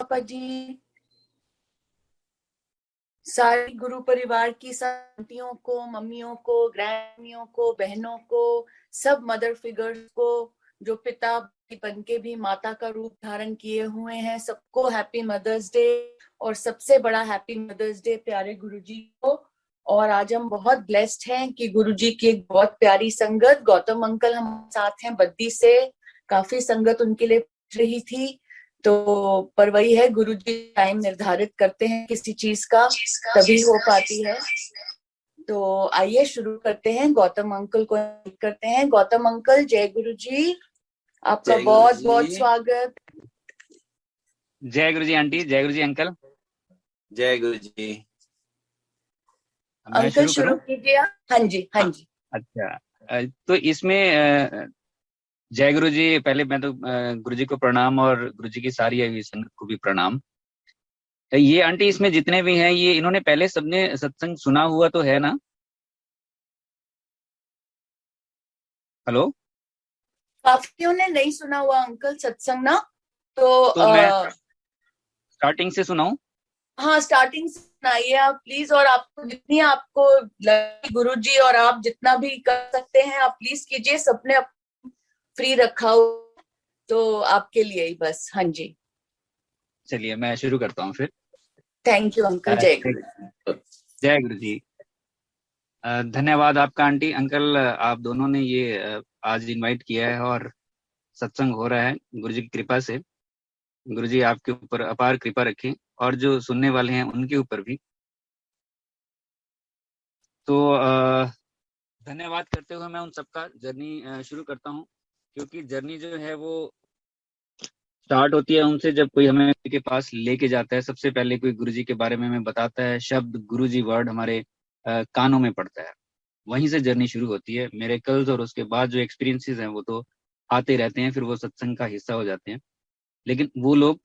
पापा जी, सारी गुरु परिवार की आंटियों को, मम्मियों को, ग्रैंडमियों को, बहनों को, सब मदर फिगर्स को जो पिता बन के भी माता का रूप धारण किए हुए हैं, सबको हैप्पी मदर्स डे। और सबसे बड़ा हैप्पी मदर्स डे प्यारे गुरुजी को। और आज हम बहुत ब्लेस्ड हैं कि गुरुजी की एक बहुत प्यारी संगत, गौतम अंकल हमारे साथ हैं बद्दी से। काफी संगत उनके लिए रही थी, तो पर वही है, गुरुजी टाइम निर्धारित करते हैं किसी चीज का, तभी हो पाती है। तो आइए शुरू करते हैं, गौतम अंकल को करते हैं। गौतम अंकल, जय गुरु जी, आपका बहुत बहुत स्वागत। जय गुरु जी आंटी, जय गुरु जी अंकल। जय गुरु जी। अंकल शुरू कीजिए। हाँ जी, हाँ जी। अच्छा, तो इसमें जय गुरु जी, पहले मैं तो गुरु जी को प्रणाम और गुरु जी की सारी अभी संगत को भी प्रणाम। ये आंटी इसमें जितने भी हैं, ये इन्होंने पहले सबने सत्संग सुना हुआ तो है ना? हेलो, काफियों ने नहीं सुना हुआ अंकल सत्संग ना, तो मैं स्टार्टिंग से सुनाऊं? हाँ, स्टार्टिंग से सुनाइए आप प्लीज। और आपको जितनी आपको गुरु जी और आप जितना भी कर सकते हैं आप प्लीज कीजिए, सबने फ्री रखा हो तो आपके लिए ही बस। हाँ जी, चलिए मैं शुरू करता हूँ फिर। Thank you uncle. जय गुरु। जय गुरु जी। धन्यवाद आपका आंटी अंकल, आप दोनों ने ये आज इनवाइट किया है और सत्संग हो रहा है गुरु जी की कृपा से। गुरु जी आपके ऊपर अपार कृपा रखें और जो सुनने वाले हैं उनके ऊपर भी। तो धन्यवाद करते हुए मैं उन सबका जर्नी शुरू करता हूँ, क्योंकि जर्नी जो है वो स्टार्ट होती है उनसे जब कोई हमें के पास लेके जाता है। सबसे पहले कोई गुरुजी के बारे में हमें बताता है, शब्द गुरुजी वर्ड हमारे कानों में पड़ता है, वहीं से जर्नी शुरू होती है। मेरे कल्स और उसके बाद जो एक्सपीरियंसेस हैं वो तो आते रहते हैं, फिर वो सत्संग का हिस्सा हो जाते हैं। लेकिन वो लोग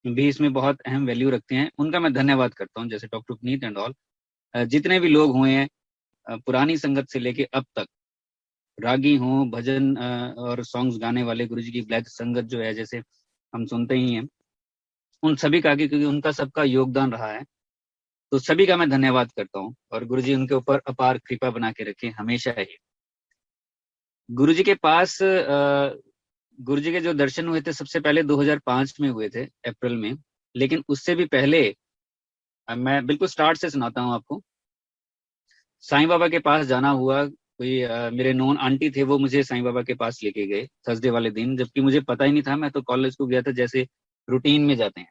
भी इसमें बहुत अहम वैल्यू रखते हैं, उनका मैं धन्यवाद करता हूँ, जैसे डॉक्टर पुनीत एंड ऑल। जितने भी लोग हुए हैं पुरानी संगत से लेके अब तक, रागी हों, भजन और सॉन्ग्स गाने वाले, गुरुजी की ब्लैक संगत जो है जैसे हम सुनते ही हैं, उन सभी का आगे, क्योंकि उनका सबका योगदान रहा है, तो सभी का मैं धन्यवाद करता हूँ। और गुरुजी उनके ऊपर अपार कृपा बना के रखें हमेशा ही। गुरुजी के पास गुरुजी के जो दर्शन हुए थे सबसे पहले 2005 में हुए थे, अप्रैल में। लेकिन उससे भी पहले मैं बिल्कुल स्टार्ट से सुनाता हूँ आपको। साईं बाबा के पास जाना हुआ, कोई मेरे नॉन आंटी थे, वो मुझे साईं बाबा के पास लेके गए थर्सडे वाले दिन, जबकि मुझे पता ही नहीं था। मैं तो कॉलेज को गया था, जैसे रूटीन में जाते हैं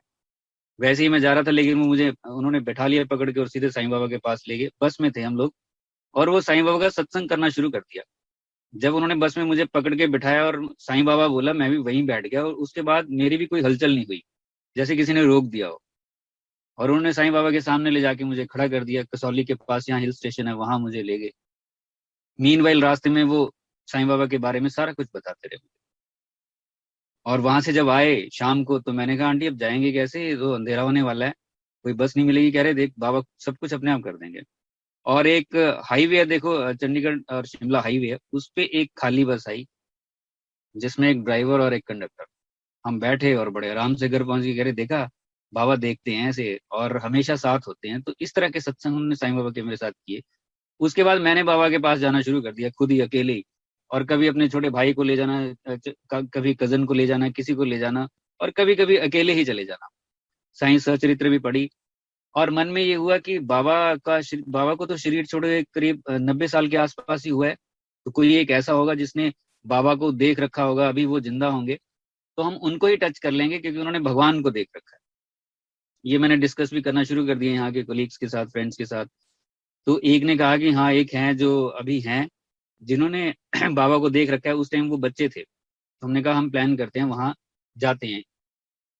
वैसे ही मैं जा रहा था, लेकिन वो मुझे उन्होंने बैठा लिया पकड़ के और सीधे साईं बाबा के पास ले गए। बस में थे हम लोग और वो साईं बाबा का सत्संग करना शुरू कर दिया। जब उन्होंने बस में मुझे पकड़ के बिठाया और साईं बाबा बोला, मैं भी वहीं बैठ गया, और उसके बाद मेरी भी कोई हलचल नहीं हुई, जैसे किसी ने रोक दिया हो। और उन्होंने साईं बाबा के सामने ले जाके मुझे खड़ा कर दिया, कसौली के पास, यहाँ हिल स्टेशन है, वहां मुझे ले गए। मीनवाइल रास्ते में वो साईं बाबा के बारे में सारा कुछ बताते रहे। और वहां से जब आए शाम को, तो मैंने कहा आंटी अब जाएंगे कैसे, ये तो अंधेरा होने वाला है, कोई बस नहीं मिलेगी। कह रहे देख बाबा सब कुछ अपने आप कर देंगे। और एक हाईवे है, देखो चंडीगढ़ और शिमला हाईवे है, उस पे एक खाली बस आई जिसमें एक ड्राइवर और एक कंडक्टर। हम बैठे और बड़े आराम से घर पहुंच के कह रहे देखा बाबा देखते हैं ऐसे और हमेशा साथ होते हैं। तो इस तरह के सत्संग उन्होंने साईं बाबा के मेरे साथ किए। उसके बाद मैंने बाबा के पास जाना शुरू कर दिया, खुद ही अकेले ही। और कभी अपने छोटे भाई को ले जाना, कभी कजन को ले जाना, किसी को ले जाना, और कभी कभी अकेले ही चले जाना। साईं सचरित्र भी पढ़ी और मन में ये हुआ कि बाबा को तो शरीर छोड़े करीब 90 साल के आसपास ही हुआ है, तो कोई एक ऐसा होगा जिसने बाबा को देख रखा होगा, अभी वो जिंदा होंगे, तो हम उनको ही टच कर लेंगे, क्योंकि उन्होंने भगवान को देख रखा है। ये मैंने डिस्कस भी करना शुरू कर दिया यहाँ के कोलीग्स के साथ, फ्रेंड्स के साथ। तो एक ने कहा कि हाँ एक हैं जो अभी हैं जिन्होंने बाबा को देख रखा है, उस टाइम वो बच्चे थे। तो हमने कहा हम प्लान करते हैं, वहां जाते हैं।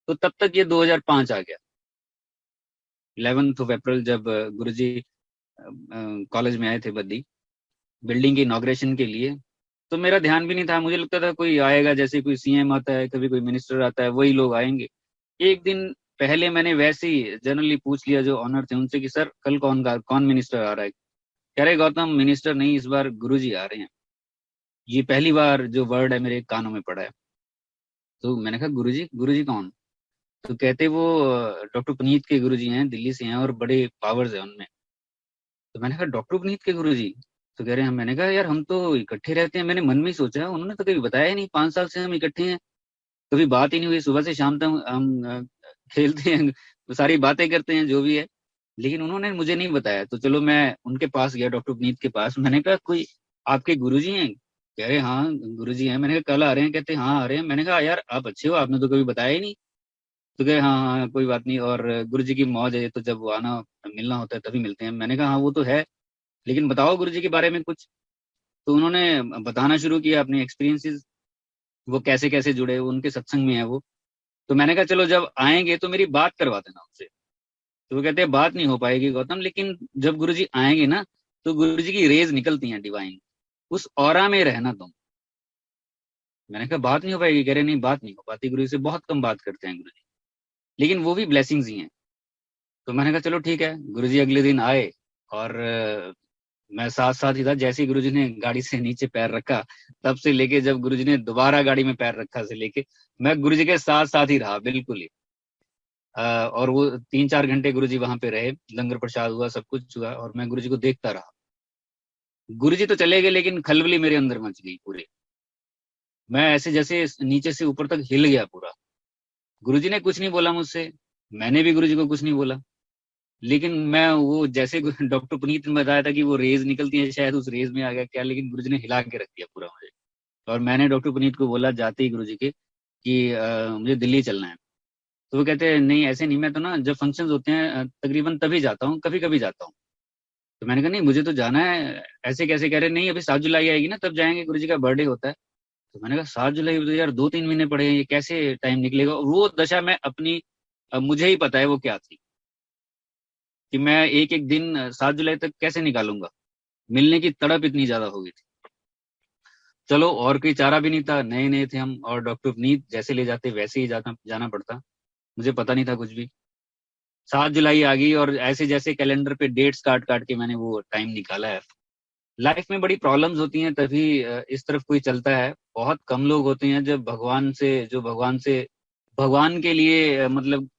तो तब तक ये 2005 आ गया। 11 अप्रैल जब गुरुजी कॉलेज में आए थे बद्दी, बिल्डिंग की इनॉग्रेशन के लिए, तो मेरा ध्यान भी नहीं था। मुझे लगता था कोई आएगा, जैसे कोई सीएम आता है, कभी कोई मिनिस्टर आता है, वही लोग आएंगे। एक दिन पहले मैंने वैसे ही जनरली पूछ लिया जो ऑनर थे उनसे कि सर कल कौन मिनिस्टर आ रहा है। कह रहे गौतम मिनिस्टर नहीं, इस बार गुरुजी आ रहे हैं। ये पहली बार जो वर्ड है मेरे कानों में पड़ा है। तो मैंने कहा गुरुजी, गुरुजी कौन? तो कहते वो डॉक्टर पुनीत के गुरुजी हैं, दिल्ली से हैं और बड़े पावर्स हैं उनमें। तो मैंने कहा डॉक्टर पुनीत के गुरुजी? तो कह रहे हैं। मैंने कहा यार हम तो इकट्ठे रहते हैं। मैंने मन में ही सोचा, उन्होंने तो कभी बताया ही नहीं, 5 साल से हम इकट्ठे हैं, कभी बात ही नहीं हुई। सुबह से शाम तक हम खेलते हैं, सारी बातें करते हैं जो भी है, लेकिन उन्होंने मुझे नहीं बताया। तो चलो मैं उनके पास गया, डॉक्टर पुनीत के पास। मैंने कहा कोई आपके गुरुजी हैं? कह रहे हाँ गुरुजी हैं। मैंने कहा कल आ रहे हैं? कहते हाँ आ रहे हैं। मैंने कहा यार आप अच्छे हो, आपने तो कभी बताया ही नहीं। तो कहे हाँ हाँ कोई बात नहीं, और गुरुजी की मौज है, तो जब वो आना मिलना होता है तभी मिलते हैं। मैंने कहा हाँ वो तो है, लेकिन बताओ गुरुजी के बारे में कुछ। तो उन्होंने बताना शुरू किया अपने एक्सपीरियंसेस, वो कैसे कैसे जुड़े, उनके सत्संग में है वो। तो मैंने कहा चलो जब आएंगे तो मेरी बात करवा देना उनसे। तो वो कहते हैं बात नहीं हो पाएगी गौतम, लेकिन जब गुरुजी आएंगे ना तो गुरुजी की रेज निकलती हैं डिवाइन, उस ऑरा में रहना तुम। मैंने कहा बात नहीं हो पाएगी? कह रहे नहीं बात नहीं हो पाती, गुरुजी से बहुत कम बात करते हैं गुरुजी, लेकिन वो भी ब्लेसिंग्स ही हैं। तो मैंने कहा चलो ठीक है। गुरुजी अगले दिन आए और मैं साथ साथ ही था। जैसे ही गुरुजी ने गाड़ी से नीचे पैर रखा, तब से लेके जब गुरुजी ने दोबारा गाड़ी में पैर रखा से लेके मैं गुरुजी के साथ साथ ही रहा बिल्कुल ही। और वो 3-4 घंटे गुरुजी वहां पे रहे, लंगर प्रसाद हुआ, सब कुछ हुआ, और मैं गुरुजी को देखता रहा। गुरुजी तो चले गए, लेकिन खलबली मेरे अंदर मच गई पूरे। मैं ऐसे जैसे नीचे से ऊपर तक हिल गया पूरा। गुरुजी ने कुछ नहीं बोला मुझसे, मैंने भी गुरुजी को कुछ नहीं बोला, लेकिन मैं वो जैसे डॉक्टर पुनीत ने बताया था कि वो रेज निकलती है, शायद उस रेज में आ गया क्या, लेकिन गुरुजी ने हिला के रख दिया पूरा मुझे। और मैंने डॉक्टर पुनीत को बोला जाते ही गुरुजी के कि मुझे दिल्ली चलना है। तो वो कहते हैं नहीं ऐसे नहीं, मैं तो ना जब फंक्शंस होते हैं तकरीबन तभी जाता हूँ, कभी कभी जाता हूँ। तो मैंने कहा नहीं मुझे तो जाना है। ऐसे कैसे? कह रहे नहीं अभी 7 जुलाई आएगी ना, तब जाएंगे, गुरुजी का बर्थडे होता है। तो मैंने कहा 7 जुलाई? तो यार 2-3 महीने पड़े हैं, ये कैसे टाइम निकलेगा? वो दशा मैं अपनी मुझे ही पता है वो क्या थी, कि मैं एक एक दिन 7 जुलाई तक कैसे निकालूंगा। मिलने की तड़प इतनी ज्यादा हो गई थी। चलो और कोई चारा भी नहीं था, नए नए थे हम, और डॉक्टर पुनीत जैसे ले जाते वैसे ही जाना पड़ता। मुझे पता नहीं था कुछ भी। 7 जुलाई आ गई और ऐसे जैसे कैलेंडर पे डेट्स काट काट के मैंने वो टाइम निकाला है। लाइफ में बड़ी प्रॉब्लम्स होती हैं तभी इस तरफ कोई चलता है। बहुत कम लोग होते हैं जब भगवान से भगवान के लिए मतलब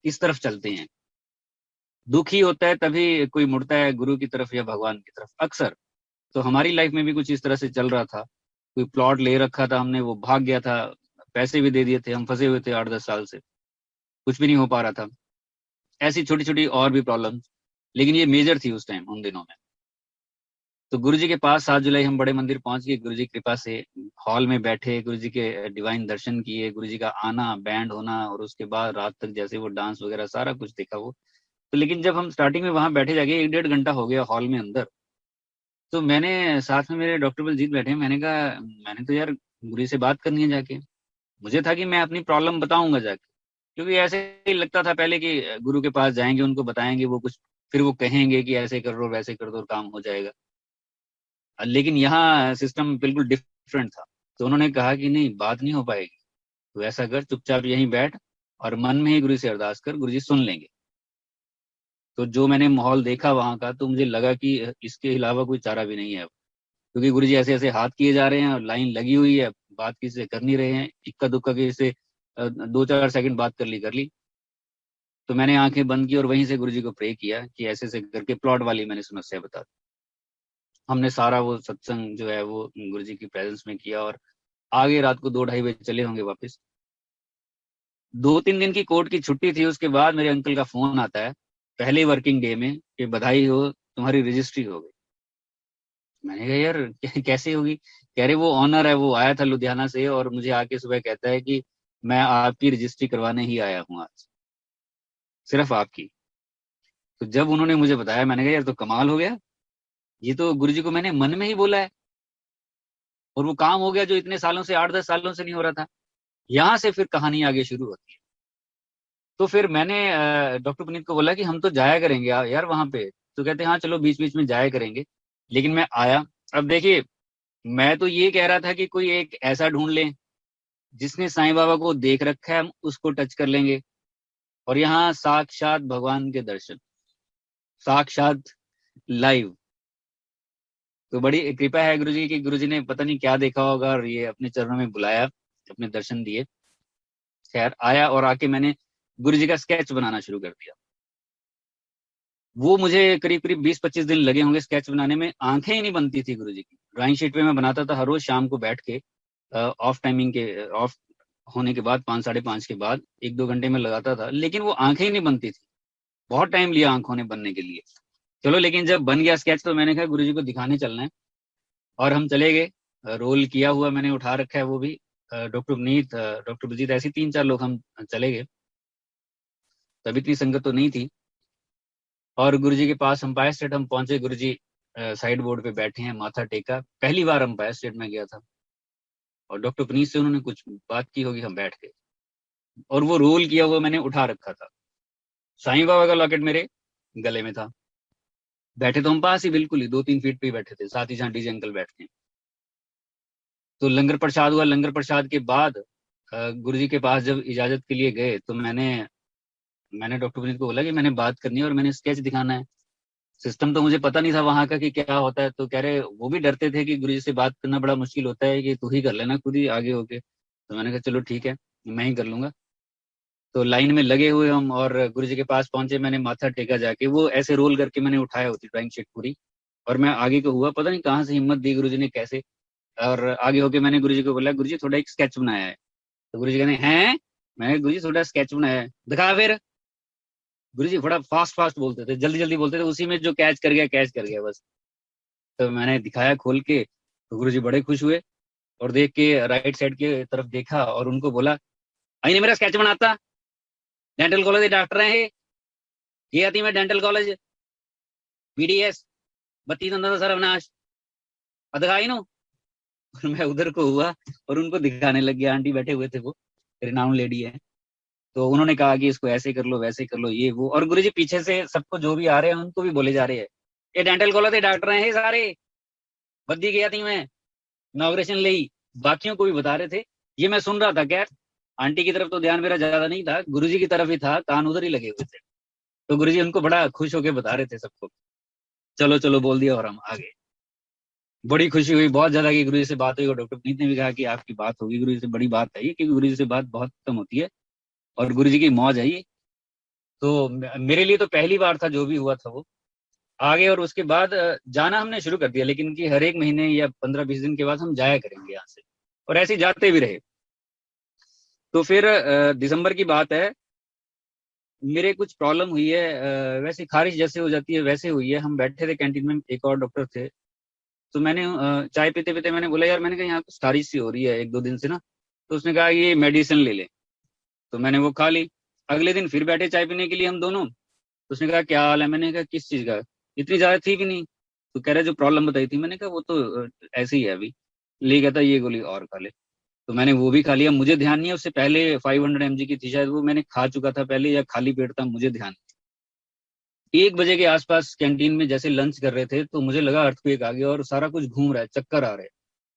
इस तरफ चलते हैं। दुखी होता है तभी कोई मुड़ता है गुरु की तरफ या भगवान की तरफ अक्सर। तो हमारी लाइफ में भी कुछ इस तरह से चल रहा था। कोई प्लॉट ले रखा था हमने, वो भाग गया था, पैसे भी दे दिए थे, हम फंसे हुए थे 8-10 साल से, कुछ भी नहीं हो पा रहा था। ऐसी छोटी छोटी और भी प्रॉब्लम, लेकिन ये मेजर थी उस टाइम उन दिनों में। तो गुरुजी के पास 7 जुलाई हम बड़े मंदिर पहुंच गए, गुरुजी की कृपा से हॉल में बैठे, गुरुजी के डिवाइन दर्शन किए, गुरुजी का आना, बैंड होना, और उसके बाद रात तक जैसे वो डांस वगैरह सारा कुछ देखा वो। तो लेकिन जब हम स्टार्टिंग में वहां बैठे जाके 1-1.5 घंटा हो गया हॉल में अंदर, तो मैंने साथ में मेरे डॉक्टर बलजीत बैठे, मैंने कहा मैंने तो यार गुरु से बात करनी है जाके। मुझे था कि मैं अपनी प्रॉब्लम बताऊंगा जाके, क्योंकि ऐसे ही लगता था पहले कि गुरु के पास जाएंगे, उनको बताएंगे, वो कुछ फिर वो कहेंगे कि ऐसे कर दो वैसे कर दो और काम हो जाएगा। लेकिन यहाँ सिस्टम बिल्कुल डिफरेंट था। तो उन्होंने कहा कि नहीं बात नहीं हो पाएगी, तो ऐसा कर चुपचाप यहीं बैठ और मन में ही गुरु से अरदास कर, गुरु जी सुन लेंगे। तो जो मैंने माहौल देखा वहां का, तो मुझे लगा कि इसके अलावा कोई चारा भी नहीं है अब। क्योंकि गुरु जी ऐसे ऐसे हाथ किए जा रहे हैं और लाइन लगी हुई है, बात किसी से कर नहीं रहे हैं, इक्का दुक्का किसी से 2-4 सेकंड बात कर ली। तो मैंने आंखें बंद की और वहीं से गुरु जी को प्रे किया कि ऐसे ऐसे करके प्लॉट वाली मैंने समस्या बता दी। हमने सारा वो सत्संग जो है वो गुरु जी की प्रेजेंस में किया, और आगे रात को 2-2:30 बजे चले होंगे वापस। 2-3 दिन की कोर्ट की छुट्टी थी, उसके बाद मेरे अंकल का फोन आता है पहले वर्किंग डे में कि बधाई हो, तुम्हारी रजिस्ट्री हो गई। मैंने कहा यार कैसे होगी? कह रहे वो ऑनर है, वो आया था लुधियाना से और मुझे आके सुबह कहता है कि मैं आपकी रजिस्ट्री करवाने ही आया हूँ आज, सिर्फ आपकी। तो जब उन्होंने मुझे बताया, मैंने कहा यार तो कमाल हो गया, ये तो गुरुजी को मैंने मन में ही बोला है और वो काम हो गया जो इतने सालों से 8-10 सालों से नहीं हो रहा था। यहाँ से फिर कहानी आगे शुरू होती है। तो फिर मैंने डॉक्टर पुनीत को बोला कि हम तो जाया करेंगे यार वहां पे। तो कहते हाँ चलो बीच बीच में जाया करेंगे। लेकिन मैं आया। अब देखिए, मैं तो ये कह रहा था कि कोई एक ऐसा ढूंढ लें जिसने साईं बाबा को देख रखा है, हम उसको टच कर लेंगे। और यहाँ साक्षात भगवान के दर्शन, साक्षात लाइव। तो बड़ी कृपा है गुरुजी की, गुरुजी ने पता नहीं क्या देखा होगा और ये अपने चरणों में बुलाया, अपने दर्शन दिए। खैर आया और आके मैंने गुरुजी का स्केच बनाना शुरू कर दिया। वो मुझे करीब करीब 20-25 दिन लगे होंगे स्केच बनाने में। आंखें ही नहीं बनती थी गुरुजी की। ड्राइंग शीट पे मैं बनाता था हर रोज शाम को बैठ के, ऑफ टाइमिंग के, ऑफ होने के बाद 5-5:30 के बाद 1-2 घंटे में लगाता था, लेकिन वो आंखें ही नहीं बनती थी। बहुत टाइम लिया आंखों ने बनने के लिए। चलो लेकिन जब बन गया स्केच तो मैंने कहा गुरुजी को दिखाने चलना है, और हम चले गए। रोल किया हुआ मैंने उठा रखा है वो भी। डॉक्टर पुनीत, डॉक्टर बुजीत, ऐसे 3-4 लोग हम चले गए। तब इतनी संगत तो नहीं थी। और गुरुजी के पास अंपायर स्टेट हम पहुंचे। गुरुजी साइड बोर्ड पे बैठे हैं, माथा टेका। पहली बार अंपायर स्टेट में गया था, और डॉक्टर पुनीत से उन्होंने कुछ बात की होगी, हम बैठ गए। और वो रोल किया हुआ मैंने उठा रखा था। साईं बाबा का लॉकेट मेरे गले में था। बैठे तो हम पास ही, बिल्कुल ही 2-3 फीट पे ही बैठे थे, साथ ही साथ डीजे अंकल बैठते हैं। तो लंगर प्रसाद हुआ। लंगर प्रसाद के बाद गुरुजी के पास जब इजाजत के लिए गए तो मैंने डॉक्टर पुनीत को बोला कि मैंने बात करनी है और मैंने स्केच दिखाना है। सिस्टम तो मुझे पता नहीं था वहां का कि क्या होता है। तो कह रहे, वो भी डरते थे कि गुरुजी से बात करना बड़ा मुश्किल होता है, कि तू ही कर लेना खुद ही आगे होके। तो मैंने कहा चलो ठीक है, मैं ही कर लूंगा। तो लाइन में लगे हुए हम, और गुरुजी के पास पहुंचे। मैंने माथा टेका जाके, वो ऐसे रोल करके मैंने उठाया होती ड्राइंग शीट पूरी, और मैं आगे को हुआ। पता नहीं कहाँ से हिम्मत दी गुरुजी ने, कैसे। और आगे होके मैंने गुरुजी को बोला, गुरुजी थोड़ा एक स्केच बनाया है। तो गुरुजी कहते हैं, मैंने गुरुजी थोड़ा स्केच बनाया है, दिखा फिर। गुरुजी बड़ा फास्ट फास्ट बोलते थे, जल्दी जल्दी बोलते थे, उसी में जो कैच कर गया कैच कर गया बस। तो मैंने दिखाया खोल के, तो गुरुजी बड़े खुश हुए, और देख के राइट साइड के तरफ देखा और उनको बोला, आई ने मेरा स्केच बनाता, डेंटल कॉलेज डॉक्टर है ये आती मैं डेंटल कॉलेज BDS 32 अंदर सर अविनाश दिखाई नो। और मैं उधर को हुआ और उनको दिखाने लग गया। आंटी बैठे हुए थे, वो रिनाउंड लेडी है। तो उन्होंने कहा कि इसको ऐसे कर लो, वैसे कर लो, ये वो। और गुरुजी पीछे से सबको जो भी आ रहे हैं उनको भी बोले जा रहे हैं, ये डेंटल कॉलेज डॉक्टर हैं सारे, बद्दी गया थी मैं इनॉग्रेशन ले ही। बाकियों को भी बता रहे थे। ये मैं सुन रहा था। खैर आंटी की तरफ तो ध्यान मेरा ज्यादा नहीं था, गुरुजी की तरफ ही था, कान उधर ही लगे हुए थे। तो गुरुजी उनको बड़ा खुश होकर बता रहे थे सबको। चलो चलो बोल दिया और हम आ गए। बड़ी खुशी हुई बहुत ज्यादा कि गुरुजी से बात हुई। और डॉक्टर पुनीत ने भी कहा कि आपकी बात होगी गुरुजी से, बड़ी बात है ये, क्योंकि गुरुजी से बात बहुत कम होती है और गुरुजी की मौज है ये। तो मेरे लिए तो पहली बार था जो भी हुआ था वो। आगे और उसके बाद जाना हमने शुरू कर दिया, लेकिन कि हर एक महीने या 15-20 दिन के बाद हम जाया करेंगे यहाँ से, और ऐसे ही जाते भी रहे। तो फिर दिसंबर की बात है, मेरे कुछ प्रॉब्लम हुई है, वैसे खारिश जैसे हो जाती है वैसे हुई है। हम बैठे थे कैंटीन में, एक और डॉक्टर थे। तो मैंने चाय पीते पीते मैंने बोला, यार मैंने कहा यहाँ कुछ खारिश सी हो रही है 1-2 दिन से ना। तो उसने कहा ये मेडिसिन ले ले। तो मैंने वो खा ली। अगले दिन फिर बैठे चाय पीने के लिए हम दोनों। तो उसने कहा क्या हाल है। मैंने कहा किस चीज का। इतनी ज्यादा थी भी नहीं। तो कह रहे जो प्रॉब्लम बताई थी। मैंने कहा वो तो ऐसे ही है अभी। ले कहता ये गोली और खा ले। तो मैंने वो भी खा लिया। मुझे ध्यान नहीं है, उससे पहले 500 mg की थी शायद, वो मैंने खा चुका था पहले, या खाली पेट था, मुझे ध्यान नहीं। 1 बजे के आसपास कैंटीन में जैसे लंच कर रहे थे तो मुझे लगा अर्थक्वेक आ गया और सारा कुछ घूम रहा है, चक्कर आ रहे हैं।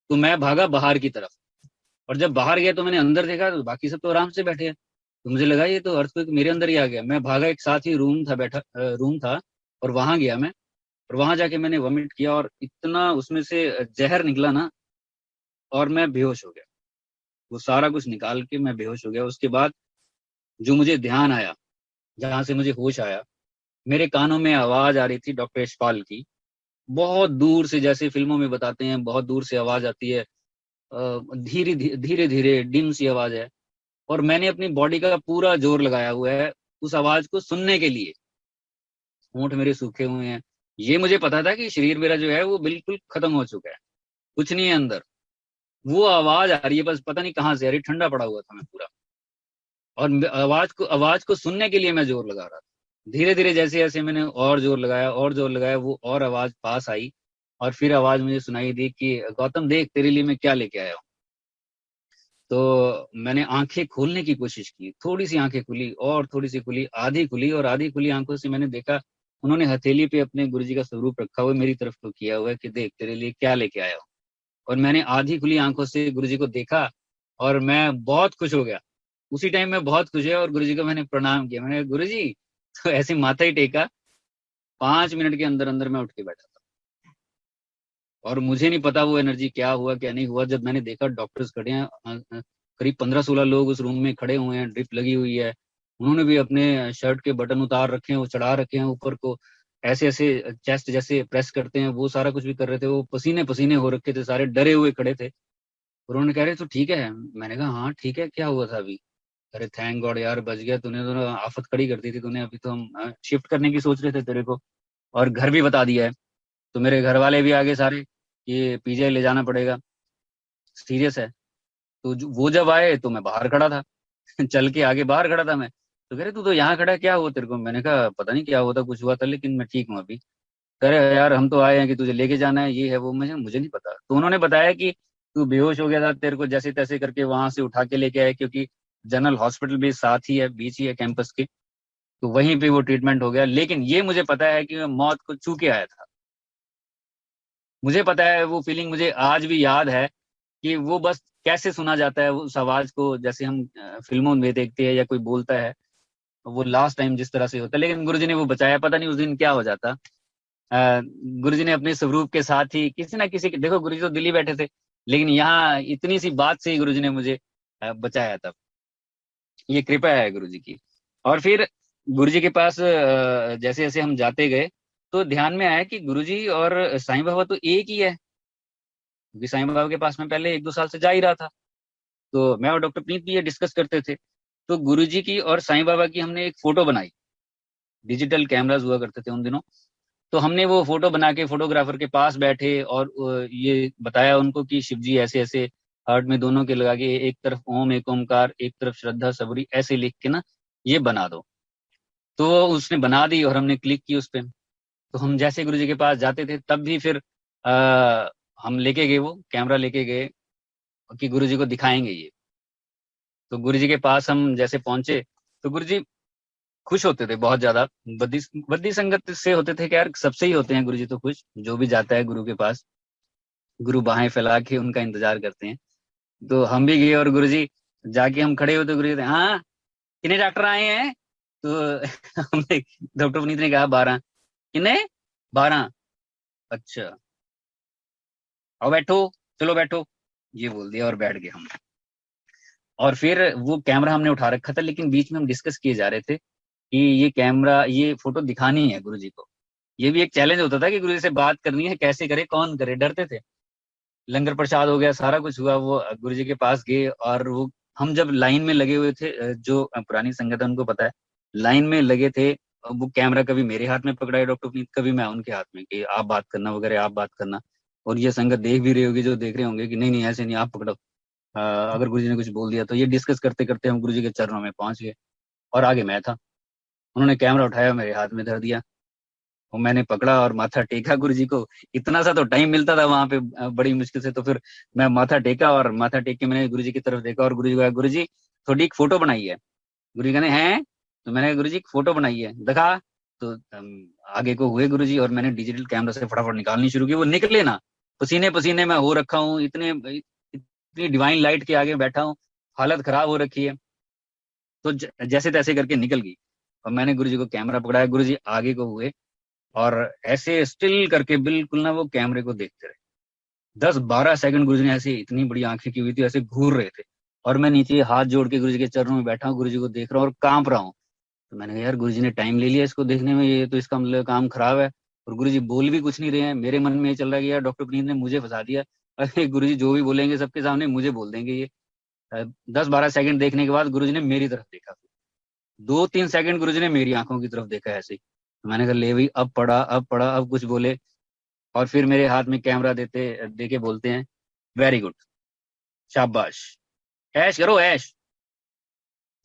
तो मैं भागा बाहर की तरफ, और जब बाहर गया तो मैंने अंदर देखा तो बाकी सब तो आराम से बैठे हैं। तो मुझे लगा ये तो अर्थक्वेक मेरे अंदर ही आ गया। मैं भागा, एक साथ ही रूम था, और वहां गया मैं। और वहां जाके मैंने वॉमिट किया, और इतना उसमें से जहर निकला ना, और मैं बेहोश हो गया। वो सारा कुछ निकाल के मैं बेहोश हो गया। उसके बाद जो मुझे ध्यान आया, जहां से मुझे होश आया, मेरे कानों में आवाज आ रही थी डॉक्टर यशपाल की। बहुत दूर से, जैसे फिल्मों में बताते हैं, बहुत दूर से आवाज आती है, धीरे धीरे धीरे डिम सी आवाज है। और मैंने अपनी बॉडी का पूरा जोर लगाया हुआ है उस आवाज को सुनने के लिए। होंठ मेरे सूखे हुए हैं। ये मुझे पता था कि शरीर मेरा जो है वो बिल्कुल खत्म हो चुका है, कुछ नहीं है अंदर। वो आवाज आ रही है, बस पता नहीं कहाँ से आ रही। ठंडा पड़ा हुआ था मैं पूरा, और आवाज को सुनने के लिए मैं जोर लगा रहा था। धीरे धीरे जैसे जैसे मैंने और जोर लगाया और जोर लगाया, वो और आवाज पास आई। और फिर आवाज मुझे सुनाई दी कि गौतम देख तेरे लिए मैं क्या लेके आया हूँ। तो मैंने आंखें खोलने की कोशिश की, थोड़ी सी आंखें खुली और थोड़ी सी खुली, आधी खुली, और आधी खुली आंखों से मैंने देखा उन्होंने हथेली पे अपने गुरुजी का स्वरूप रखा हुआ, मेरी तरफ को किया हुआ है कि देख तेरे लिए क्या लेके आया हूँ। और मैंने आधी खुली आंखों से गुरुजी को देखा, और मैं बहुत खुश हो गया। उसी टाइम में बहुत खुश है, और गुरुजी को मैंने प्रणाम किया। मैंने गुरुजी, तो ऐसे माथा ही टेका। 5 मिनट के अंदर अंदर मैं उठ के बैठा था। और मुझे नहीं पता वो एनर्जी क्या हुआ क्या नहीं हुआ। जब मैंने देखा डॉक्टर्स खड़े हैं, करीब 15-16 लोग उस रूम में खड़े हुए हैं, ड्रिप लगी हुई है, उन्होंने भी अपने शर्ट के बटन उतार रखे हैं, वो चढ़ा रखे हैं ऊपर को, ऐसे ऐसे चेस्ट जैसे प्रेस करते हैं, वो सारा कुछ भी कर रहे थे। वो पसीने पसीने हो रखे थे, सारे डरे हुए खड़े थे। और उन्होंने कह रहे तो ठीक है। मैंने कहा हाँ ठीक है, क्या हुआ था अभी? अरे थैंक गॉड यार, बच गया, तूने तो ना आफत खड़ी कर दी थी तूने, अभी तो हम शिफ्ट करने की सोच रहे थे तेरे को, और घर भी बता दिया है। तो मेरे घर वाले भी आगे सारे, ये पीजीआई ले जाना पड़ेगा, सीरियस है। तो वो जब आए तो मैं बाहर खड़ा था चल के आगे बाहर खड़ा था मैं। तो कह रहे तू तो यहाँ खड़ा है, क्या हुआ तेरे को? मैंने कहा पता नहीं क्या हुआ था, कुछ हुआ था, लेकिन मैं ठीक हूँ अभी। कह रहे यार हम तो आए हैं कि तुझे लेके जाना है, ये है वो। मुझे नहीं पता। तो उन्होंने बताया कि तू बेहोश हो गया था, तेरे को जैसे तैसे करके वहां से उठा के लेके आए, क्योंकि जनरल हॉस्पिटल भी साथ ही है, बीच ही है कैंपस के। तो वहीं पे वो ट्रीटमेंट हो गया। लेकिन ये मुझे पता है कि मैं मौत को छू के आया था। मुझे पता है, वो फीलिंग मुझे आज भी याद है कि वो बस कैसे सुना जाता है उस आवाज को, जैसे हम फिल्मों में देखते हैं या कोई बोलता है, वो लास्ट टाइम जिस तरह से होता है। लेकिन गुरुजी ने वो बचाया। पता नहीं उस दिन क्या हो जाता। गुरुजी ने अपने स्वरूप के साथ ही किसी ना किसी के, देखो गुरुजी तो दिल्ली बैठे थे, लेकिन यहाँ इतनी सी बात से ही गुरुजी ने मुझे बचाया था। ये कृपा है गुरुजी की। और फिर गुरुजी के पास जैसे जैसे हम जाते गए, तो ध्यान में आया कि गुरुजी और साईं बाबा तो एक ही है, क्योंकि साईं बाबा के पास में पहले 1-2 साल से जा ही रहा था। तो मैं और डॉक्टर प्रीत भी ये डिस्कस करते थे। तो गुरुजी की और साईं बाबा की हमने एक फोटो बनाई। डिजिटल कैमरास हुआ करते थे उन दिनों। तो हमने वो फोटो बना के फोटोग्राफर के पास बैठे और ये बताया उनको कि शिव जी ऐसे ऐसे हार्ट में दोनों के लगा के, एक तरफ ओम एक ओमकार, एक तरफ श्रद्धा सबरी, ऐसे लिख के ना ये बना दो। तो वो उसने बना दी और हमने क्लिक की उस पे। तो हम जैसे गुरुजी के पास जाते थे तब भी फिर हम लेके गए, वो कैमरा लेके गए कि गुरुजी को दिखाएंगे ये। तो गुरुजी के पास हम जैसे पहुंचे, तो गुरुजी खुश होते थे बहुत ज्यादा। बद्दी बद्दी संगत से होते थे कि यार सबसे ही होते हैं गुरुजी तो खुश, जो भी जाता है गुरु के पास, गुरु बाहें फैला के उनका इंतजार करते हैं। तो हम भी गए और गुरुजी जाके हम खड़े हुए तो गुरुजी हाँ कितने डॉक्टर आए हैं? तो हमने, डॉक्टर पुनीत ने कहा 12। कितने? 12। अच्छा, आओ बैठो, चलो बैठो, ये बोल दिया और बैठ गए हम। और फिर वो कैमरा हमने उठा रखा था, लेकिन बीच में हम डिस्कस किए जा रहे थे कि ये कैमरा, ये फोटो दिखानी है गुरुजी को। ये भी एक चैलेंज होता था कि गुरुजी से बात करनी है, कैसे करे, कौन करे, डरते थे। लंगर प्रसाद हो गया, सारा कुछ हुआ, वो गुरुजी के पास गए और वो हम जब लाइन में लगे हुए थे, जो पुरानी संगत है उनको पता है, लाइन में लगे थे। वो कैमरा कभी मेरे हाथ में पकड़ा है डॉक्टर पुनीत, कभी मैं उनके हाथ में, कि आप बात करना वगैरह, आप बात करना। और ये संगत देख भी रही होगी, जो देख रहे होंगे कि नहीं नहीं ऐसे नहीं, आप पकड़ो। अगर गुरुजी ने कुछ बोल दिया तो। ये डिस्कस करते करते हम गुरुजी के चरणों में पहुंच गए और आगे मैं था। उन्होंने कैमरा उठाया, मेरे हाथ में धर दिया, और मैंने पकड़ा और माथा टेका गुरुजी को। इतना सा तो टाइम मिलता था वहां पे, बड़ी मुश्किल से। तो फिर मैं माथा टेका, और माथा टेक के मैंने गुरुजी की तरफ देखा और गुरुजी को कहा गुरुजी थोड़ी एक फोटो बनाई है। गुरुजी कहने हैं? तो मैंने कहा गुरुजी एक फोटो बनाई है, दिखा। तो आगे को हुए गुरुजी, और मैंने डिजिटल कैमरा से फटाफट निकालनी शुरू की। वो निकले ना, पसीने पसीने में हो रखा हूँ, इतनी डिवाइन लाइट के आगे बैठा हूँ, हालत खराब हो रखी है। तो जैसे तैसे करके निकल गई, और मैंने गुरुजी को कैमरा पकड़ाया। गुरुजी आगे को हुए और ऐसे स्टिल करके बिल्कुल ना वो कैमरे को देखते रहे। 10-12 सेकंड गुरुजी ने ऐसे, इतनी बड़ी आंखें की हुई थी, ऐसे घूर रहे थे। और मैं नीचे हाथ जोड़ के गुरुजी के चरणों में बैठा हूँ, गुरुजी को देख रहा हूँ और कांप रहा हूँ। तो मैंने कहा यार गुरुजी ने टाइम ले लिया इसको देखने में, ये तो इसका मतलब काम खराब है। और गुरुजी बोल भी कुछ नहीं रहे हैं। मेरे मन में ये चल रहा है कि यार डॉक्टर प्रीत ने मुझे फंसा दिया, अरे गुरुजी जो भी बोलेंगे सबके सामने मुझे बोल देंगे ये। 10-12 सेकंड देखने के बाद गुरुजी ने मेरी तरफ देखा। 2-3 सेकंड गुरुजी ने मेरी आंखों की तरफ देखा ऐसे ही। तो मैंने कहा ले भाई, अब पढ़ा, अब पढ़ा, अब कुछ बोले। और फिर मेरे हाथ में कैमरा देके बोलते हैं वेरी गुड, शाबाश, ऐश करो ऐश।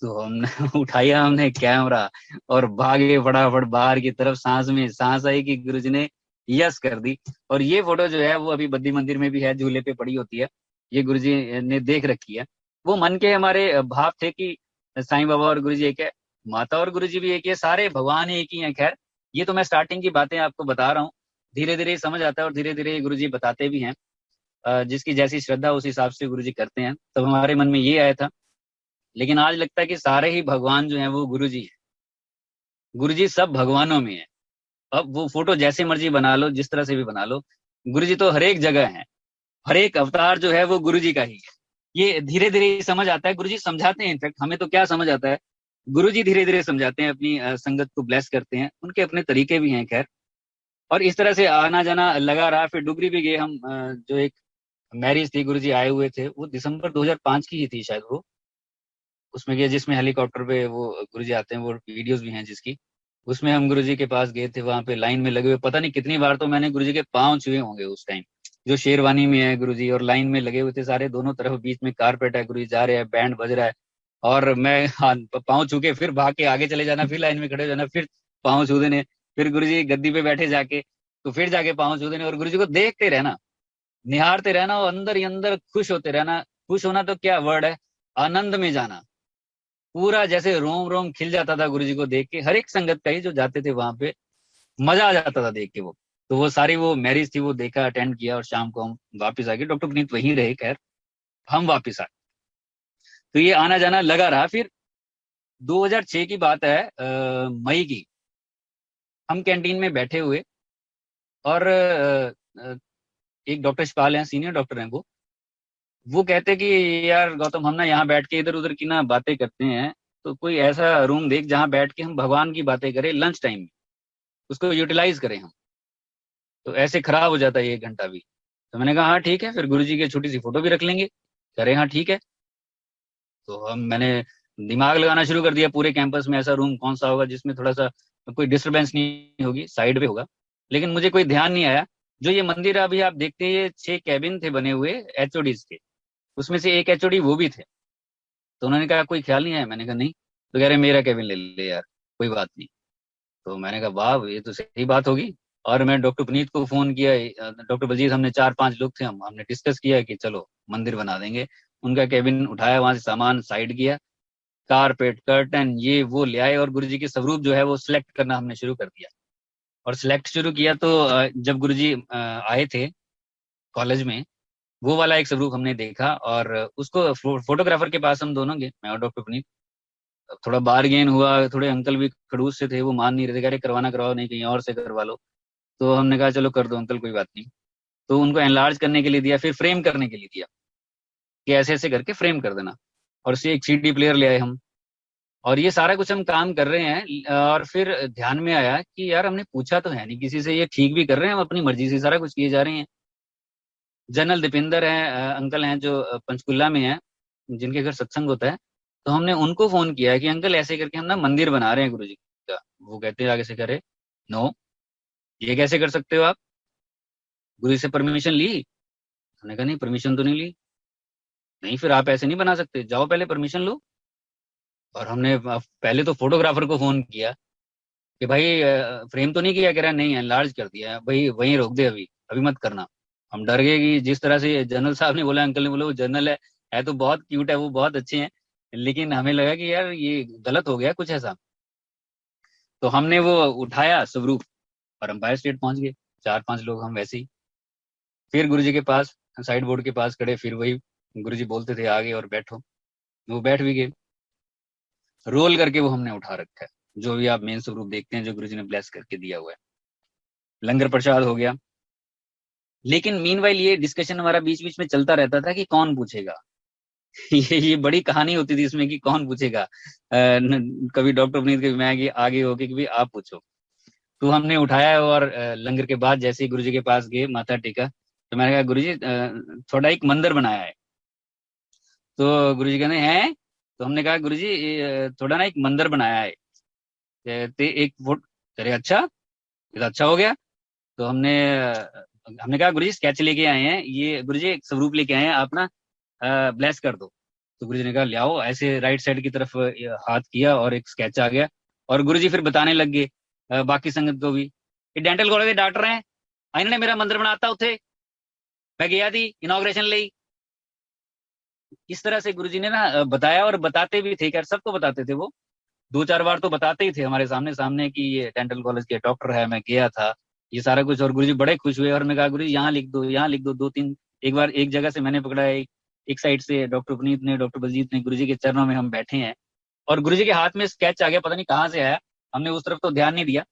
तो हमने उठाया हमने कैमरा और भागे फटाफट बाहर की तरफ। सांस में सांस आई कि गुरुजी ने यस कर दी। और ये फोटो जो है वो अभी बद्दी मंदिर में भी है, झूले पे पड़ी होती है। ये गुरुजी ने देख रखी है। वो मन के हमारे भाव थे कि साईं बाबा और गुरुजी एक है, माता और गुरुजी भी एक ही है, सारे भगवान एक ही हैं। खैर ये तो मैं स्टार्टिंग की बातें आपको बता रहा हूँ, धीरे धीरे समझ आता है और धीरे धीरे गुरुजी बताते भी हैं। जिसकी जैसी श्रद्धा उस हिसाब से गुरुजी करते हैं। तब हमारे मन में ये आया था। लेकिन आज लगता है कि सारे ही भगवान जो हैं वो गुरुजी हैं। गुरुजी सब भगवानों में है। अब वो फोटो जैसे मर्जी बना लो, जिस तरह से भी बना लो, गुरुजी तो हर एक जगह है। हर एक अवतार जो है वो गुरुजी का ही है। ये धीरे धीरे समझ आता है। गुरुजी समझाते हैं, इनफैक्ट हमें तो क्या समझ आता है, गुरुजी धीरे धीरे समझाते हैं, अपनी संगत को ब्लेस करते हैं, उनके अपने तरीके भी हैं खैर। और इस तरह से आना जाना लगा रहा। फिर डुगरी भी गए हम, जो एक मैरिज थी, गुरुजी आए हुए थे, वो दिसंबर 2005 की ही थी शायद, वो उसमें गए जिसमें हेलीकॉप्टर पे वो गुरुजी आते हैं, वो वीडियोस भी हैं जिसकी। उसमें हम गुरुजी के पास गए थे, वहां पे लाइन में लगे हुए, पता नहीं कितनी बार तो मैंने गुरुजी के पांव छुए होंगे उस टाइम। जो शेरवानी में है गुरुजी, और लाइन में लगे हुए थे सारे, दोनों तरफ बीच में कारपेट है, गुरुजी जा रहे हैं, बैंड बज रहा है, और मैं हाँ पाँव छू के फिर भाग के आगे चले जाना, फिर लाइन में खड़े हो जाना, फिर पाँव छू देने, फिर गुरुजी गद्दी पे बैठे जाके, तो फिर जाके पाँव छू देने, और गुरुजी को देखते रहना, निहारते रहना, और अंदर ही अंदर खुश होते रहना। खुश होना तो क्या वर्ड है, आनंद में जाना। पूरा जैसे रोम रोम खिल जाता था गुरुजी को देख के। हर एक संगत का ही जो जाते थे वहां पे, मजा आ जाता था देख के वो। तो वो सारी वो मैरिज थी, वो देखा, अटेंड किया, और शाम को हम वापस आ गए। डॉक्टर पुनीत वहीं रहे, खैर हम वापस आए। तो ये आना जाना लगा रहा। फिर 2006 की बात है, मई की। हम कैंटीन में बैठे हुए, और एक डॉक्टर शिपाल हैं, सीनियर डॉक्टर हैं वो कहते कि यार गौतम, हम ना यहाँ बैठ के इधर उधर की ना बातें करते हैं, तो कोई ऐसा रूम देख जहाँ बैठ के हम भगवान की बातें करें लंच टाइम में, उसको यूटिलाइज करें हम। तो ऐसे खराब हो जाता है ये 1 घंटा भी। तो मैंने कहा हाँ ठीक है, फिर गुरुजी की छोटी सी फोटो भी रख लेंगे। कह रहे हाँ ठीक है। तो मैंने दिमाग लगाना शुरू कर दिया, पूरे कैंपस में ऐसा रूम कौन सा होगा जिसमें थोड़ा सा कोई डिस्टरबेंस नहीं होगी, साइड पे होगा। लेकिन मुझे कोई ध्यान नहीं आया। जो ये मंदिर अभी आप देखते हैं, ये 6 कैबिन थे बने हुए एचओडीज के, उसमें से एक एचओडी वो भी थे। तो उन्होंने कहा कोई ख्याल नहीं आया? मैंने कहा नहीं। तो कह रहे मेरा केबिन ले ले यार, कोई बात नहीं। तो मैंने कहा वाह, ये तो सही बात होगी। और मैं डॉक्टर पुनीत को फोन किया, डॉक्टर बलजीत, हमने 4-5 लोग थे, हमने डिस्कस किया कि चलो मंदिर बना देंगे। उनका केबिन उठाया, वहां से सामान साइड किया, कारपेट कर्टन ये वो ले आए, और गुरुजी के स्वरूप जो है वो सिलेक्ट करना हमने शुरू कर दिया। और सिलेक्ट शुरू किया तो जब गुरुजी आए थे कॉलेज में, वो वाला एक स्वरूप हमने देखा, और उसको फोटोग्राफर के पास हम दोनों गए, मैं और डॉक्टर पुनीत। थोड़ा बार्गेन हुआ, थोड़े अंकल भी खड़ूस से थे, वो मान नहीं रहे थे, कह रहे करवाना करवाओ, नहीं कहीं और से करवा लो। तो हमने कहा चलो कर दो अंकल, कोई बात नहीं। तो उनको एनलार्ज करने के लिए दिया, फिर फ्रेम करने के लिए दिया कि ऐसे ऐसे करके फ्रेम कर देना। और उससे एक सीडी प्लेयर ले आए हम, और ये सारा कुछ हम काम कर रहे हैं। और फिर ध्यान में आया कि यार हमने पूछा तो है नहीं किसी से, ये ठीक भी कर रहे हैं, हम अपनी मर्जी से सारा कुछ किए जा रहे हैं। जनरल दीपिंदर हैं, अंकल हैं जो पंचकुला में हैं, जिनके घर सत्संग होता है। तो हमने उनको फोन किया कि अंकल ऐसे करके हम ना मंदिर बना रहे हैं गुरु जी का। वो कहते हैं आगे से, करे नो, ये कैसे कर सकते हो आप, गुरु जी से परमिशन ली? हमने कहा नहीं, परमिशन तो नहीं ली। नहीं, फिर आप ऐसे नहीं बना सकते, जाओ पहले परमिशन लो। और हमने पहले तो फोटोग्राफर को फोन किया कि भाई फ्रेम तो नहीं किया? कह रहा नहीं, एनलार्ज कर दिया है भाई, वहीं रोक दे, अभी अभी मत करना। हम डर गए कि जिस तरह से जनरल साहब ने बोला, अंकल ने बोला, वो जनरल है तो बहुत क्यूट है, वो बहुत अच्छे हैं, लेकिन हमें लगा कि यार ये गलत हो गया कुछ ऐसा। तो हमने वो उठाया स्वरूप, और एम्पायर स्टेट पहुंच गए, 4-5 लोग हम वैसे ही। फिर गुरुजी के पास साइड बोर्ड के पास खड़े, फिर वही गुरुजी बोलते थे आगे और बैठो, वो बैठ भी गए। रोल करके वो हमने उठा रखा है, जो भी आप मेन स्वरूप देखते हैं जो गुरुजी ने ब्लेस करके दिया हुआ है। लंगर प्रसाद हो गया। लेकिन मीनवाइल ये डिस्कशन हमारा बीच बीच में चलता रहता था कि कौन पूछेगा। ये बड़ी कहानी होती थी इसमें कि कौन पूछेगा। कभी डॉक्टर पुनीत, कभी मैं आगे होके कि भाई आप पूछो। तो हमने उठाया, और लंगर के बाद जैसे ही गुरुजी के पास गए, माथा टेका, तो मैंने कहा गुरुजी थोड़ा एक मंदिर बनाया है। तो गुरुजी कहते हैं, तो हमने कहा गुरुजी थोड़ा ना एक मंदिर बनाया है। कहते एक फुट, अरे अच्छा, ये तो अच्छा हो गया। तो हमने कहा गुरुजी स्केच लेके आए हैं, ये गुरुजी एक स्वरूप लेके आए हैं, आप ना ब्लेस कर दो। तो गुरुजी ने कहा ले आओ, ऐसे राइट साइड की तरफ हाथ किया, और एक स्केच आ गया। और गुरुजी फिर बताने लग गए बाकी संगत को भी, ये डेंटल कॉलेज के डॉक्टर हैं, इन्होंने मेरा मंदिर बनाता उथे, मैं गया थी इनॉग्रेशन ਲਈ। इस तरह से गुरुजी ने ना बताया, और बताते भी थे, खैर सबको बताते थे वो, 2-4 बार तो बताते ही थे हमारे सामने सामने कि ये डेंटल कॉलेज के डॉक्टर है, मैं गया था, ये सारा कुछ। और गुरुजी बड़े खुश हुए, और मैं कहा गुरुजी यहाँ लिख दो, यहाँ लिख दो, 2-3। एक बार एक जगह से मैंने पकड़ा है, एक साइड से डॉक्टर पुनीत ने, डॉक्टर बलजीत ने, गुरुजी के चरणों में हम बैठे हैं, और गुरुजी के हाथ में स्केच आ गया, पता नहीं कहाँ से आया, हमने उस तरफ तो ध्यान नहीं दिया,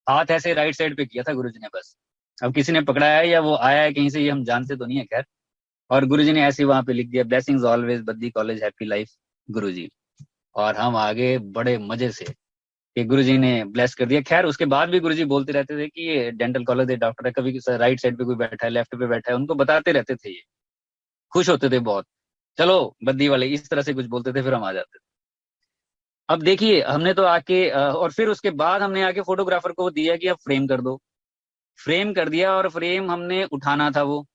हाथ ऐसे राइट साइड पे किया था गुरुजी ने बस। अब किसी ने पकड़ा है या वो आया है कहीं से, ये हम जानते तो नहीं है खैर। और गुरुजी ने ऐसे वहां पे लिख दिया, blessings always Baddi college happy life Guruji. और हम आगे बड़े मजे से कि गुरुजी ने ब्लेस कर दिया। खैर उसके बाद भी गुरुजी बोलते रहते थे कि ये डेंटल कॉलेज है, डॉक्टर है, कभी राइट साइड पे कोई बैठा है, लेफ्ट पे बैठा है, उनको बताते रहते थे। ये खुश होते थे बहुत, चलो बद्दी वाले, इस तरह से कुछ बोलते थे, फिर हम आ जाते थे। अब देखिए हमने तो आके और फिर उसके बाद हमने आके फोटोग्राफर को दिया कि अब फ्रेम कर दो। फ्रेम कर दिया और फ्रेम हमने उठाना था। वो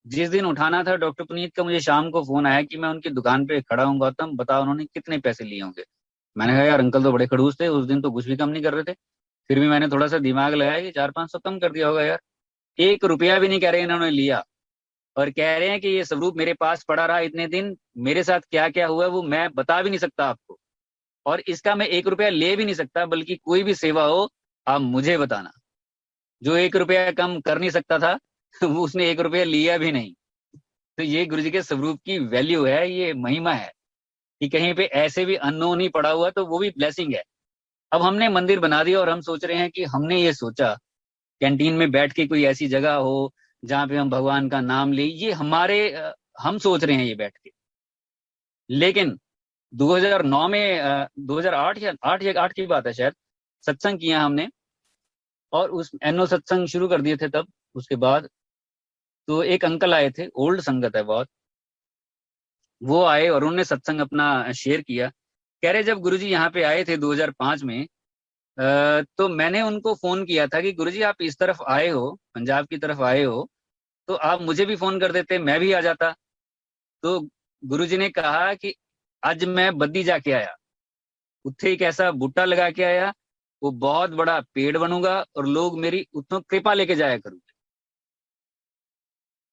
जिस दिन उठाना था, डॉक्टर पुनीत का मुझे शाम को फोन आया कि मैं उनकी दुकान पे खड़ा हूँ, गौतम बताओ उन्होंने कितने पैसे लिए होंगे। मैंने कहा यार अंकल तो बड़े खड़ूस थे, उस दिन तो कुछ भी कम नहीं कर रहे थे। फिर भी मैंने थोड़ा सा दिमाग लगाया कि 400-500 कम कर दिया होगा यार। 1 रुपया भी नहीं कह रहे इन्होंने लिया, और कह रहे हैं कि ये स्वरूप मेरे पास पड़ा रहा इतने दिन, मेरे साथ क्या क्या हुआ वो मैं बता भी नहीं सकता आपको, और इसका मैं 1 रुपया ले भी नहीं सकता, बल्कि कोई भी सेवा हो आप मुझे बताना। जो 1 रुपया कम कर नहीं सकता था वो उसने 1 रुपया लिया भी नहीं। तो ये गुरु जी के स्वरूप की वैल्यू है, ये महिमा है कि कहीं पे ऐसे भी अननोन ही पड़ा हुआ तो वो भी ब्लेसिंग है। अब हमने मंदिर बना दिया और हम सोच रहे हैं कि हमने ये सोचा कैंटीन में बैठ के कोई ऐसी जगह हो जहाँ पे हम भगवान का नाम ले, ये हमारे हम सोच रहे हैं ये बैठ के। लेकिन 2009 में 2008 या 8 की बात है शायद, सत्संग किया हमने, और उस एनुअल सत्संग शुरू कर दिए थे तब। उसके बाद तो एक अंकल आए थे, ओल्ड संगत है बहुत, वो आए और उन्होंने सत्संग अपना शेयर किया। कह रहे जब गुरुजी यहाँ पे आए थे 2005 में, तो मैंने उनको फोन किया था कि गुरुजी आप इस तरफ आए हो, पंजाब की तरफ आए हो, तो आप मुझे भी फोन कर देते, मैं भी आ जाता। तो गुरुजी ने कहा कि आज मैं बद्दी जाके आया, उत्थे एक ऐसा बूटा लगा के आया, वो बहुत बड़ा पेड़ बनूंगा और लोग मेरी उतनों कृपा लेके जाया करूंगे।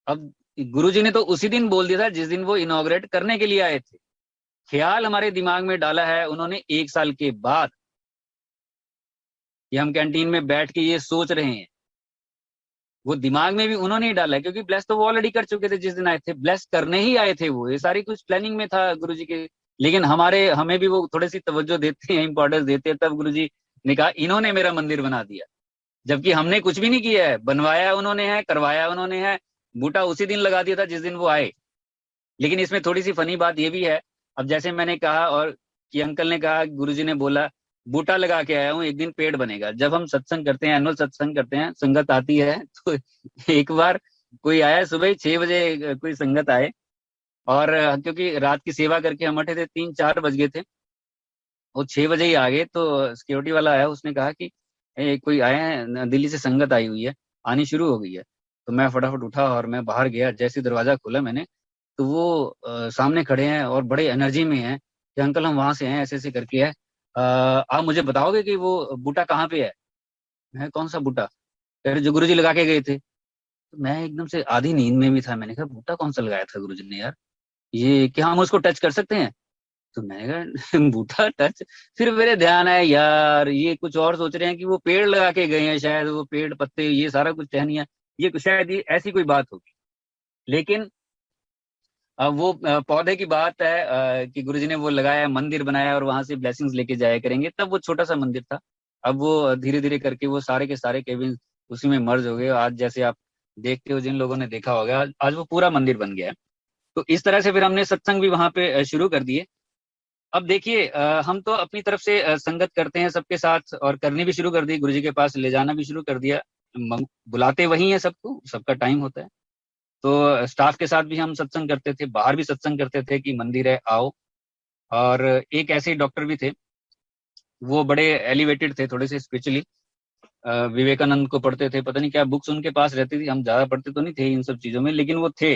अब गुरुजी ने तो उसी दिन बोल दिया था जिस दिन वो इनॉग्रेट करने के लिए आए थे। ख्याल हमारे दिमाग में डाला है उन्होंने 1 साल के बाद, कि हम कैंटीन में बैठ के ये सोच रहे हैं। वो दिमाग में भी उन्होंने ही डाला है, क्योंकि ब्लेस तो वो ऑलरेडी कर चुके थे जिस दिन आए थे, ब्लेस करने ही आए थे वो, ये सारी कुछ प्लानिंग में था गुरुजी के। लेकिन हमें भी वो थोड़ी सी तवज्जो देते हैं, इंपॉर्टेंस देते हैं। तब गुरुजी ने कहा इन्होंने मेरा मंदिर बना दिया, जबकि हमने कुछ भी नहीं किया है, बनवाया उन्होंने है, करवाया उन्होंने है, बूटा उसी दिन लगा दिया था जिस दिन वो आए। लेकिन इसमें थोड़ी सी फनी बात ये भी है, अब जैसे मैंने कहा और कि अंकल ने कहा, गुरुजी ने बोला बूटा लगा के आया हूँ, एक दिन पेड़ बनेगा। जब हम सत्संग करते हैं, एनुअल सत्संग करते हैं, संगत आती है, तो एक बार कोई आया सुबह 6 बजे, कोई संगत आए, और क्योंकि रात की सेवा करके हम उठे थे, 3-4 बज गए थे, वो 6 बजे ही आ गए। तो सिक्योरिटी वाला आया, उसने कहा कि कोई आए हैं, दिल्ली से संगत आई हुई है, आनी शुरू हो गई है। तो मैं फटाफट उठा और मैं बाहर गया। जैसे दरवाजा खोला मैंने, तो वो सामने खड़े हैं और बड़े एनर्जी में हैं कि अंकल हम वहां से हैं, ऐसे ऐसे करके है, आप मुझे बताओगे कि वो बूटा कहाँ पे है। मैं कौन सा बूटा, कह रहे जो गुरुजी लगा के गए थे। तो मैं एकदम से आधी नींद में भी था, मैंने कहा बूटा कौन सा लगाया था गुरुजी ने यार, ये क्या हम उसको टच कर सकते हैं। तो मैंने कहा बूटा टच, फिर मेरे ध्यान आया यार ये कुछ और सोच रहे हैं कि वो पेड़ लगा के गए हैं, शायद वो पेड़ पत्ते ये सारा कुछ टहनियाँ, ये शायद ये ऐसी कोई बात होगी। लेकिन वो पौधे की बात है, कि गुरुजी ने वो लगाया, मंदिर बनाया और वहां से ब्लेसिंग्स लेके जाया करेंगे। तब वो छोटा सा मंदिर था, अब वो धीरे धीरे करके वो सारे के सारे केबिन उसी में मर्ज हो गए। आज जैसे आप देखते हो, जिन लोगों ने देखा होगा, आज वो पूरा मंदिर बन गया है। तो इस तरह से फिर हमने सत्संग भी वहां पे शुरू कर दिए। अब देखिए हम तो अपनी तरफ से संगत करते हैं सबके साथ, और करनी भी शुरू कर दी, गुरुजी के पास ले जाना भी शुरू कर दिया। बुलाते वही है सबको, सबका टाइम होता है। तो स्टाफ के साथ भी हम सत्संग करते थे, बाहर भी सत्संग करते थे कि मंदिर है आओ। और एक ऐसे डॉक्टर भी थे, वो बड़े एलिवेटेड थे थोड़े से स्पिरिचुअली, विवेकानंद को पढ़ते थे, पता नहीं क्या बुक्स उनके पास रहती थी, हम ज्यादा पढ़ते तो नहीं थे इन सब चीजों में, लेकिन वो थे।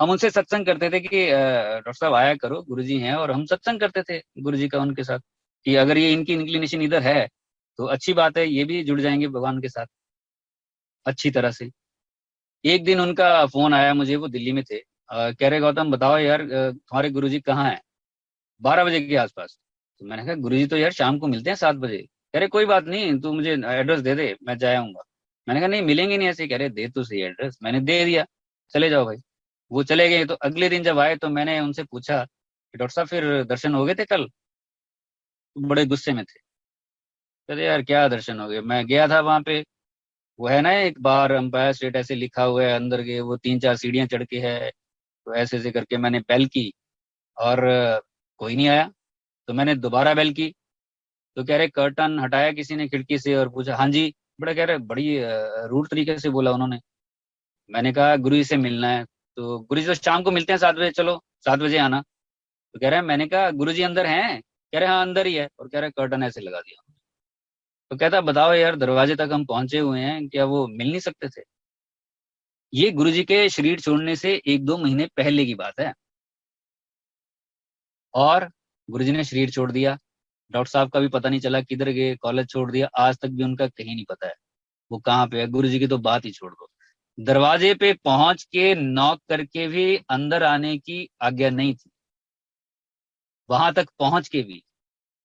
हम उनसे सत्संग करते थे कि डॉक्टर साहब आया करो, गुरुजी हैं, और हम सत्संग करते थे गुरुजी का उनके साथ, कि अगर ये इनकी इंक्लिनेशन इधर है तो अच्छी बात है, ये भी जुड़ जाएंगे भगवान के साथ अच्छी तरह से। एक दिन उनका फोन आया मुझे, वो दिल्ली में थे, कह रहे गौतम बताओ यार तुम्हारे गुरुजी कहाँ हैं, 12 बजे के आसपास। तो मैंने कहा गुरुजी तो यार शाम को मिलते हैं 7 बजे। कह रहे कोई बात नहीं, तू मुझे एड्रेस दे दे, मैं जा आऊंगा। मैंने कहा नहीं मिलेंगे नहीं ऐसे। कह रहे दे तो सही एड्रेस। मैंने दे दिया, चले जाओ भाई। वो चले गए। तो अगले दिन जब आए तो मैंने उनसे पूछा कि डॉक्टर साहब फिर दर्शन हो गए थे कल। तो बड़े गुस्से में थे, कहते यार क्या दर्शन हो गए, मैं गया था वहां पे, वो है ना एक बार अंपायर स्टेट ऐसे लिखा हुआ है, अंदर गए, वो 3-4 सीढ़ियां चढ़ के है, तो ऐसे ऐसे करके मैंने बेल की और कोई नहीं आया। तो मैंने दोबारा बेल की, तो कह रहे कर्टन हटाया किसी ने खिड़की से, और पूछा हाँ जी। बड़ा कह रहे बड़ी रूड तरीके से बोला उन्होंने। मैंने कहा गुरु जी से मिलना है। तो गुरु जी तो शाम को मिलते हैं 7 बजे, चलो 7 बजे आना। तो कह रहे हैं, मैंने कहा गुरु जी अंदर हैं? कह रहे हाँ अंदर ही है। और कह रहे कर्टन ऐसे लगा दिया। तो कहता बताओ यार, दरवाजे तक हम पहुंचे हुए हैं, क्या वो मिल नहीं सकते थे? ये गुरु जी के शरीर छोड़ने से 1-2 महीने पहले की बात है। और गुरुजी ने शरीर छोड़ दिया। डॉक्टर साहब का भी पता नहीं चला किधर गए, कॉलेज छोड़ दिया, आज तक भी उनका कहीं नहीं पता है वो कहाँ पे है। गुरुजी की तो बात ही छोड़ दो, दरवाजे पे पहुंच के नॉक करके भी अंदर आने की आज्ञा नहीं थी। वहां तक पहुंच के भी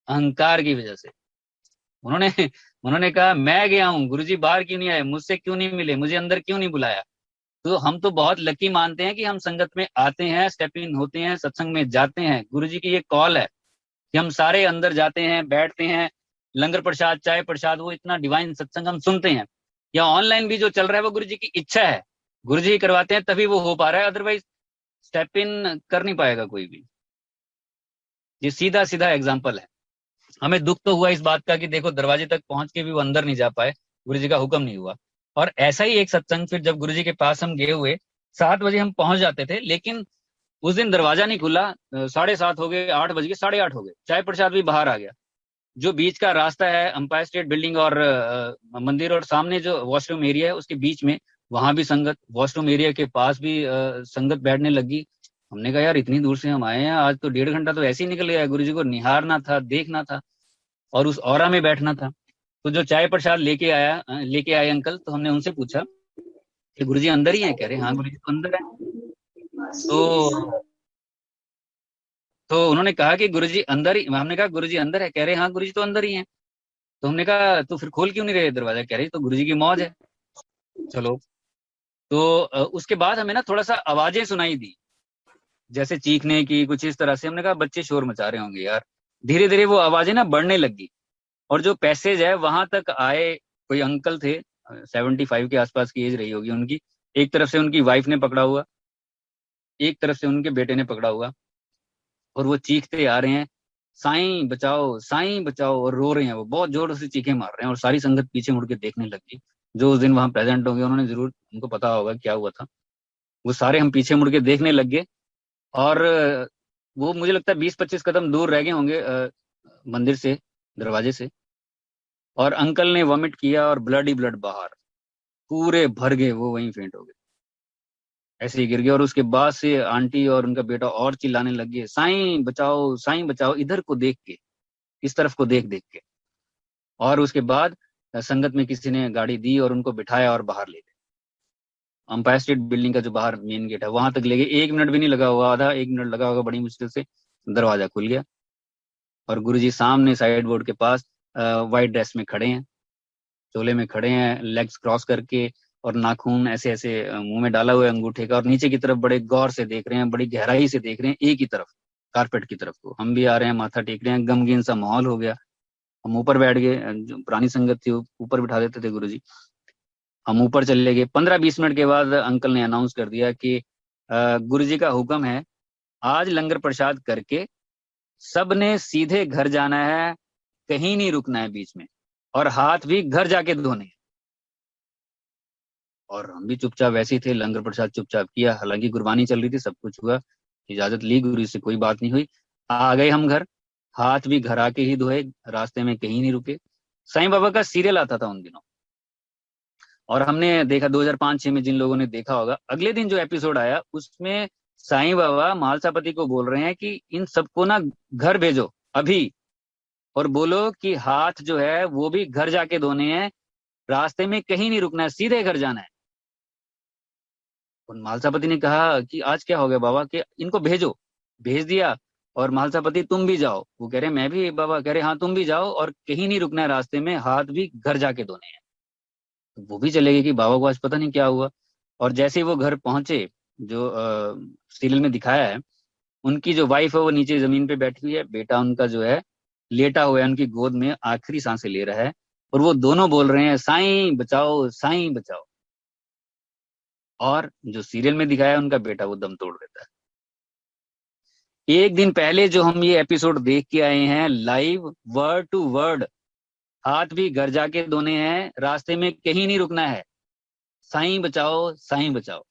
अहंकार की वजह से उन्होंने उन्होंने कहा मैं गया हूँ, गुरुजी बाहर क्यों नहीं आए, मुझसे क्यों नहीं मिले, मुझे अंदर क्यों नहीं बुलाया। तो हम तो बहुत लकी मानते हैं कि हम संगत में आते हैं, स्टेप इन होते हैं, सत्संग में जाते हैं। गुरुजी की ये कॉल है कि हम सारे अंदर जाते हैं, बैठते हैं, लंगर प्रसाद, चाय प्रसाद, वो इतना डिवाइन सत्संग हम सुनते हैं। या ऑनलाइन भी जो चल रहा है वो गुरु जी की इच्छा है, गुरु जी करवाते हैं तभी वो हो पा रहा है, अदरवाइज स्टेप इन कर नहीं पाएगा कोई भी। ये सीधा सीधा एग्जाम्पल है। हमें दुख तो हुआ इस बात का कि देखो दरवाजे तक पहुंच के भी वो अंदर नहीं जा पाए, गुरु जी का हुक्म नहीं हुआ। और ऐसा ही एक सत्संग फिर जब गुरु जी के पास हम गए हुए, 7 बजे हम पहुंच जाते थे, लेकिन उस दिन दरवाजा नहीं खुला। 7:30 हो गए, 8 बज गए, 8:30 हो गए, चाय प्रसाद भी बाहर आ गया। जो बीच का रास्ता है अंपायर स्टेट बिल्डिंग और मंदिर और सामने जो वॉशरूम एरिया है उसके बीच में, वहां भी संगत, वॉशरूम एरिया के पास भी संगत बैठने लगी। हमने कहा यार इतनी दूर से हम आए हैं, आज तो 1.5 घंटा तो ऐसे ही निकल गया, गुरु जी को निहारना था, देखना था और उस ऑरा में बैठना था। तो जो चाय प्रसाद लेके आए अंकल, तो हमने उनसे पूछा कि गुरु जी अंदर ही है? कह रहे हाँ गुरु जी तो अंदर है। तो उन्होंने कहा कि गुरुजी अंदर ही, हमने कहा गुरुजी अंदर है? कह रहे हाँ गुरुजी तो अंदर ही हैं। तो हमने कहा तो फिर खोल क्यों नहीं रहे दरवाजा? कह रही तो गुरुजी की मौज है। चलो। तो उसके बाद हमें ना थोड़ा सा आवाजें सुनाई दी, जैसे चीखने की, कुछ इस तरह से। हमने कहा बच्चे शोर मचा रहे होंगे यार। धीरे धीरे वो आवाजें ना बढ़ने लगी, और जो पैसेज है वहां तक आए। कोई अंकल थे, 75 के आसपास की एज रही होगी उनकी। एक तरफ से उनकी वाइफ ने पकड़ा हुआ, एक तरफ से उनके बेटे ने पकड़ा हुआ, और वो चीखते आ रहे हैं साईं बचाओ, साईं बचाओ, और रो रहे हैं, वो बहुत जोर से चीखें मार रहे हैं। और सारी संगत पीछे मुड़ के देखने लगी। जो उस दिन वहां प्रेजेंट होंगे उन्होंने जरूर, उनको पता होगा क्या हुआ था। वो सारे हम पीछे मुड़ के देखने लग गए। और वो मुझे लगता है 20-25 कदम दूर रह गए होंगे मंदिर से, दरवाजे से। और अंकल ने वॉमिट किया और ब्लड ही ब्लड बाहर, पूरे भर गए, वो वहीं फेंट हो गए, ऐसे ही गिर गए। और उसके बाद से आंटी और उनका बेटा और चिल्लाने लग गए साईं बचाओ, साईं बचाओ, इधर को देख के, इस तरफ को देख देख के। और उसके बाद संगत में किसी ने गाड़ी दी और उनको बिठाया और बाहर ले गए। अंपायर स्टेट बिल्डिंग का जो बाहर मेन गेट है वहां तक ले गए। 1 मिनट भी नहीं लगा हुआ, आधा 1 मिनट लगा होगा बड़ी मुश्किल से, दरवाजा खुल गया। और गुरुजी सामने साइड बोर्ड के पास व्हाइट ड्रेस में खड़े हैं, चोले में खड़े हैं, लेग्स क्रॉस करके, और नाखून ऐसे ऐसे मुंह में डाला हुआ है अंगूठे का, और नीचे की तरफ बड़े गौर से देख रहे हैं, बड़ी गहराई से देख रहे हैं, एक ही तरफ, कारपेट की तरफ को। हम भी आ रहे हैं, माथा टेक रहे हैं, गमगीन सा माहौल हो गया। हम ऊपर बैठ गए, जो पुरानी संगत थी ऊपर बिठा देते थे गुरुजी। हम ऊपर चले गए। 15-20 मिनट के बाद अंकल ने अनाउंस कर दिया कि गुरुजी का हुक्म है, आज लंगर प्रसाद करके सबने सीधे घर जाना है, कहीं नहीं रुकना है बीच में, और हाथ भी घर जाके धोने हैं। और हम भी चुपचाप वैसे ही थे, लंगर प्रसाद चुपचाप किया, हालांकि गुरबानी चल रही थी, सब कुछ हुआ, इजाजत ली, गुरु से कोई बात नहीं हुई। आ गए हम घर, हाथ भी घर आके ही धोए, रास्ते में कहीं नहीं रुके। साईं बाबा का सीरियल आता था उन दिनों, और हमने देखा 2005-06 में, जिन लोगों ने देखा होगा, अगले दिन जो एपिसोड आया उसमें साईं बाबा मालसापति को बोल रहे हैं कि इन सबको ना घर भेजो अभी, और बोलो कि हाथ जो है वो भी घर जाके धोने हैं, रास्ते में कहीं नहीं रुकना है, सीधे घर जाना है। और मालसापति ने कहा कि आज क्या हो गया बाबा, कि इनको भेजो। भेज दिया। और मालसापति तुम भी जाओ। वो कह रहे मैं भी बाबा, कह रहे हाँ तुम भी जाओ, और कहीं नहीं रुकना है रास्ते में, हाथ भी घर जाके धोने हैं। तो वो भी चले गए कि बाबा को आज पता नहीं क्या हुआ। और जैसे ही वो घर पहुंचे, जो सीरियल में दिखाया है, उनकी जो वाइफ है वो नीचे जमीन पे बैठी हुई है, बेटा उनका जो है लेटा हुआ है उनकी गोद में, आखिरी सांसें ले रहा है, और वो दोनों बोल रहे हैं साईं बचाओ, साईं बचाओ। और जो सीरियल में दिखाया है, उनका बेटा वो दम तोड़ देता है। एक दिन पहले जो हम ये एपिसोड देख के आए हैं लाइव वर्ड टू वर्ड, हाथ भी घर जाके धोने हैं, रास्ते में कहीं नहीं रुकना है, साईं बचाओ साईं बचाओ।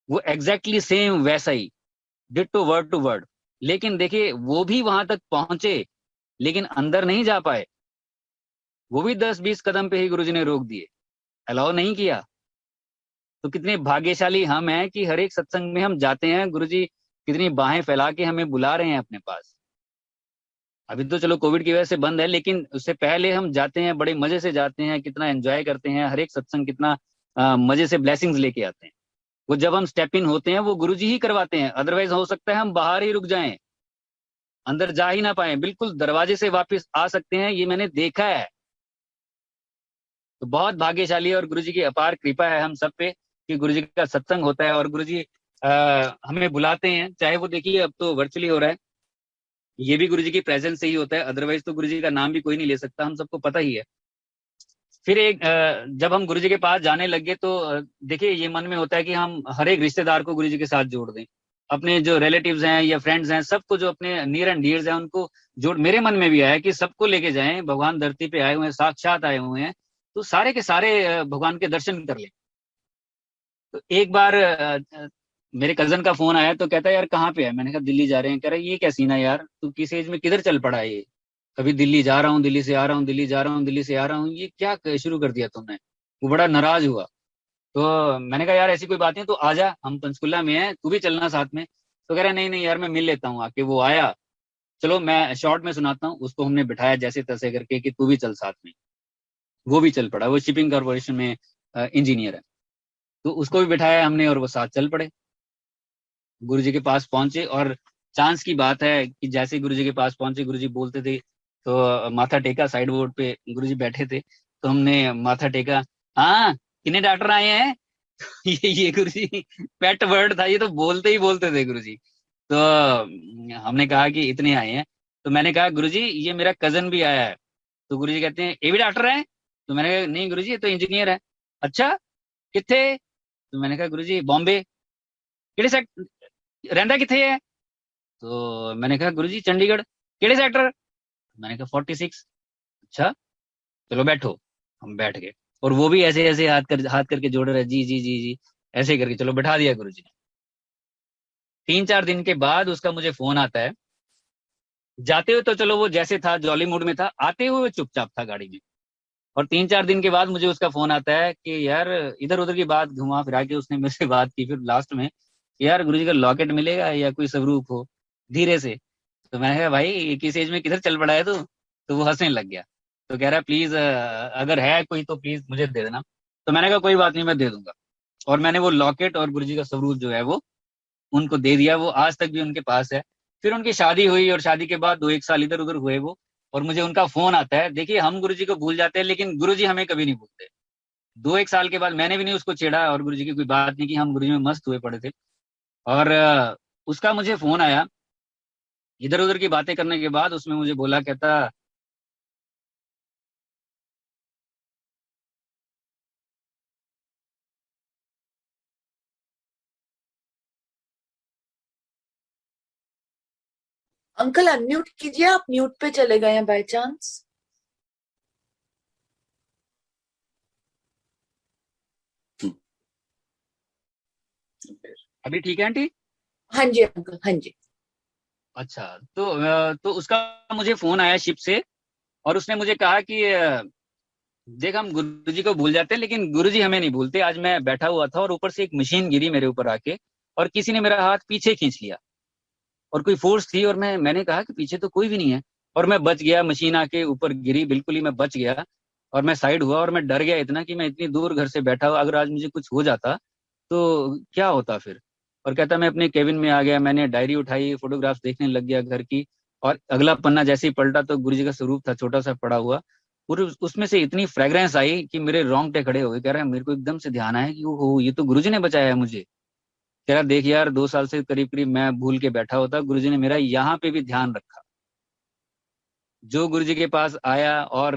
वो एग्जैक्टली सेम वैसा ही डिट्टो वर्ड टू वर्ड। लेकिन देखिए वो भी वहां तक पहुंचे लेकिन अंदर नहीं जा पाए, वो भी 10-20 कदम पे ही गुरुजी ने रोक दिए, अलाउ नहीं किया। तो कितने भाग्यशाली हम हैं कि हर एक सत्संग में हम जाते हैं, गुरुजी कितनी बाहें फैला के हमें बुला रहे हैं अपने पास। अभी तो चलो कोविड की वजह से बंद है, लेकिन उससे पहले हम जाते हैं, बड़े मजे से जाते हैं, कितना एंजॉय करते हैं, हर एक सत्संग कितना मजे से ब्लेसिंग्स लेके आते हैं। वो जब हम स्टेप इन होते हैं वो गुरुजी ही करवाते हैं, अदरवाइज हो सकता है हम बाहर ही रुक जाएं, अंदर जा ही ना पाए, बिल्कुल दरवाजे से वापस आ सकते हैं, ये मैंने देखा है। तो बहुत भाग्यशाली है और गुरुजी की अपार कृपा है हम सब पे कि गुरुजी का सत्संग होता है और गुरुजी हमें बुलाते हैं। चाहे वो देखिए अब तो वर्चुअली हो रहा है, ये भी गुरुजी की प्रेजेंस से ही होता है, अदरवाइज तो गुरुजी का नाम भी कोई नहीं ले सकता, हम सबको पता ही है। फिर एक जब हम गुरुजी के पास जाने लगे तो देखिए ये मन में होता है कि हम हर एक रिश्तेदार को गुरुजी के साथ जोड़ दें, अपने जो रिलेटिव्स हैं या फ्रेंड्स हैं, सबको जो अपने नियर एंड डियर्स हैं उनको जोड़। मेरे मन में भी आया कि सबको लेके जाएं, भगवान धरती पे आए हुए हैं, साक्षात आए हुए हैं, तो सारे के सारे भगवान के दर्शन कर लें। तो एक बार मेरे कजन का फोन आया तो कहता है यार कहाँ पे है, मैंने कहा दिल्ली जा रहे हैं। कह रहा है ये क्या सीन है यार, तू किस एज में किधर चल पड़ा है ये, कभी दिल्ली जा रहा हूँ, दिल्ली से आ रहा हूँ, दिल्ली जा रहा हूँ, दिल्ली से आ रहा हूँ, ये क्या शुरू कर दिया तुमने। वो बड़ा नाराज हुआ। तो मैंने कहा यार ऐसी कोई बात नहीं, तो आजा, हम पंचकुला में हैं, तू भी चलना साथ में। तो कह रहा नहीं नहीं यार मैं मिल लेता हूँ आके। वो आया, चलो मैं शॉर्ट में सुनाता हूँ, उसको हमने बिठाया जैसे तैसे करके कि तू भी चल साथ में। वो भी चल पड़ा, वो शिपिंग कॉर्पोरेशन में इंजीनियर है, तो उसको भी बिठाया हमने और वो साथ चल पड़े। गुरुजी के पास पहुंचे और चांस की बात है कि जैसे गुरुजी के पास पहुंचे, गुरुजी बोलते थे तो माथा टेका, साइड बोर्ड पे गुरुजी बैठे थे तो हमने माथा टेका। हाँ कितने डॉक्टर आए हैं ये गुरुजी पेट वर्ड था, ये तो बोलते ही बोलते थे गुरुजी। तो हमने कहा कि इतने आए हैं। तो मैंने कहा गुरुजी ये मेरा कजन भी आया है। तो गुरुजी कहते हैं ये भी डॉक्टर है। तो मैंने कहा नहीं गुरुजी ये तो इंजीनियर है। अच्छा कितने। तो मैंने कहा गुरुजी बॉम्बे। किहड़े सैक्टर रहंदा किथे है। तो मैंने कहा गुरुजी चंडीगढ़। किहड़े सेक्टर। मैंने कहा 46। अच्छा चलो बैठो। हम बैठ गए और वो भी ऐसे ऐसे हाथ करके जोड़ रहे, जी जी जी जी ऐसे करके चलो बैठा दिया गुरुजी ने। 3-4 दिन के बाद उसका मुझे फोन आता है। जाते हुए तो चलो वो जैसे था जॉली मूड में था, आते हुए वो चुपचाप था गाड़ी में। और 3-4 दिन के बाद मुझे उसका फोन आता है कि यार इधर उधर की बात घुमा फिरा के उसने मेरे से बात की फिर लास्ट में, यार गुरुजी का लॉकेट मिलेगा या कोई स्वरूप हो धीरे से। तो मैंने कहा भाई किस एज में किधर चल पड़ा है तू। तो वो हंसने लग गया। तो कह रहा प्लीज अगर है कोई तो प्लीज मुझे दे देना। तो मैंने कहा कोई बात नहीं मैं दे दूंगा। और मैंने वो लॉकेट और गुरुजी का स्वरूप जो है वो उनको दे दिया, वो आज तक भी उनके पास है। फिर उनकी शादी हुई और शादी के बाद 2-1 साल इधर उधर हुए वो, और मुझे उनका फोन आता है। देखिए हम गुरुजी को भूल जाते हैं लेकिन गुरुजी हमें कभी नहीं भूलते। 2-1 साल के बाद मैंने भी नहीं उसको छेड़ा और गुरुजी की कोई बात नहीं की, हम गुरुजी में मस्त हुए पड़े थे। और उसका मुझे फोन आया इधर उधर की बातें करने के बाद, उसमें मुझे बोला, कहता अंकल अनम्यूट कीजिए, आप म्यूट पे चले गए हैं बाय चांस। अभी ठीक है आंटी। हाँ जी अंकल, हाँ जी। अच्छा तो उसका मुझे फोन आया शिप से और उसने मुझे कहा कि देख हम गुरुजी को भूल जाते हैं लेकिन गुरुजी हमें नहीं भूलते। आज मैं बैठा हुआ था और ऊपर से एक मशीन गिरी मेरे ऊपर आके और किसी ने मेरा हाथ पीछे खींच लिया और कोई फोर्स थी और मैंने कहा कि पीछे तो कोई भी नहीं है और मैं बच गया। मशीन आके ऊपर गिरी, बिल्कुल ही मैं बच गया और मैं साइड हुआ और मैं डर गया इतना कि मैं इतनी दूर घर से बैठा हुआ, अगर आज मुझे कुछ हो जाता तो क्या होता फिर। और कहता मैं अपने केबिन में आ गया, मैंने डायरी उठाई, फोटोग्राफ्स देखने लग गया घर की, और अगला पन्ना जैसे ही पलटा तो गुरुजी का स्वरूप था छोटा सा पड़ा हुआ। और उसमें से इतनी फ्रेग्रेंस आई कि मेरे रोंगटे खड़े हो गए। कह रहा है मेरे को एकदम से ध्यान आया कि ओहो ये तो गुरुजी ने बचाया है मुझे। कह रहा देख यार 2 साल से करीब करीब मैं भूल के बैठा होता, गुरुजी ने मेरा यहाँ पे भी ध्यान रखा। जो गुरुजी के पास आया और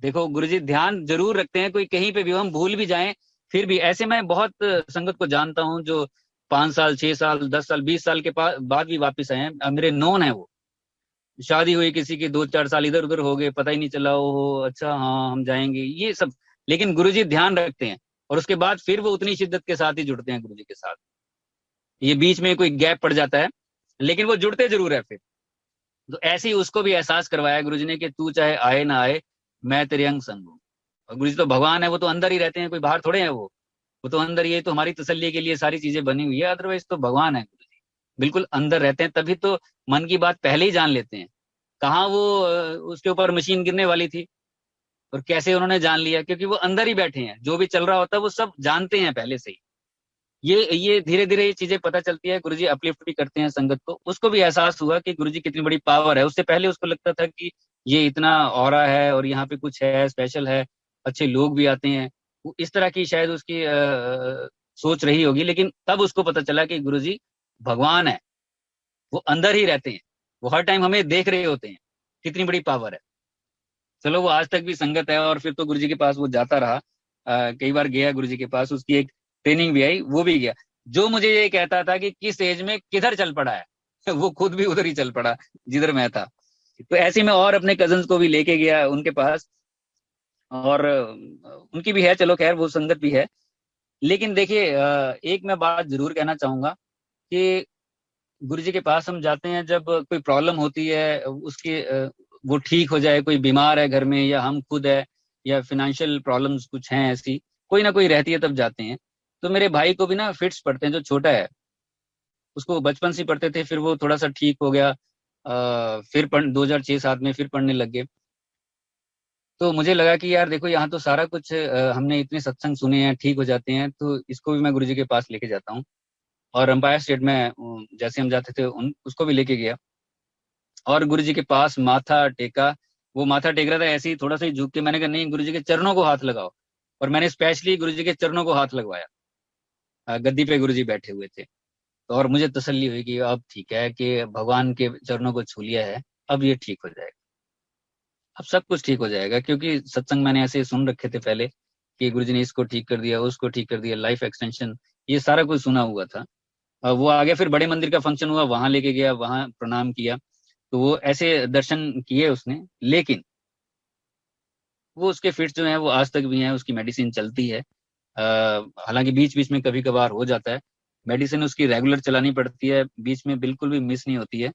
देखो गुरुजी ध्यान जरूर रखते हैं, कोई कहीं पे भी हो, हम भूल भी जाएं फिर भी। ऐसे मैं बहुत संगत को जानता हूँ जो 5 साल 6 साल 10 साल 20 साल के बाद भी वापस आए हैं। मेरे नॉन है वो, शादी हुई किसी की 2-4 साल इधर उधर हो गए, पता ही नहीं चला, ओहो अच्छा हाँ हम जाएंगे ये सब। लेकिन गुरुजी ध्यान रखते हैं और उसके बाद फिर वो उतनी शिद्दत के साथ ही जुड़ते हैं गुरुजी के साथ। ये बीच में कोई गैप पड़ जाता है लेकिन वो जुड़ते जरूर है फिर। तो ऐसे ही उसको भी एहसास करवाया गुरुजी ने कि तू चाहे आए ना आए, मैं तेरे अंग संग हूँ। और गुरुजी तो भगवान है, वो तो अंदर ही रहते हैं, कोई बाहर थोड़े हैं वो तो अंदर ही है। तो हमारी तसल्ली के लिए सारी चीजें बनी हुई है, अदरवाइज तो भगवान है गुरुजी, बिल्कुल अंदर रहते हैं। तभी तो मन की बात पहले ही जान लेते हैं। कहाँ वो उसके ऊपर मशीन गिरने वाली थी और कैसे उन्होंने जान लिया, क्योंकि वो अंदर ही बैठे हैं, जो भी चल रहा होता है वो सब जानते हैं पहले से ही। ये धीरे धीरे ये चीजें पता चलती है, गुरुजी अपलिफ्ट भी करते हैं संगत को। उसको भी एहसास हुआ कि गुरुजी कितनी बड़ी पावर है। उससे पहले उसको लगता था कि ये इतना ऑरा है और यहाँ पे कुछ है स्पेशल है, अच्छे लोग भी आते हैं, वो इस तरह की शायद उसकी सोच रही होगी। लेकिन तब उसको पता चला कि गुरुजी भगवान है, वो अंदर ही रहते हैं, वो हर टाइम हमें देख रहे होते हैं, कितनी बड़ी पावर है। चलो वो आज तक भी संगत है और फिर तो गुरुजी के पास वो जाता रहा। कई बार गया गुरुजी के पास, उसकी एक ट्रेनिंग भी आई, वो भी गया। जो मुझे ये कहता था कि किस एज में किधर चल पड़ा है वो खुद भी उधर ही चल पड़ा जिधर मैं था। तो ऐसे में और अपने कजन्स को भी लेके गया उनके पास। और उनकी भी है, चलो खैर वो संगत भी है। लेकिन देखिए एक मैं बात जरूर कहना चाहूंगा कि गुरुजी के पास हम जाते हैं जब कोई प्रॉब्लम होती है, उसके वो ठीक हो जाए, कोई बीमार है घर में या हम खुद है या फिनेंशियल प्रॉब्लम्स कुछ हैं ऐसी, कोई ना कोई रहती है, तब जाते हैं। तो मेरे भाई को भी ना फिट्स पड़ते हैं, जो छोटा है उसको बचपन से ही पढ़ते थे, फिर वो थोड़ा सा ठीक हो गया। फिर 2006-7 में फिर पढ़ने लग गए। तो मुझे लगा कि यार देखो यहाँ तो सारा कुछ हमने इतने सत्संग सुने हैं, ठीक हो जाते हैं, तो इसको भी मैं गुरुजी के पास लेके जाता हूँ। और एम्पायर स्टेट में जैसे हम जाते थे उसको भी लेके गया और गुरुजी के पास माथा टेका। वो माथा टेक रहा था ऐसे ही थोड़ा सा ही झुक के, मैंने कहा नहीं गुरुजी के चरणों को हाथ लगाओ। और मैंने स्पेशली गुरुजी के चरणों को हाथ लगवाया। गद्दी पे गुरुजी बैठे हुए थे। तो और मुझे तसल्ली हुई कि अब ठीक है, कि भगवान के चरणों को छू लिया है, अब ये ठीक हो जाएगा, अब सब कुछ ठीक हो जाएगा। क्योंकि सत्संग मैंने ऐसे सुन रखे थे पहले कि गुरुजी ने इसको ठीक कर दिया, उसको ठीक कर दिया, लाइफ एक्सटेंशन, ये सारा कुछ सुना हुआ था। वो आ गया, फिर बड़े मंदिर का फंक्शन हुआ, वहां लेके गया, वहां प्रणाम किया। तो वो ऐसे दर्शन किए उसने। लेकिन वो उसके फिट्स जो हैं वो आज तक भी हैं, उसकी मेडिसिन चलती है। हालांकि बीच बीच में कभी कभार हो जाता है, मेडिसिन उसकी रेगुलर चलानी पड़ती है, बीच में बिल्कुल भी मिस नहीं होती है।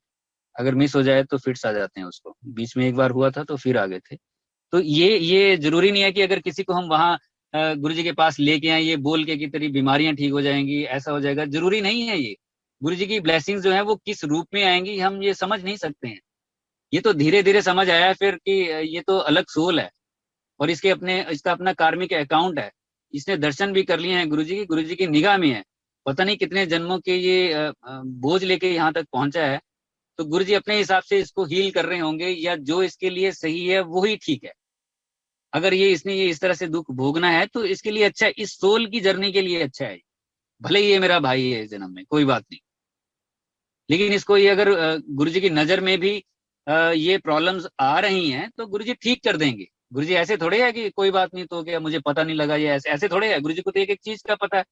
अगर मिस हो जाए तो फिट्स आ जाते हैं उसको। बीच में एक बार हुआ था तो फिर आ गए थे। तो ये जरूरी नहीं है कि अगर किसी को हम वहाँ गुरुजी के पास लेके आए ये बोल के कि तेरी बीमारियां ठीक हो जाएंगी, ऐसा हो जाएगा, जरूरी नहीं है ये। गुरुजी की ब्लेसिंग्स जो है वो किस रूप में आएंगी हम ये समझ नहीं सकते हैं। ये तो धीरे धीरे समझ आया है फिर कि ये तो अलग सोल है और इसका अपना कार्मिक अकाउंट है। इसने दर्शन भी कर लिए हैं गुरुजी की निगाह में है। पता नहीं कितने जन्मों के ये बोझ लेके यहाँ तक पहुंचा है। तो गुरुजी अपने हिसाब से इसको हील कर रहे होंगे, या जो इसके लिए सही है वो ही ठीक है। अगर इसने ये इस तरह से दुख भोगना है तो इसके लिए अच्छा है, इस सोल की जर्नी के लिए अच्छा है। भले ही ये मेरा भाई है जन्म में, कोई बात नहीं, लेकिन इसको ये अगर गुरुजी की नजर में भी ये प्रॉब्लम्स आ रही हैं तो गुरुजी ठीक कर देंगे। गुरुजी ऐसे थोड़े है कि कोई बात नहीं तो क्या मुझे पता नहीं लगा, ये ऐसे ऐसे थोड़े है। गुरुजी को तो एक एक चीज का पता है।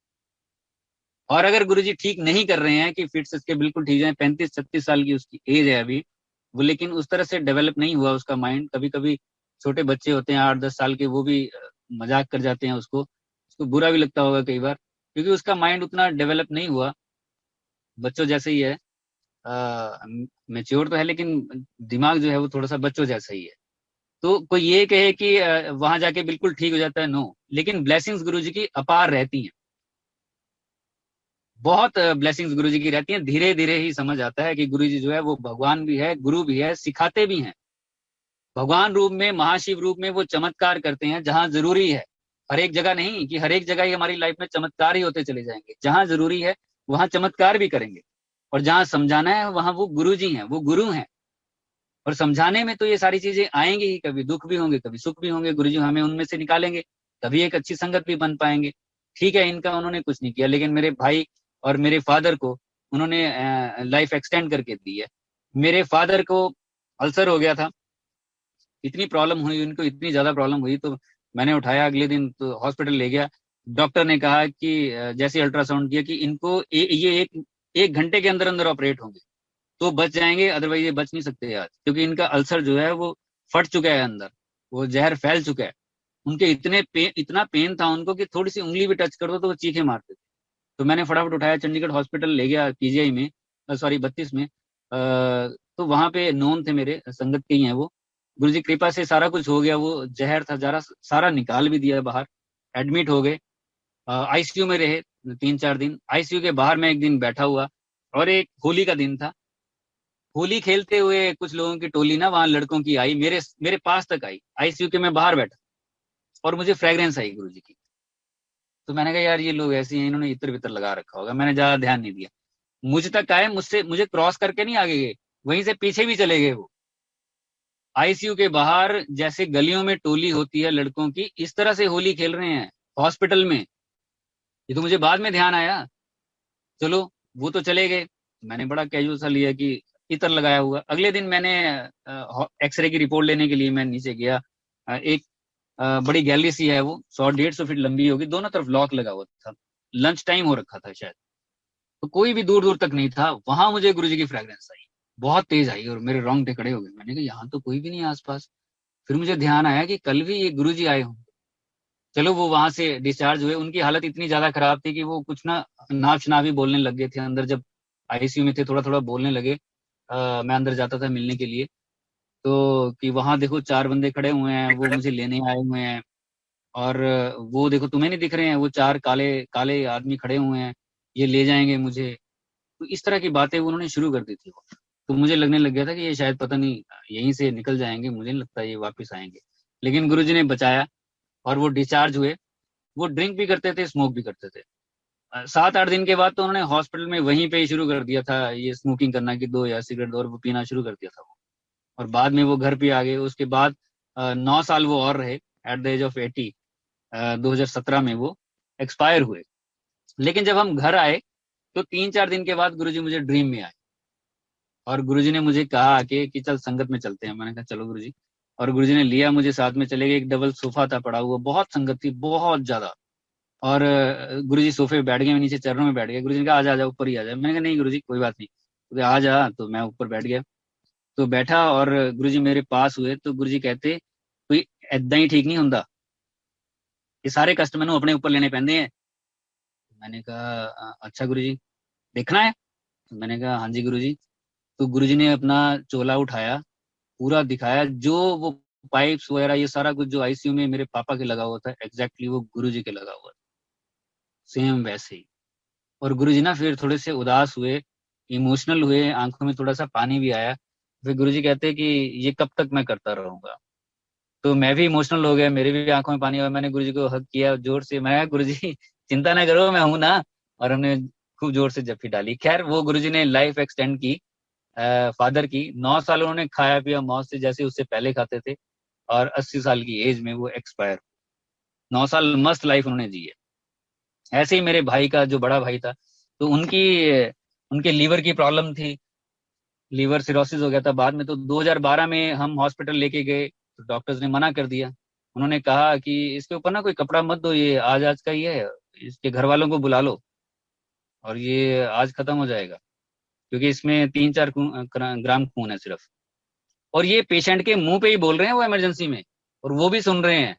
और अगर गुरुजी ठीक नहीं कर रहे हैं कि फिट्स इसके बिल्कुल ठीक जाए, 35-36 साल की उसकी एज है अभी वो, लेकिन उस तरह से डेवलप नहीं हुआ उसका माइंड। कभी कभी छोटे बच्चे होते हैं 8-10 साल के, वो भी मजाक कर जाते हैं उसको बुरा भी लगता होगा कई बार, क्योंकि उसका माइंड उतना डेवलप नहीं हुआ, बच्चों जैसे ही है। मेच्योर तो है लेकिन दिमाग जो है वो थोड़ा सा बच्चों जैसा ही है। तो कोई ये कहे कि वहां जाके बिल्कुल ठीक हो जाता है, नो। लेकिन ब्लेसिंग्स गुरुजी की अपार रहती हैं, बहुत ब्लेसिंग्स गुरुजी की रहती हैं। धीरे धीरे ही समझ आता है कि गुरुजी जो है वो भगवान भी है, गुरु भी है, सिखाते भी हैं। भगवान रूप में, महाशिव रूप में वो चमत्कार करते हैं जहां जरूरी है। हर एक जगह नहीं कि हर एक जगह ही हमारी लाइफ में चमत्कार ही होते चले जाएंगे। जहां जरूरी है वहां चमत्कार भी करेंगे, और जहां समझाना है वहां वो गुरु जी हैं, वो गुरु हैं। और समझाने में तो ये सारी चीजें आएंगी ही, कभी दुख भी होंगे कभी सुख भी होंगे, गुरु जी हमें उनमें से निकालेंगे, तभी एक अच्छी संगत भी बन पाएंगे। ठीक है, इनका उन्होंने कुछ नहीं किया, लेकिन मेरे भाई और मेरे फादर को उन्होंने लाइफ एक्सटेंड करके दी है। मेरे फादर को अल्सर हो गया था, इतनी प्रॉब्लम हुई उनको, इतनी ज्यादा प्रॉब्लम हुई, तो मैंने उठाया अगले दिन तो हॉस्पिटल ले गया। डॉक्टर ने कहा कि जैसे अल्ट्रासाउंड किया कि इनको ये एक घंटे के अंदर अंदर ऑपरेट होंगे तो बच जाएंगे, अदरवाइज ये बच नहीं सकते आज, क्योंकि इनका अल्सर जो है वो फट चुका है अंदर, वो जहर फैल चुका है। उनके इतना पेन था उनको कि थोड़ी सी उंगली भी टच कर दो तो वो चीखें मारते थे। तो मैंने फटाफट उठाया, चंडीगढ़ हॉस्पिटल ले गया, पीजीआई में, सॉरी 32 में। तो वहां पे नोन थे मेरे, संगत के ही हैं वो। गुरु जी कृपा से सारा कुछ हो गया, वो जहर था जरा सारा निकाल भी दिया बाहर। एडमिट हो गए, आईसीयू में रहे 3-4 दिन। आईसीयू के बाहर मैं एक दिन बैठा हुआ, और एक होली का दिन था। होली खेलते हुए कुछ लोगों की टोली ना वहां लड़कों की आई, मेरे मेरे पास तक आई, आईसीयू के मैं बाहर बैठा, और मुझे फ्रेग्रेंस आई गुरु जी की। तो मैंने कहा यार ये लोग ऐसे हैं, इन्होंने इत्र वित्र लगा रखा होगा, मैंने ज्यादा ध्यान नहीं दिया। मुझ तक आए, मुझे क्रॉस करके नहीं आगे गए, वहीं से पीछे भी चले गए वो। आईसीयू के बाहर जैसे गलियों में टोली होती है लड़कों की, इस तरह से होली खेल रहे हैं हॉस्पिटल में। ये तो मुझे बाद में ध्यान आया। चलो वो तो चले गए, मैंने बड़ा कैजुअल सा लिया कि इत्र लगाया हुआ। अगले दिन मैंने एक्सरे की रिपोर्ट लेने के लिए मैं नीचे गया। एक बड़ी गैलरी सी है, वो 100-150 फीट लंबी होगी, दोनों तरफ लॉक लगा हुआ था, लंच टाइम हो रखा था शायद, तो कोई भी दूर दूर तक नहीं था। वहां मुझे गुरुजी की फ्रेग्रेंस आई, बहुत तेज आई, और मेरे रोंगटे खड़े हो गए। मैंने कहा यहाँ तो कोई भी नहीं है आसपास। फिर मुझे ध्यान आया कि कल भी ये गुरुजी आए हों। चलो वो वहां से डिस्चार्ज हुए, उनकी हालत इतनी ज्यादा खराब थी कि वो कुछ ना नाच शनाच भी बोलने लग गए थे अंदर, जब आईसीयू में थे थोड़ा थोड़ा बोलने लगे। मैं अंदर जाता था मिलने के लिए, तो कि वहां देखो 4 बंदे खड़े हुए हैं, वो मुझे लेने आए हुए हैं, और वो देखो तुम्हें नहीं दिख रहे हैं, वो 4 काले काले आदमी खड़े हुए हैं, ये ले जाएंगे मुझे। तो इस तरह की बातें उन्होंने शुरू कर दी थी वो। तो मुझे लगने लग गया था कि ये शायद पता नहीं यहीं से निकल जाएंगे, मुझे नहीं लगता ये वापस आएंगे। लेकिन गुरुजी ने बचाया, और वो डिस्चार्ज हुए। वो ड्रिंक भी करते थे, स्मोक भी करते थे। 7-8 दिन के बाद तो उन्होंने हॉस्पिटल में वहीं पे ही शुरू कर दिया था ये स्मोकिंग करना, कि दो या सिगरेट दो, और वो पीना शुरू कर दिया था वो। और बाद में वो घर पे आ गए। उसके बाद 9 साल वो और रहे, एट द एज ऑफ 80। 2017 में वो एक्सपायर हुए। लेकिन जब हम घर आए तो 3-4 दिन के बाद गुरुजी मुझे ड्रीम में आए, और गुरुजी ने मुझे कहा कि चल संगत में चलते हैं। मैंने कहा चलो गुरुजी। और गुरुजी ने लिया मुझे, साथ में चले गए। एक डबल सोफा था पड़ा हुआ, बहुत संगत थी बहुत ज्यादा। और गुरुजी सोफे पे बैठ गए, मैं नीचे चरणों में बैठ गया। गुरुजी ने कहा आजा आजा ऊपर ही आ जा। मैंने कहा नहीं गुरुजी कोई बात नहीं, तो आ जा। तो मैं ऊपर बैठ गया, तो बैठा, और गुरुजी मेरे पास हुए। तो गुरुजी कहते कोई ਏਦਾਂ ही ठीक नहीं होता, ये सारे कष्ट मैंने अपने ऊपर लेने पैंदे हैं। मैंने कहा अच्छा गुरुजी देखना है?" तो मैंने कहा हाँ जी गुरुजी। तो गुरुजी ने अपना चोला उठाया, पूरा दिखाया, जो वो पाइप्स वगैरह ये सारा कुछ जो आईसीयू में मेरे पापा के लगा हुआ था, एग्जैक्टली वो गुरुजी के लगा हुआ था, सेम वैसे ही। और गुरुजी ना फिर थोड़े से उदास हुए, इमोशनल हुए, आंखों में थोड़ा सा पानी भी आया। फिर गुरुजी कहते कि ये कब तक मैं करता रहूंगा। तो मैं भी इमोशनल हो गया, मेरे भी आंखों में पानी आया। मैंने गुरुजी को हक किया जोर से, मैं गुरुजी चिंता ना करो मैं हूं ना। और हमने खूब जोर से जप्फी डाली। खैर वो गुरुजी ने लाइफ एक्सटेंड की, फादर की। 9 साल उन्होंने खाया पिया मौज से, जैसे उससे पहले खाते थे। और 80 साल की एज में वो एक्सपायर। 9 साल मस्त लाइफ उन्होंने जी है। ऐसे ही मेरे भाई का जो बड़ा भाई था, तो उनके लीवर की प्रॉब्लम थी, लीवर सिरोसिस हो गया था बाद में। तो 2012 में हम हॉस्पिटल लेके गए, तो डॉक्टर्स ने मना कर दिया। उन्होंने कहा कि इसके ऊपर ना कोई कपड़ा मत दो, ये आज आज का ही है, इसके घर वालों को बुला लो और ये आज खत्म हो जाएगा, क्योंकि इसमें 3-4 ग्राम खून है सिर्फ। और ये पेशेंट के मुंह पे ही बोल रहे हैं वो इमरजेंसी में, और वो भी सुन रहे हैं।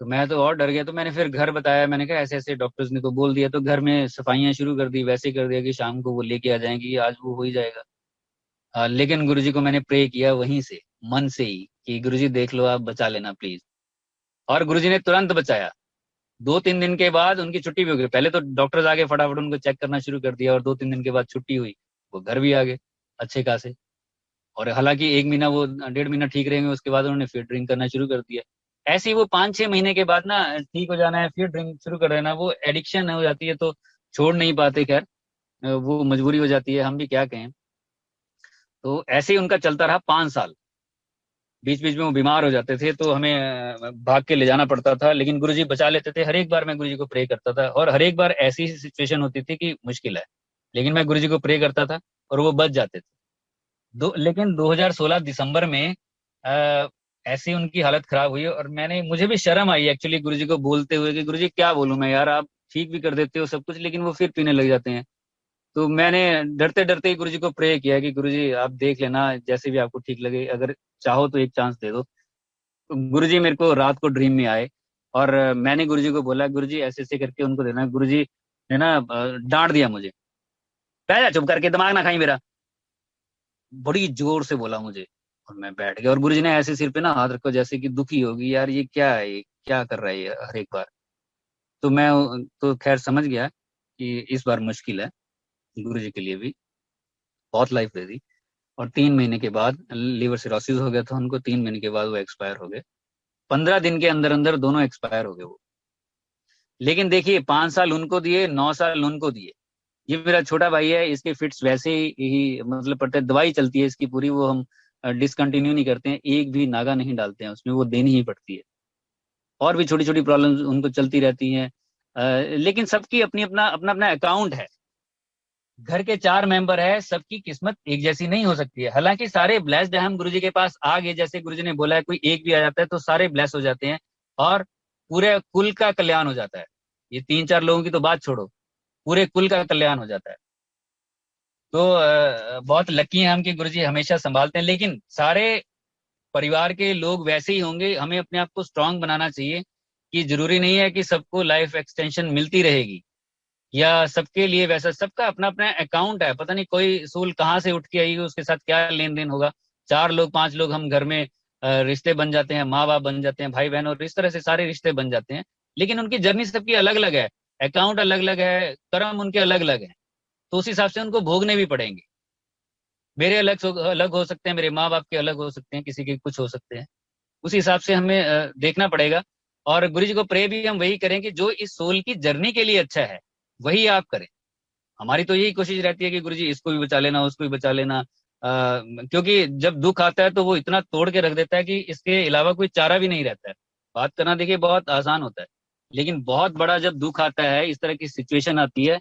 तो मैं तो और डर गया। तो मैंने फिर घर बताया, मैंने कहा ऐसे ऐसे डॉक्टर्स ने तो बोल दिया। तो घर में सफाइयां शुरू कर दी, वैसे कर दिया कि शाम को वो लेके आ जाएंगी, आज वो हो ही जाएगा। लेकिन गुरुजी को मैंने प्रे किया वहीं से, मन से ही, कि गुरुजी देख लो आप बचा लेना प्लीज। और गुरुजी ने तुरंत बचाया। 2-3 दिन के बाद उनकी छुट्टी भी हो गई। पहले तो डॉक्टर्स आगे फटाफट उनको चेक करना शुरू कर दिया, और 2-3 दिन के बाद छुट्टी हुई, वो घर भी आ गए अच्छे खासे। और हालांकि 1 महीना, वो 1.5 महीना ठीक रहेंगे, उसके बाद उन्होंने फिर ड्रिंक करना शुरू कर दिया। ऐसे ही वो 5-6 महीने के बाद ना ठीक हो जाना है, फिर ड्रिंक शुरू कर देना, वो एडिक्शन हो जाती है तो छोड़ नहीं पाते। खैर वो मजबूरी हो जाती है, हम भी क्या कहें। तो ऐसे ही उनका चलता रहा 5 साल। बीच बीच में वो बीमार हो जाते थे, तो हमें भाग के ले जाना पड़ता था, लेकिन गुरुजी बचा लेते थे। हर एक बार मैं गुरुजी को प्रे करता था, और हर एक बार ऐसी सिचुएशन होती थी कि मुश्किल है, लेकिन मैं गुरुजी को प्रे करता था और वो बच जाते थे। लेकिन 2016 दिसंबर में ऐसी उनकी हालत खराब हुई और मुझे भी शर्म आई एक्चुअली गुरुजी को बोलते हुए कि गुरुजी क्या बोलूं मैं यार, आप ठीक भी कर देते हो सब कुछ लेकिन वो फिर पीने लग जाते हैं। तो मैंने डरते डरते ही गुरुजी को प्रे किया कि गुरुजी आप देख लेना, जैसे भी आपको ठीक लगे, अगर चाहो तो एक चांस दे दो। तो गुरुजी मेरे को रात को ड्रीम में आए और मैंने गुरुजी को बोला गुरुजी ऐसे ऐसे करके उनको देना। गुरुजी ने ना डांट दिया मुझे, बैठ जा चुप करके, दिमाग ना खाई मेरा, बड़ी जोर से बोला मुझे। और मैं बैठ गया और गुरुजी ने ऐसे सिर पे ना हाथ रखो जैसे कि दुखी होगी, यार ये क्या है, ये क्या कर रहा है ये हर एक बार। तो मैं तो खैर समझ गया कि इस बार मुश्किल है गुरुजी के लिए भी। बहुत लाइफ दे दी और 3 महीने के बाद लीवर सिरोसिस हो गया था उनको। 3 महीने के बाद वो एक्सपायर हो गए। 15 दिन के अंदर अंदर दोनों एक्सपायर हो गए वो। लेकिन देखिए 5 साल उनको दिए, 9 साल उनको दिए। ये मेरा छोटा भाई है, इसके फिट्स वैसे ही मतलब पड़ते हैं, दवाई चलती है इसकी पूरी, वो हम डिसकंटिन्यू नहीं करते हैं, एक भी नागा नहीं डालते हैं उसमें, वो देनी ही पड़ती है। और भी छोटी छोटी प्रॉब्लम्स उनको चलती रहती हैं। लेकिन सबकी अपनी अपना अपना अपना अकाउंट है। घर के 4 मेंबर है, सबकी किस्मत एक जैसी नहीं हो सकती है। हालांकि सारे ब्लेस्ड है, हम गुरुजी के पास आ गए, जैसे गुरुजी ने बोला है कोई एक भी आ जाता है तो सारे ब्लेस हो जाते हैं और पूरे कुल का कल्याण हो जाता है। ये 3-4 लोगों की तो बात छोड़ो, पूरे कुल का कल्याण हो जाता है। तो बहुत लकी हैं हम कि गुरुजी हमेशा संभालते हैं। लेकिन सारे परिवार के लोग वैसे ही होंगे, हमें अपने आप को स्ट्रांग बनाना चाहिए कि जरूरी नहीं है कि सबको लाइफ एक्सटेंशन मिलती रहेगी या सबके लिए वैसा, सबका अपना अपना अकाउंट है। पता नहीं कोई सूल कहाँ से उठ के आई, उसके साथ क्या लेन देन होगा। 4 लोग 5 लोग हम घर में रिश्ते बन जाते हैं, माँ बाप बन जाते हैं, भाई बहन, और इस तरह से सारे रिश्ते बन जाते हैं। लेकिन उनकी जर्नी सबकी अलग अलग है, अकाउंट अलग अलग है, कर्म उनके अलग अलग है। तो उस हिसाब से उनको भोगने भी पड़ेंगे। मेरे अलग अलग हो सकते हैं, मेरे माँ बाप के अलग हो सकते हैं, किसी के कुछ हो सकते हैं। उस हिसाब से हमें देखना पड़ेगा। और गुरु जी को प्रे भी हम वही करें कि जो इस सोल की जर्नी के लिए अच्छा है वही आप करें। हमारी तो यही कोशिश रहती है कि गुरु जी इसको भी बचा लेना, उसको भी बचा लेना। क्योंकि जब दुख आता है तो वो इतना तोड़ के रख देता है कि इसके अलावा कोई चारा भी नहीं रहता है। बात करना देखिए बहुत आसान होता है, लेकिन बहुत बड़ा जब दुख आता है, इस तरह की सिचुएशन आती है,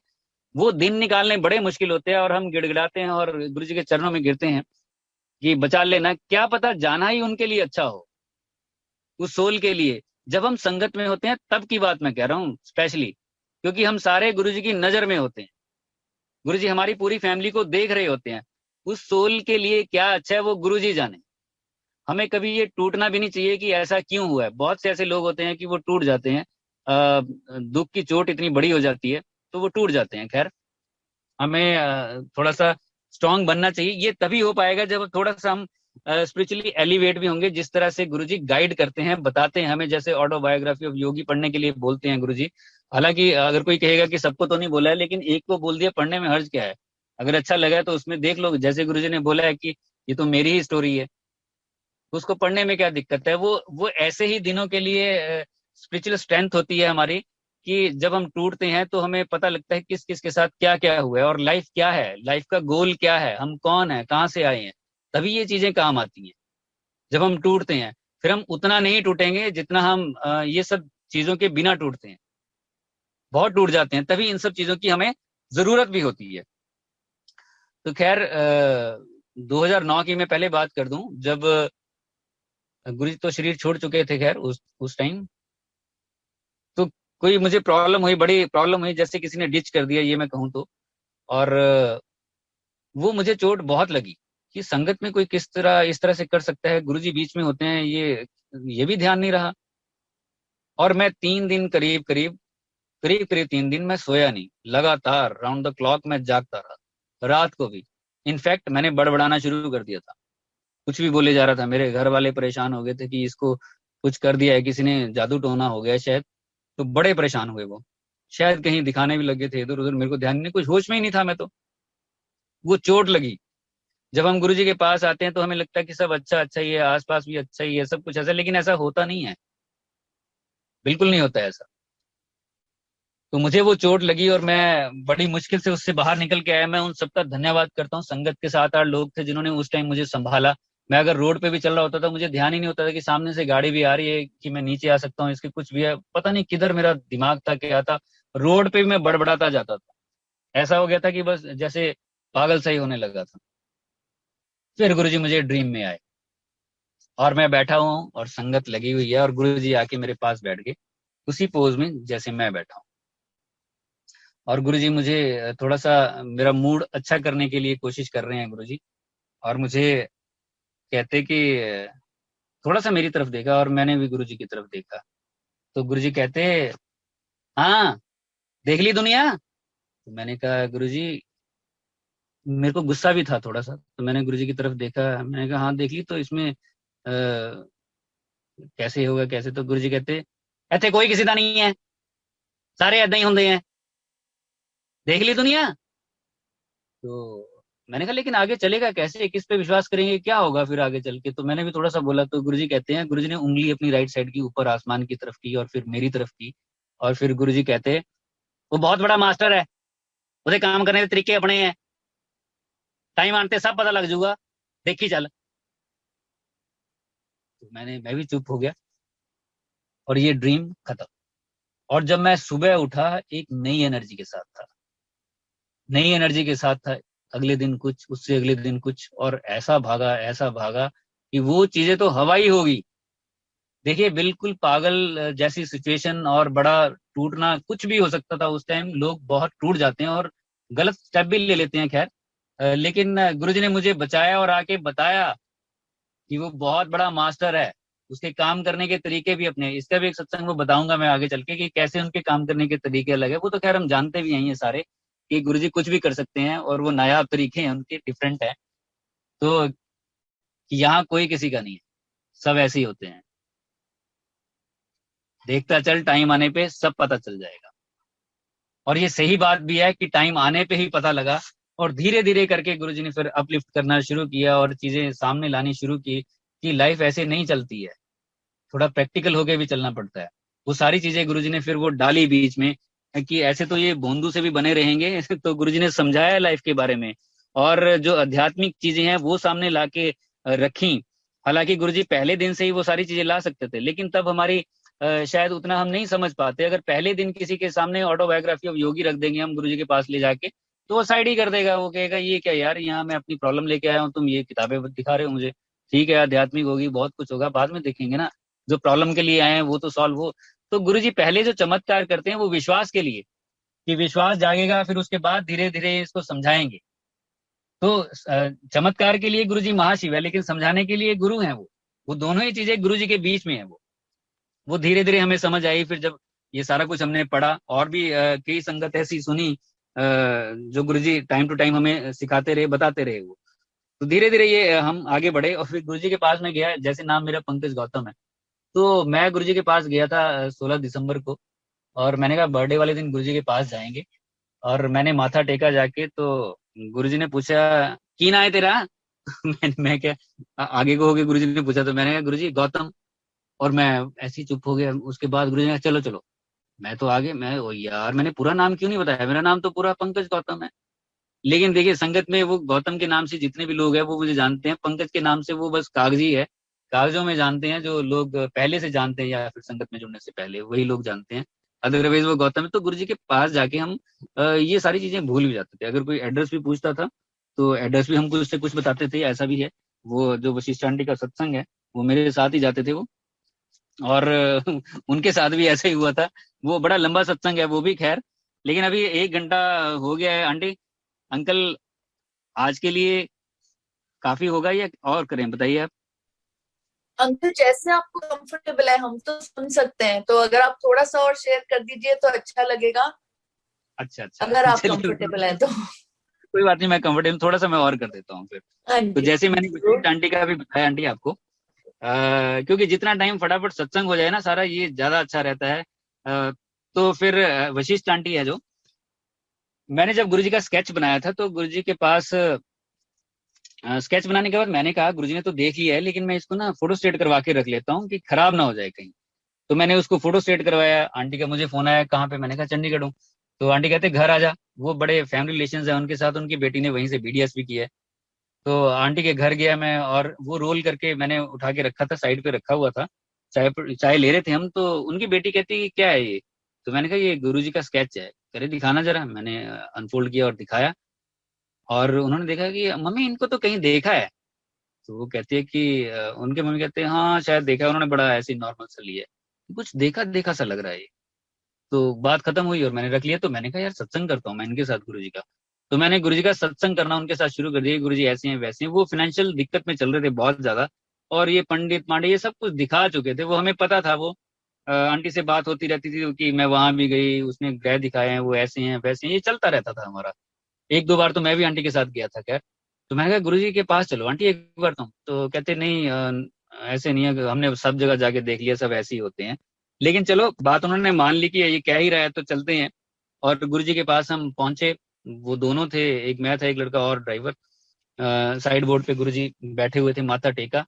वो दिन निकालने बड़े मुश्किल होते हैं और हम गिड़गिड़ाते हैं और गुरु जी के चरणों में गिरते हैं कि बचा लेना। क्या पता जाना ही उनके लिए अच्छा हो, उस सोल के लिए। जब हम संगत में होते हैं तब की बात मैं कह रहा हूँ स्पेशली, क्योंकि हम सारे गुरु जी की नजर में होते हैं। गुरु जी हमारी पूरी फैमिली को देख रहे होते हैं। उस सोल के लिए क्या अच्छा है वो गुरु जी जाने। हमें कभी ये टूटना भी नहीं चाहिए कि ऐसा क्यों हुआ है। बहुत से ऐसे लोग होते हैं कि वो टूट जाते हैं, दुख की चोट इतनी बड़ी हो जाती है तो वो टूट जाते हैं। खैर हमें थोड़ा सा स्ट्रांग बनना चाहिए। ये तभी हो पाएगा जब थोड़ा सा हम स्पिरिचुअली एलिवेट भी होंगे, जिस तरह से गुरुजी गाइड करते हैं, बताते हैं हमें। जैसे ऑटोबायोग्राफी ऑफ योगी पढ़ने के लिए बोलते हैं गुरुजी। हालांकि अगर कोई कहेगा कि सबको तो नहीं बोला है, लेकिन एक को बोल दिया, पढ़ने में हर्ज क्या है। अगर अच्छा लगा है तो उसमें देख लो। जैसे गुरुजी ने बोला है कि ये तो मेरी ही स्टोरी है, उसको पढ़ने में क्या दिक्कत है। वो ऐसे ही दिनों के लिए स्पिरिचुअल स्ट्रेंथ होती है हमारी, कि जब हम टूटते हैं तो हमें पता लगता है किस किस के साथ क्या क्या हुआ है और लाइफ क्या है, लाइफ का गोल क्या है, हम कौन है, कहाँ से आए हैं। तभी ये चीजें काम आती हैं जब हम टूटते हैं। फिर हम उतना नहीं टूटेंगे जितना हम ये सब चीजों के बिना टूटते हैं। बहुत टूट जाते हैं, तभी इन सब चीजों की हमें जरूरत भी होती है। तो खैर 2009 की मैं पहले बात कर दूं, जब गुरु जी तो शरीर छोड़ चुके थे। खैर उस टाइम तो कोई मुझे प्रॉब्लम हुई, बड़ी प्रॉब्लम हुई, जैसे किसी ने डिच कर दिया, ये मैं कहूँ तो। और वो मुझे चोट बहुत लगी कि संगत में कोई किस तरह इस तरह से कर सकता है, गुरुजी बीच में होते हैं, ये भी ध्यान नहीं रहा। और मैं 3 दिन करीब करीब करीब करीब 3 दिन मैं सोया नहीं, लगातार राउंड द क्लॉक मैं जागता रहा, रात को भी। इनफैक्ट मैंने बड़बड़ाना शुरू कर दिया था, कुछ भी बोले जा रहा था। मेरे घर वाले परेशान हो गए थे कि इसको कुछ कर दिया है, किसी ने जादू टोना हो गया शायद। तो बड़े परेशान हुए वो, शायद कहीं दिखाने भी लगे थे इधर उधर, मेरे को ध्यान नहीं, कुछ होश में ही नहीं था मैं तो। वो चोट लगी। जब हम गुरु जी के पास आते हैं तो हमें लगता है कि सब अच्छा अच्छा ही है, आसपास भी अच्छा ही है, सब कुछ ऐसा, लेकिन ऐसा होता नहीं है, बिल्कुल नहीं होता है ऐसा। तो मुझे वो चोट लगी और मैं बड़ी मुश्किल से उससे बाहर निकल के आया। मैं उन सबका धन्यवाद करता हूँ। संगत के 7-8 लोग थे जिन्होंने उस टाइम मुझे संभाला। मैं अगर रोड पे भी चल रहा होता था, मुझे ध्यान ही नहीं होता था कि सामने से गाड़ी भी आ रही है, कि मैं नीचे आ सकता हूँ, इसके कुछ भी है, पता नहीं किधर मेरा दिमाग था क्या था। रोड पे भी मैं बड़बड़ाता जाता था। ऐसा हो गया था कि बस जैसे पागल सा ही होने लगा था। फिर गुरुजी मुझे ड्रीम में आए और मैं बैठा हुआ हूँ और संगत लगी हुई है, और गुरु जी आके मेरे पास बैठ गए उसी पोज में जैसे मैं बैठा हूँ। और गुरु जी मुझे थोड़ा सा मेरा मूड अच्छा करने के लिए कोशिश कर रहे हैं गुरु जी, और मुझे कहते कि थोड़ा सा मेरी तरफ देखा, और मैंने भी गुरु जी की तरफ देखा। तो गुरु जी कहते, हाँ देख ली दुनिया। तो मैंने कहा गुरु जी, मेरे को गुस्सा भी था थोड़ा सा, तो मैंने गुरु जी की तरफ देखा, मैंने कहा हाँ देख ली, तो इसमें कैसे होगा कैसे। तो गुरु जी कहते, ऐसे कोई किसी का नहीं है, सारे ऐदा ही होंगे हैं, देख ली दुनिया। तो मैंने कहा लेकिन आगे चलेगा कैसे, किस पे विश्वास करेंगे, क्या होगा फिर आगे चल के। तो मैंने भी थोड़ा सा बोला, तो गुरुजी कहते हैं, गुरुजी ने उंगली अपनी राइट साइड की ऊपर आसमान की तरफ की और फिर मेरी तरफ की, और फिर गुरुजी कहते, वो बहुत बड़ा मास्टर है, उसे काम करने के तरीके अपने हैं, टाइम आते सब पता लग जाऊगा, देखी चल। तो मैं भी चुप हो गया, और ये ड्रीम खत्म। और जब मैं सुबह उठा, एक नई एनर्जी के साथ था, नई एनर्जी के साथ था। अगले दिन कुछ, उससे अगले दिन कुछ, और ऐसा भागा कि वो चीजें तो हवा ही होगी। देखिए बिल्कुल पागल जैसी सिचुएशन, और बड़ा टूटना कुछ भी हो सकता था उस टाइम। लोग बहुत टूट जाते हैं और गलत स्टेप भी ले लेते हैं, खैर। लेकिन गुरुजी ने मुझे बचाया और आके बताया कि वो बहुत बड़ा मास्टर है, उसके काम करने के तरीके भी अपने, इसका भी एक सत्संग वो बताऊंगा मैं आगे चल के कि कैसे उनके काम करने के तरीके अलग है। वो तो खैर हम जानते भी हैं ये सारे, कि गुरुजी कुछ भी कर सकते हैं, और वो नायाब तरीके हैं उनके, डिफरेंट है। तो यहाँ कोई किसी का नहीं है, सब ऐसे ही होते हैं। देखता चल, टाइम आने पे सब पता चल जाएगा। और ये सही बात भी है कि टाइम आने पे ही पता लगा, और धीरे धीरे करके गुरुजी ने फिर अपलिफ्ट करना शुरू किया और चीजें सामने लानी शुरू की कि लाइफ ऐसे नहीं चलती है, थोड़ा प्रैक्टिकल होके भी चलना पड़ता है। वो सारी चीजें गुरुजी ने फिर वो डाली बीच में, कि ऐसे तो ये बोंदू से भी बने रहेंगे तो गुरुजी ने समझाया लाइफ के बारे में, और जो आध्यात्मिक चीजें हैं वो सामने लाके रखी। हालांकि गुरुजी पहले दिन से ही वो सारी चीजें ला सकते थे, लेकिन तब हमारी शायद उतना हम नहीं समझ पाते। अगर पहले दिन किसी के सामने ऑटोबायोग्राफी ऑफ योगी रख देंगे हम गुरुजी के पास ले जाके, तो वो साइड ही कर देगा, वो कहेगा ये क्या यार, यहाँ मैं अपनी प्रॉब्लम लेके आया हूँ, तुम ये किताबें दिखा रहे हो मुझे। ठीक है आध्यात्मिक होगी, बहुत कुछ होगा, बाद में देखेंगे ना, जो प्रॉब्लम के लिए आए हैं वो तो सॉल्व हो। तो गुरुजी पहले जो चमत्कार करते हैं वो विश्वास के लिए, कि विश्वास जागेगा, फिर उसके बाद धीरे धीरे इसको समझाएंगे। तो चमत्कार के लिए गुरुजी महाशिव है, लेकिन समझाने के लिए गुरु हैं वो दोनों ही चीजें गुरुजी के बीच में है। वो धीरे धीरे हमें समझ आई, फिर जब ये सारा कुछ हमने पढ़ा, और भी कई संगत ऐसी सुनी जो गुरुजी टाइम टू टाइम हमें सिखाते रहे, बताते रहे वो। तो धीरे धीरे ये हम आगे बढ़े, और फिर गुरुजी के पास में गया। जैसे नाम मेरा पंकज गौतम है, तो मैं गुरुजी के पास गया था 16 दिसंबर को, और मैंने कहा बर्थडे वाले दिन गुरुजी के पास जाएंगे। और मैंने माथा टेका जाके, तो गुरुजी ने पूछा की ना है तेरा मैं क्या, आगे को होके गुरुजी ने पूछा, तो मैंने कहा गुरुजी गौतम। और मैं ऐसे ही चुप हो गया। उसके बाद गुरुजी ने कहा चलो चलो, मैं तो आगे, मैं ओ यार मैंने पूरा नाम क्यों नहीं बताया, मेरा नाम तो पूरा पंकज गौतम है। लेकिन देखिए संगत में वो गौतम के नाम से जितने भी लोग हैं वो मुझे जानते हैं, पंकज के नाम से वो बस कागजी है, कागजों में जानते हैं। जो लोग पहले से जानते हैं या फिर संगत में जुड़ने से पहले, वही लोग जानते हैं। अदरवाइज वो गौतम है। तो गुरुजी के पास जाके हम ये सारी चीजें भूल भी जाते थे। अगर कोई एड्रेस भी पूछता था तो एड्रेस भी हम कुछ से कुछ बताते थे, ऐसा भी है। वो जो वशिष्ठ आंटी का सत्संग है, वो मेरे साथ ही जाते थे वो, और उनके साथ भी ऐसा ही हुआ था। वो बड़ा लंबा सत्संग है वो भी, खैर। लेकिन अभी 1 घंटा हो गया है आंटी, अंकल, आज के लिए काफी होगा या और करें, बताइए आप। अंकल जैसे आपको कंफर्टेबल है, हम तो सुन सकते हैं, तो अगर आप थोड़ा सा और शेयर कर दीजिए तो अच्छा लगेगा, अच्छा अच्छा अगर आप चलिए, कंफर्टेबल है तो। कोई बात नहीं, मैं कंफर्टेबल, थोड़ा सा मैं और कर देता हूँ फिर। हाँ तो जी जैसे मैंने जरूर। वशिष्ठ आंटी का भी बताया आंटी आपको, क्योंकि जितना टाइम फटाफट सत्संग हो जाए ना सारा, ये ज्यादा अच्छा रहता है। तो फिर वशिष्ठ आंटी है जो, मैंने जब गुरुजी का स्केच बनाया था, तो गुरुजी के पास स्केच बनाने के बाद मैंने कहा गुरुजी ने तो देख लिया है, लेकिन मैं इसको ना फोटो स्टेट करवा के रख लेता हूँ कि खराब ना हो जाए कहीं। तो मैंने उसको फोटो स्टेट करवाया। आंटी का मुझे फोन आया, कहाँ पे, मैंने कहा चंडीगढ़ हूँ। तो आंटी कहते घर आ जा, वो बड़े फैमिली रिलेशन है उनके साथ, उनकी बेटी ने वहीं से बीडीएस भी किया है। तो आंटी के घर गया मैं, और वो रोल करके मैंने उठा के रखा था, साइड पे रखा हुआ था, चाय चाय ले रहे थे हम। तो उनकी बेटी कहती कि क्या है ये। तो मैंने कहा ये गुरुजी का स्केच है। कह रहे दिखाना जरा। मैंने अनफोल्ड किया और दिखाया, और उन्होंने देखा कि मम्मी इनको तो कहीं देखा है। तो वो कहती है कि उनके मम्मी कहते हैं हाँ शायद देखा है उन्होंने, बड़ा ऐसे नॉर्मल सा लिया है, कुछ देखा देखा सा लग रहा है ये। तो बात खत्म हुई और मैंने रख लिया। तो मैंने कहा यार सत्संग करता हूँ मैं इनके साथ गुरुजी का। तो मैंने गुरुजी का सत्संग करना उनके साथ शुरू कर दिया। गुरुजी ऐसे हैं वैसे हैं, वो फाइनेंशियल दिक्कत में चल रहे थे बहुत ज्यादा, और ये पंडित पांडे ये सब कुछ दिखा चुके थे, वो हमें पता था। वो आंटी से बात होती रहती थी कि मैं वहां भी गई, उसने ग्रह दिखाए हैं, वो ऐसे हैं वैसे हैं, ये चलता रहता था हमारा। एक दो बार तो मैं भी आंटी के साथ गया था खैर। तो मैंने कहा गुरुजी के पास चलो आंटी एक बार तुम। तो कहते नहीं ऐसे नहीं है, हमने सब जगह जाके देख लिया, सब ऐसे ही होते हैं। लेकिन चलो बात उन्होंने मान ली कि ये कह ही रहा है तो चलते हैं। और गुरुजी के पास हम पहुंचे। वो दोनों थे, एक मैं था एक लड़का और ड्राइवर। साइड बोर्ड पे गुरुजी बैठे हुए थे, माथा टेका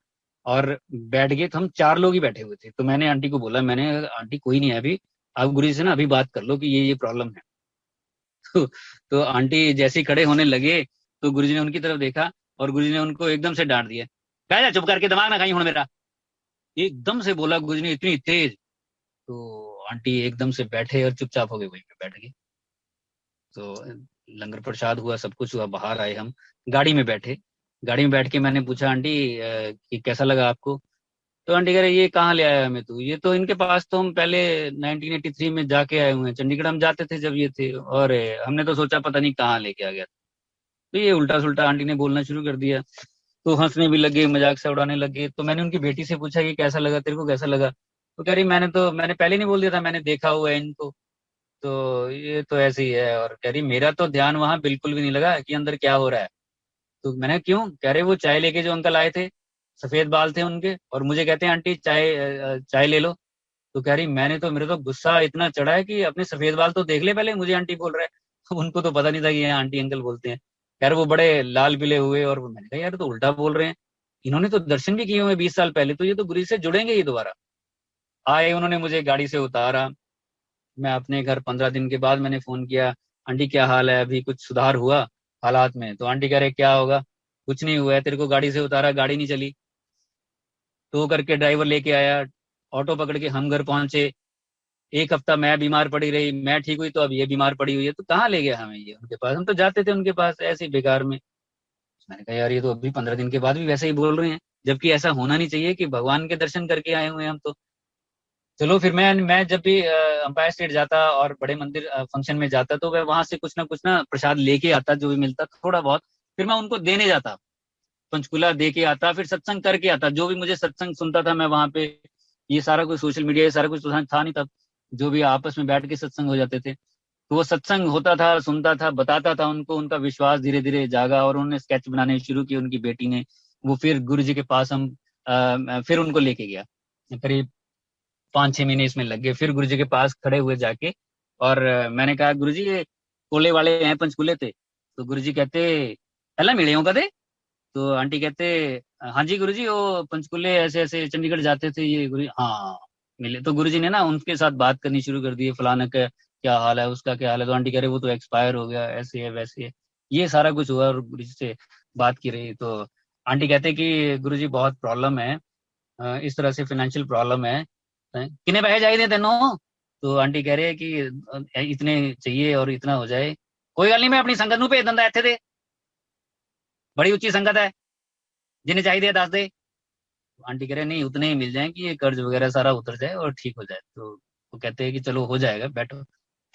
और बैठ गए। तो हम चार लोग ही बैठे हुए थे। तो मैंने आंटी को बोला, मैंने आंटी कोई नहीं है अभी, आप गुरुजी से ना अभी बात कर लो कि ये प्रॉब्लम है। तो, तो आंटी जैसे ही खड़े होने लगे तो गुरुजी ने उनकी तरफ देखा और गुरुजी ने उनको एकदम से डांट दिया, कह जा चुप करके, दिमाग ना खाई हूं मेरा, एकदम से बोला गुरुजी ने इतनी तेज। तो आंटी एकदम से बैठे और चुपचाप हो गए, वहीं पे बैठ गए। तो लंगर प्रसाद हुआ, सब कुछ हुआ, बाहर आए हम, गाड़ी में बैठे। गाड़ी में बैठ के मैंने पूछा आंटी कि कैसा लगा आपको। तो आंटी कह रहे ये कहाँ ले आया हमें, तू ये तो इनके पास तो हम पहले 1983 में जाके आए हुए हैं, चंडीगढ़ हम जाते थे जब ये थे, और हमने तो सोचा पता नहीं कहाँ लेके आ गया। तो ये उल्टा सुल्टा आंटी ने बोलना शुरू कर दिया। तो हंसने भी लगे, मजाक से उड़ाने लगे। तो मैंने उनकी बेटी से पूछा कि कैसा लगा तेरे को, कैसा लगा। तो कह रही मैंने पहले नहीं बोल दिया था, मैंने देखा हुआ है इनको, तो ये तो ऐसे ही है। और कह रही मेरा तो ध्यान वहां बिल्कुल भी नहीं लगा कि अंदर क्या हो रहा है। तो मैंने क्यों, कह रहे वो चाय लेके जो अंकल आए थे, सफेद बाल थे उनके, और मुझे कहते हैं आंटी चाय चाय ले लो। तो कह रही मेरे तो गुस्सा इतना चढ़ा है कि अपने सफेद बाल तो देख ले पहले, मुझे आंटी बोल रहा है। उनको तो पता नहीं था कि ये आंटी अंकल बोलते हैं। यार वो बड़े लाल पीले हुए, और मैंने कहा यार तो उल्टा बोल रहे हैं, इन्होंने तो दर्शन भी किए हुए 20 साल पहले, तो ये तो गुरु से जुड़ेंगे ही दोबारा। आए, उन्होंने मुझे गाड़ी से उतारा। मैं अपने घर 15 दिन के बाद मैंने फोन किया, आंटी क्या हाल है, अभी कुछ सुधार हुआ हालात में। तो आंटी कह रहे क्या होगा, कुछ नहीं हुआ है, तेरे को गाड़ी से उतारा, गाड़ी नहीं चली। तो करके ड्राइवर लेके आया, ऑटो पकड़ के हम घर पहुंचे। एक हफ्ता मैं बीमार पड़ी रही, मैं ठीक हुई तो अब ये बीमार पड़ी हुई है, तो कहाँ ले गया हमें ये उनके पास, हम तो जाते थे उनके पास ऐसे ही बेकार में। मैंने कहा यार ये तो अभी 15 दिन के बाद भी वैसे ही बोल रहे हैं, जबकि ऐसा होना नहीं चाहिए कि भगवान के दर्शन करके आए हुए हैं हम तो। चलो फिर मैं जब भी अंपायर स्टेट जाता और बड़े मंदिर फंक्शन में जाता, तो मैं वहां से कुछ ना प्रसाद लेके आता, जो भी मिलता थोड़ा बहुत, फिर मैं उनको देने जाता, पंचकूला दे के आता, फिर सत्संग करके आता। जो भी मुझे सत्संग सुनता था मैं वहां पे, ये सारा कुछ सोशल मीडिया, ये सारा कुछ तो था नहीं तब, जो भी आपस में बैठ के सत्संग हो जाते थे। तो वो सत्संग होता था, सुनता था, बताता था उनको, उनका विश्वास धीरे धीरे जागा और उन्होंने स्केच बनाने शुरू किए, उनकी बेटी ने। वो फिर गुरु जी के पास हम फिर उनको लेके गया। करीब 5-6 महीने इसमें लग गए। फिर गुरु जी के पास खड़े हुए जाके, और मैंने कहा गुरु जी ये कोले वाले हैं, पंचकूले थे। तो गुरु जी कहते पहला मिले हो कदे। तो आंटी कहते हाँ जी गुरुजी, वो पंचकुले ऐसे ऐसे चंडीगढ़ जाते थे ये गुरु, हाँ मिले। तो गुरुजी ने ना उनके साथ बात करनी शुरू कर दी, फलाना का क्या हाल है, उसका क्या हाल है। तो आंटी कह रहे वो तो एक्सपायर हो गया, ऐसे है वैसे है। ये सारा कुछ हुआ और गुरुजी से बात की रही। तो आंटी कहते कि गुरुजी बहुत प्रॉब्लम है, इस तरह से फाइनेंशियल प्रॉब्लम है, कितने पैसे चाहिए तेनों। तो आंटी कह रहे हैं कि इतने चाहिए और इतना हो जाए। कोई गल नहीं, मैं अपनी संगत नूं भेज दिंदा, इत्थे ते बड़ी उच्ची संगत है, जिन्हें चाहिए दस दे। आंटी कह रहे नहीं उतने ही मिल जाए कि ये कर्ज वगैरह सारा उतर जाए और ठीक हो जाए। तो वो कहते हैं कि चलो हो जाएगा, बैठो।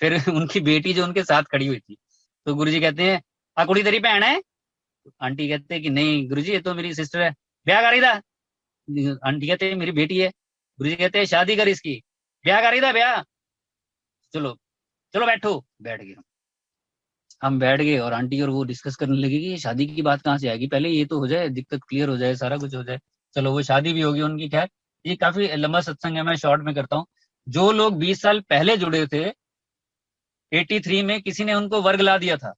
फिर उनकी बेटी जो उनके साथ खड़ी हुई थी, तो गुरुजी कहते हैं आ कुड़ी तेरी भैन है। आंटी कहते हैं कि नहीं गुरुजी ये तो मेरी सिस्टर है, ब्याह करी दा। आंटी कहते हैं मेरी बेटी है। गुरुजी कहते हैं शादी कर इसकी, ब्याह करी दा ब्याह। चलो चलो बैठो, बैठ गए हम बैठ गए, और आंटी और वो डिस्कस करने लगी कि ये शादी की बात कहाँ से आएगी, पहले ये तो हो जाए, दिक्कत क्लियर हो जाए, सारा कुछ हो जाए। चलो वो शादी भी होगी उनकी। खैर ये काफी लंबा सत्संग है, मैं शॉर्ट में करता हूँ। जो लोग 20 साल पहले जुड़े थे, 83 में किसी ने उनको वर्ग ला दिया था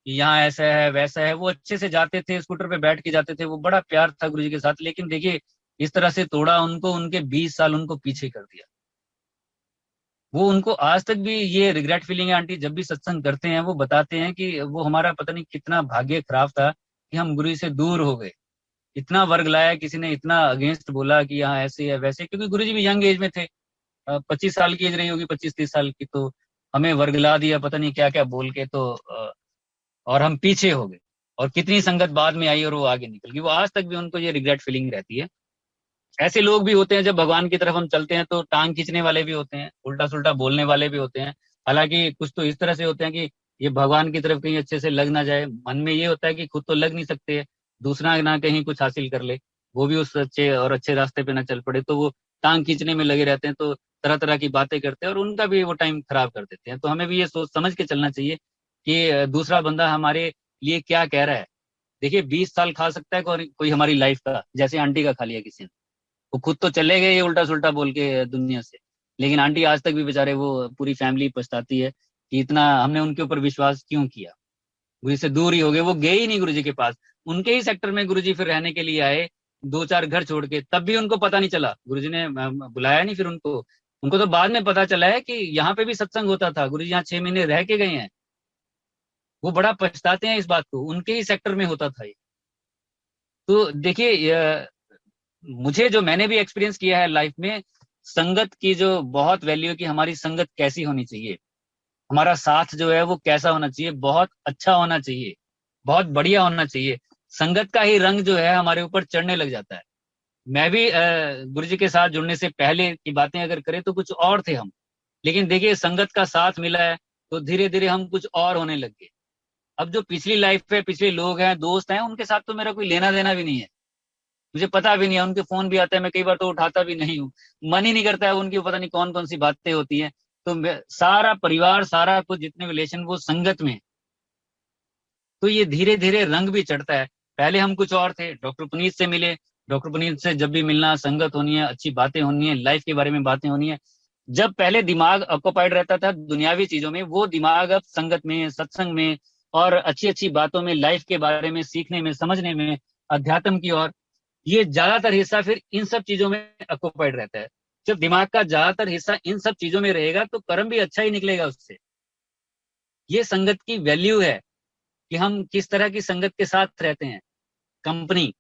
कि यहाँ ऐसा है वैसा है, वो अच्छे से जाते थे, स्कूटर पे बैठ के जाते थे, वो बड़ा प्यार था गुरु जी के साथ। लेकिन देखिए इस तरह से तोड़ा उनको, उनके 20 साल उनको पीछे कर दिया। वो उनको आज तक भी ये रिग्रेट फीलिंग है। आंटी जब भी सत्संग करते हैं वो बताते हैं कि वो हमारा पता नहीं कितना भाग्य खराब था कि हम गुरु से दूर हो गए। इतना वर्ग लाया, किसी ने इतना अगेंस्ट बोला कि यहाँ ऐसे है वैसे, क्योंकि गुरु जी भी यंग एज में थे, 25 साल की एज रही होगी, 25-30 साल की। तो हमें वर्ग ला दिया पता नहीं क्या क्या बोल के, तो और हम पीछे हो गए। और कितनी संगत बाद में आई और वो आगे निकल गई, वो आज तक भी उनको ये रिग्रेट फीलिंग रहती है। ऐसे लोग भी होते हैं, जब भगवान की तरफ हम चलते हैं तो टांग खींचने वाले भी होते हैं, उल्टा सुल्टा बोलने वाले भी होते हैं। हालांकि कुछ तो इस तरह से होते हैं कि ये भगवान की तरफ कहीं अच्छे से लग ना जाए, मन में ये होता है कि खुद तो लग नहीं सकते, दूसरा ना कहीं कुछ हासिल कर ले, वो भी उस अच्छे और अच्छे रास्ते पे ना चल पड़े, तो वो टांग खींचने में लगे रहते हैं, तो तरह तरह की बातें करते हैं और उनका भी वो टाइम खराब कर देते हैं। तो हमें भी ये सोच समझ के चलना चाहिए कि दूसरा बंदा हमारे लिए क्या कह रहा है। देखिए 20 साल खा सकता है कोई हमारी लाइफ का, जैसे आंटी का खा लिया किसी ने, वो खुद तो चले गए ये उल्टा सुल्टा बोल के दुनिया से, लेकिन आंटी आज तक भी बेचारे, वो पूरी फैमिली पछताती है कि इतना हमने उनके ऊपर विश्वास क्यों किया। गुरु जी से दूर ही हो गए, वो गए ही नहीं गुरु जी के पास, उनके ही सेक्टर में गुरु जी फिर रहने के लिए आए, 2-4 घर छोड़ के, तब भी उनको पता नहीं चला, गुरु जी ने बुलाया नहीं फिर उनको। उनको तो बाद में पता चला है कि यहाँ पे भी सत्संग होता था, गुरु जी यहाँ 6 महीने रह के गए हैं। वो बड़ा पछताते हैं इस बात को, उनके ही सेक्टर में होता था ये। तो देखिए मुझे जो मैंने भी एक्सपीरियंस किया है लाइफ में, संगत की जो बहुत वैल्यू है कि हमारी संगत कैसी होनी चाहिए, हमारा साथ जो है वो कैसा होना चाहिए, बहुत अच्छा होना चाहिए, बहुत बढ़िया होना चाहिए। संगत का ही रंग जो है हमारे ऊपर चढ़ने लग जाता है। मैं भी गुरु जी के साथ जुड़ने से पहले की बातें अगर करें तो कुछ और थे हम, लेकिन देखिए संगत का साथ मिला है तो धीरे धीरे हम कुछ और होने लग गए। अब जो पिछली लाइफ है, पिछले लोग हैं, दोस्त हैं, उनके साथ तो मेरा कोई लेना देना भी नहीं है, मुझे पता भी नहीं है, उनके फोन भी आते हैं, मैं कई बार तो उठाता भी नहीं हूँ, मन ही नहीं करता है, उनकी पता नहीं कौन कौन सी बातें होती हैं। तो सारा परिवार, सारा कुछ जितने रिलेशन वो संगत में है। तो ये धीरे धीरे रंग भी चढ़ता है। पहले हम कुछ और थे, डॉक्टर पुनीत से मिले, डॉक्टर पुनीत से जब भी मिलना, संगत होनी है, अच्छी बातें होनी है, लाइफ के बारे में बातें होनी है। जब पहले दिमाग ऑक्युपाइड रहता था दुनियावी चीजों में, वो दिमाग अब संगत में, सत्संग में और अच्छी अच्छी बातों में, लाइफ के बारे में सीखने में, समझने में, अध्यात्म की ओर, ये ज्यादातर हिस्सा फिर इन सब चीजों में ऑक्युपाइड रहता है। जब दिमाग का ज्यादातर हिस्सा इन सब चीजों में रहेगा तो कर्म भी अच्छा ही निकलेगा उससे। ये संगत की वैल्यू है कि हम किस तरह की संगत के साथ रहते हैं। कंपनी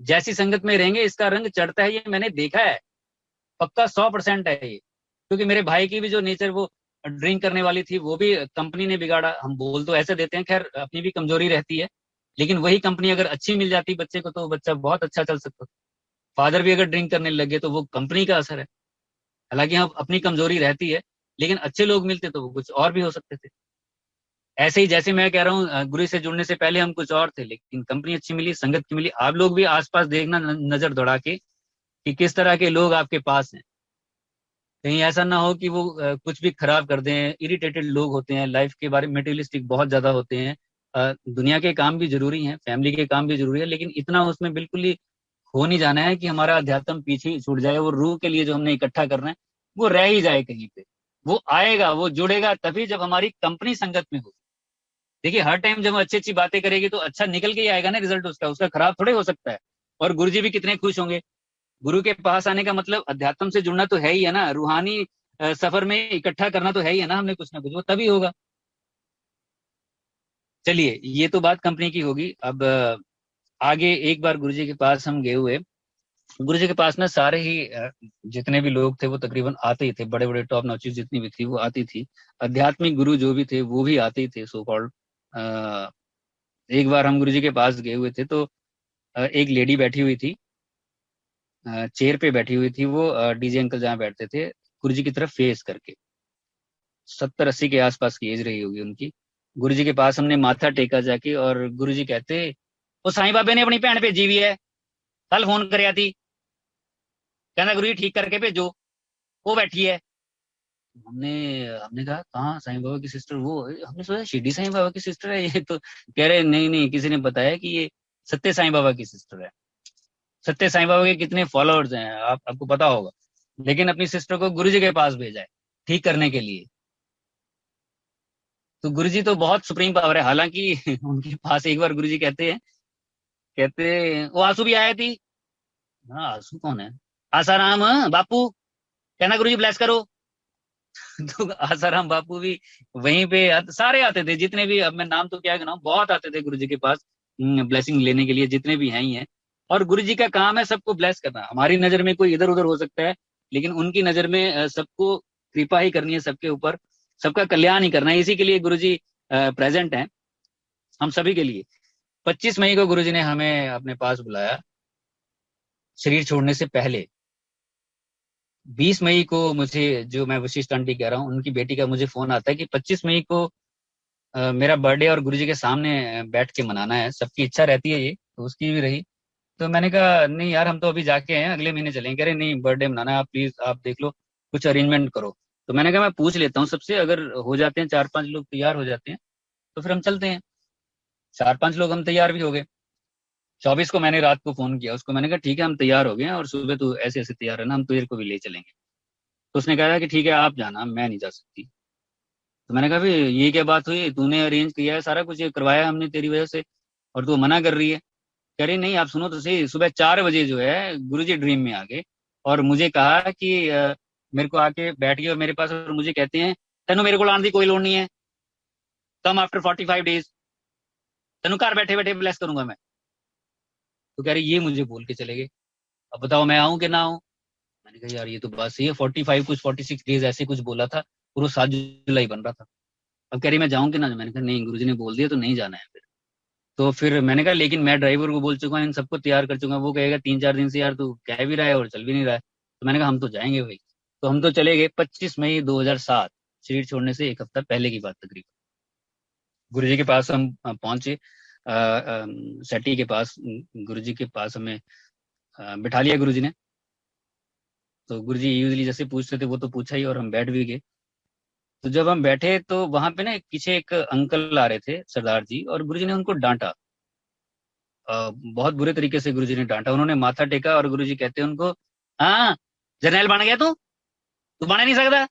जैसी संगत में रहेंगे इसका रंग चढ़ता है, ये मैंने देखा है, पक्का 100% है ये। क्योंकि मेरे भाई की भी जो नेचर, वो ड्रिंक करने वाली थी, वो भी कंपनी ने बिगाड़ा। हम बोल तो ऐसे देते हैं, खैर अपनी भी कमजोरी रहती है, लेकिन वही कंपनी अगर अच्छी मिल जाती बच्चे को तो बच्चा बहुत अच्छा चल सकता। फादर भी अगर ड्रिंक करने लगे तो वो कंपनी का असर है। हालांकि हम अपनी कमजोरी रहती है, लेकिन अच्छे लोग मिलते तो वो कुछ और भी हो सकते थे। ऐसे ही जैसे मैं कह रहा हूँ, गुरु से जुड़ने से पहले हम कुछ और थे, लेकिन कंपनी अच्छी मिली, संगत की मिली। आप लोग भी आसपास देखना नजर दौड़ा के कि किस तरह के लोग आपके पास हैं। कहीं ऐसा ना हो कि वो कुछ भी खराब कर दें। इरिटेटेड लोग होते हैं, लाइफ के बारे में मटेरियलिस्टिक बहुत ज्यादा होते हैं। दुनिया के काम भी जरूरी हैं, फैमिली के काम भी जरूरी है, लेकिन इतना उसमें बिल्कुल ही हो नहीं जाना है कि हमारा अध्यात्म पीछे ही छूट जाए। वो रूह के लिए जो हमने इकट्ठा करना है वो रह ही जाए कहीं पे। वो आएगा, वो जुड़ेगा तभी जब हमारी कंपनी संगत में हो। देखिए हर टाइम जब हम अच्छी अच्छी बातें करेगी तो अच्छा निकल के ही आएगा ना रिजल्ट उसका, उसका खराब थोड़े हो सकता है। और गुरुजी भी कितने खुश होंगे। गुरु के पास आने का मतलब अध्यात्म से जुड़ना तो है ही है ना, रूहानी सफर में इकट्ठा करना तो है ही है ना हमने कुछ ना कुछ, वो तभी होगा। चलिए ये तो बात कंपनी की होगी। अब आगे एक बार गुरुजी के पास हम गए हुए। गुरुजी के पास ना सारे ही जितने भी लोग थे वो तकरीबन आते ही थे, बड़े बड़े टॉप नॉचेस जितनी भी थी वो आती थी। आध्यात्मिक गुरु जो भी थे वो भी आते ही थे सो कॉल्ड। एक बार हम गुरुजी के पास गए हुए थे तो एक लेडी बैठी हुई थी, चेयर पे बैठी हुई थी वो, डीजे अंकल जहाँ बैठते थे गुरुजी की तरफ फेस करके, 70-80 के आसपास की एज रही होगी उनकी। गुरुजी के पास हमने माथा टेका जाके, और गुरुजी कहते, वो साईं बाबे ने अपनी भैन भेजी हुई है, कल फोन करया थी, कहना गुरु जी ठीक करके भेजो, वो बैठी है। हमने हमने कहा कहाँ साईं बाबा की सिस्टर? वो हमने सोचा शिरडी साईं बाबा की सिस्टर है ये, तो कह रहे नहीं नहीं, किसी ने बताया कि ये सत्य साईं बाबा की सिस्टर है। सत्य साईं बाबा के कितने फॉलोअर्स हैं आपको पता होगा, लेकिन अपनी सिस्टर को गुरु जी के पास भेजा है ठीक करने के लिए। तो गुरु जी तो बहुत सुप्रीम पावर है। हालांकि उनके पास एक बार गुरु जी कहते हैं, कहते वो आंसू भी आया थी। हाँ आंसू कौन है? आसाराम बापू, कहना गुरु जी ब्लेस करो। तो आसाराम बापू भी वहीं पे सारे आते थे जितने भी, अब मैं नाम तो क्या गिनाऊं, बहुत आते थे गुरु जी के पास ब्लेसिंग लेने के लिए, जितने भी हैं ही हैं। और गुरु जी का काम है सबको ब्लेस करना। हमारी नजर में कोई इधर उधर हो सकता है, लेकिन उनकी नजर में सबको कृपा ही करनी है, सबके ऊपर सबका कल्याण ही करना है। इसी के लिए गुरु जी प्रेजेंट हैं। हम सभी के लिए। 25 मई को गुरुजी ने हमें अपने पास बुलाया शरीर छोड़ने से पहले। 20 मई को मुझे, जो मैं वशिष्ठ आंटी कह रहा हूँ, उनकी बेटी का मुझे फोन आता है कि 25 मई को मेरा बर्थडे और गुरुजी के सामने बैठ के मनाना है। सबकी इच्छा रहती है ये, तो उसकी भी रही। तो मैंने कहा नहीं यार, हम तो अभी जाके हैं, अगले महीने चलेंगे। कह रहे नहीं, बर्थडे मनाना है, आप प्लीज आप देख लो, कुछ अरेंजमेंट करो। तो मैंने कहा मैं पूछ लेता हूँ सबसे, अगर हो जाते हैं 4-5 लोग तैयार हो जाते हैं तो फिर हम चलते हैं। 4-5 लोग हम तैयार भी हो गए। 24 को मैंने रात को फोन किया उसको, मैंने कहा ठीक है हम तैयार हो गए हैं और सुबह तो ऐसे ऐसे तैयार है ना, हम तेरे को भी ले चलेंगे। तो उसने कहा कि ठीक है आप जाना, मैं नहीं जा सकती। तो मैंने कहा भी ये क्या बात हुई, तूने अरेंज किया है सारा कुछ, ये करवाया हमने तेरी वजह से, और तू मना कर रही है। कह रही नहीं आप सुनो तो सही, सुबह 4 बजे जो है गुरुजी ड्रीम में आ गए और मुझे कहा कि मेरे को आके बैठ गए और मेरे पास, और मुझे कहते हैं तेनू मेरे को आने की कोई लोड़ नहीं है, कम आफ्टर 45 डेज, तेनू घर बैठे बैठे ब्लेस करूंगा मैं। तो कह रही ये मुझे बोल के चले गए, अब बताओ मैं आऊं कि ना आऊं। मैंने कहा यार ये तो बात सही है, 45 कुछ 46 डेज ऐसे कुछ बोला था और वो 7 जुलाई बन रहा था। अब कह रही मैं जाऊं कि ना, मैंने कहा नहीं गुरुजी ने बोल दिया तो नहीं जाना है फिर। तो फिर मैंने कहा लेकिन मैं ड्राइवर को बोल चुका हूँ, इन सबको तैयार कर चुका हूँ, वो कहेगा 3-4 दिन से यार तू कह भी रहा है और चल भी नहीं रहा है। तो मैंने कहा हम तो जाएंगे भाई। तो हम तो चले गए 25 मई 2007, शरीर छोड़ने से एक हफ्ता पहले की बात तकरीबन। गुरुजी के पास हम पहुंचे, सेठी के पास, गुरुजी के पास हमें बिठा लिया गुरुजी ने। तो गुरुजी यूजली जैसे पूछते थे वो तो पूछा ही, और हम बैठ भी गए। तो जब हम बैठे तो वहां पे ना पीछे एक अंकल आ रहे थे, सरदार जी, और गुरुजी ने उनको डांटा। बहुत बुरे तरीके से गुरुजी ने डांटा। उन्होंने माथा टेका और गुरुजी कहते हैं उनको, हाँ जरनैल बन गया तू बन नहीं सकता,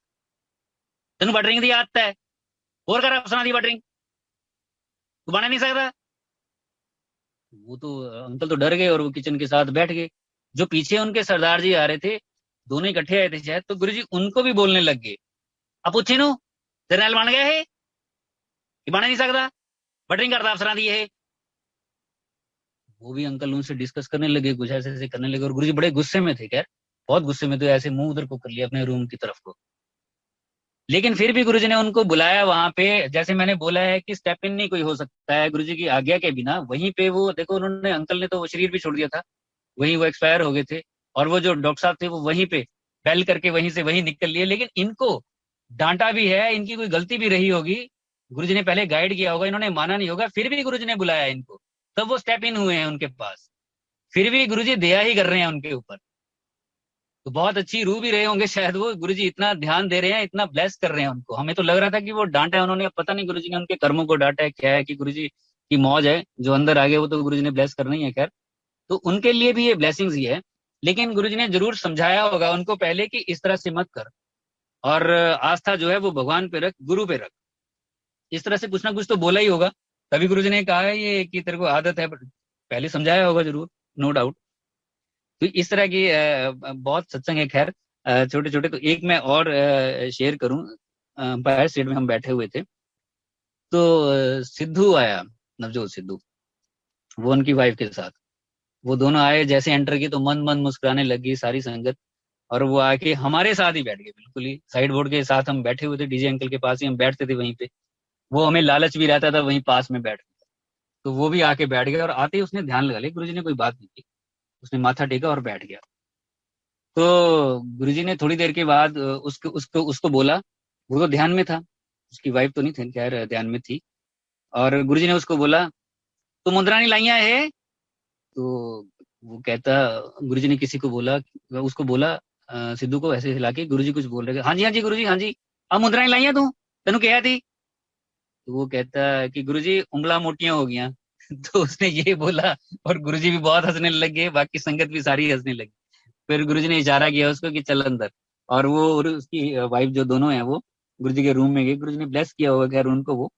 तेन बटरिंग की आदत है, और कर अफसरां दी बटरिंग, तू बन नहीं सकता। वो तो अंकल तो डर गए और वो किचन के साथ बैठ गए। जो पीछे उनके सरदार जी आ रहे थे, दोनों इकट्ठे आए थे शायद, तो गुरुजी उनको भी बोलने लग गए, अब पूछे नु जरनैल बन गया है कि बन नहीं सकता, बटरिंग करता अफसरां दी है। वो भी अंकल उनसे डिस्कस करने लगे, कुछ ऐसे ऐसे करने लगे, और गुरुजी बड़े गुस्से में थे। खैर बहुत गुस्से में थे, ऐसे मुंह उधर को कर लिया अपने रूम की तरफ को। लेकिन फिर भी गुरुजी ने उनको बुलाया वहां पे। जैसे मैंने बोला है कि स्टेप इन नहीं कोई हो सकता है गुरुजी की आज्ञा के बिना। वहीं पे वो देखो, उन्होंने, अंकल ने तो वो शरीर भी छोड़ दिया था, वहीं वो एक्सपायर हो गए थे। और वो जो डॉक्टर साहब थे वो वहीं पे बेल करके वहीं से वहीं निकल लिए। लेकिन इनको डांटा भी है, इनकी कोई गलती भी रही होगी, गुरुजी ने पहले गाइड किया होगा, इन्होंने माना नहीं होगा, फिर भी गुरुजी ने बुलाया इनको, तब वो स्टेप इन हुए हैं उनके पास। फिर भी गुरुजी दया ही कर रहे हैं उनके ऊपर। तो बहुत अच्छी रूह भी रहे होंगे शायद वो, गुरुजी इतना ध्यान दे रहे हैं, इतना ब्लेस कर रहे हैं उनको। हमें तो लग रहा था कि वो डांटा है उन्होंने, पता नहीं गुरुजी ने उनके कर्मों को डांटा है क्या है, कि गुरुजी की मौज है, जो अंदर आ गए वो तो गुरुजी ने ब्लेस करना ही है। खैर तो उनके लिए भी ये ब्लेसिंग्स ही है। लेकिन गुरुजी ने जरूर समझाया होगा उनको पहले कि इस तरह से मत कर, और आस्था जो है वो भगवान पे रख, गुरु पे रख। इस तरह से कुछ ना कुछ तो बोला ही होगा, तभी गुरुजी ने कहा है ये कि तेरे को आदत है, पहले समझाया होगा जरूर, नो डाउट। तो इस तरह की बहुत सत्संग है। खैर छोटे छोटे, तो एक मैं और शेयर करूं। एम्पायर स्टेट में हम बैठे हुए थे, तो सिद्धू आया, नवजोत सिद्धू, वो उनकी वाइफ के साथ। वो दोनों आए, जैसे एंटर किए तो मन मन मुस्कुराने लगी सारी संगत, और वो आके हमारे साथ ही बैठ गए, बिल्कुल ही साइड बोर्ड के साथ हम बैठे हुए थे, डीजे अंकल के पास ही हम बैठते थे वहीं पे। वो हमें लालच भी रहता था वहीं पास में बैठ, तो वो भी आके बैठ गया, और आते ही उसने ध्यान लगा लिया, गुरुजी ने कोई बात नहीं की, उसने माथा टेका और बैठ गया। तो गुरुजी ने थोड़ी देर के बाद उसको उसको उसको बोला, वो तो ध्यान में था, उसकी वाइफ तो नहीं थी, खैर ध्यान में थी। और गुरुजी ने उसको बोला तू मुद्रा नहीं लाइया है। तो वो कहता, गुरुजी ने किसी को बोला, उसको बोला सिद्धू को ऐसे हिला के, गुरुजी कुछ बोल रहे थे, हाँ जी गुरुजी हाँ जी, अब मुद्रा नहीं लाइया तू, तेनू क्या थी। तो वो कहता कि गुरुजी उंगला मोटियां हो गया। तो उसने ये बोला, और गुरुजी भी बहुत हंसने लगे, बाकी संगत भी सारी हंसने लगी। फिर गुरुजी ने इशारा किया उसको कि चल अंदर, और वो और उसकी वाइफ जो दोनों हैं वो गुरुजी के रूम में गए। गुरुजी ने ब्लेस किया होगा खैर उनको वो।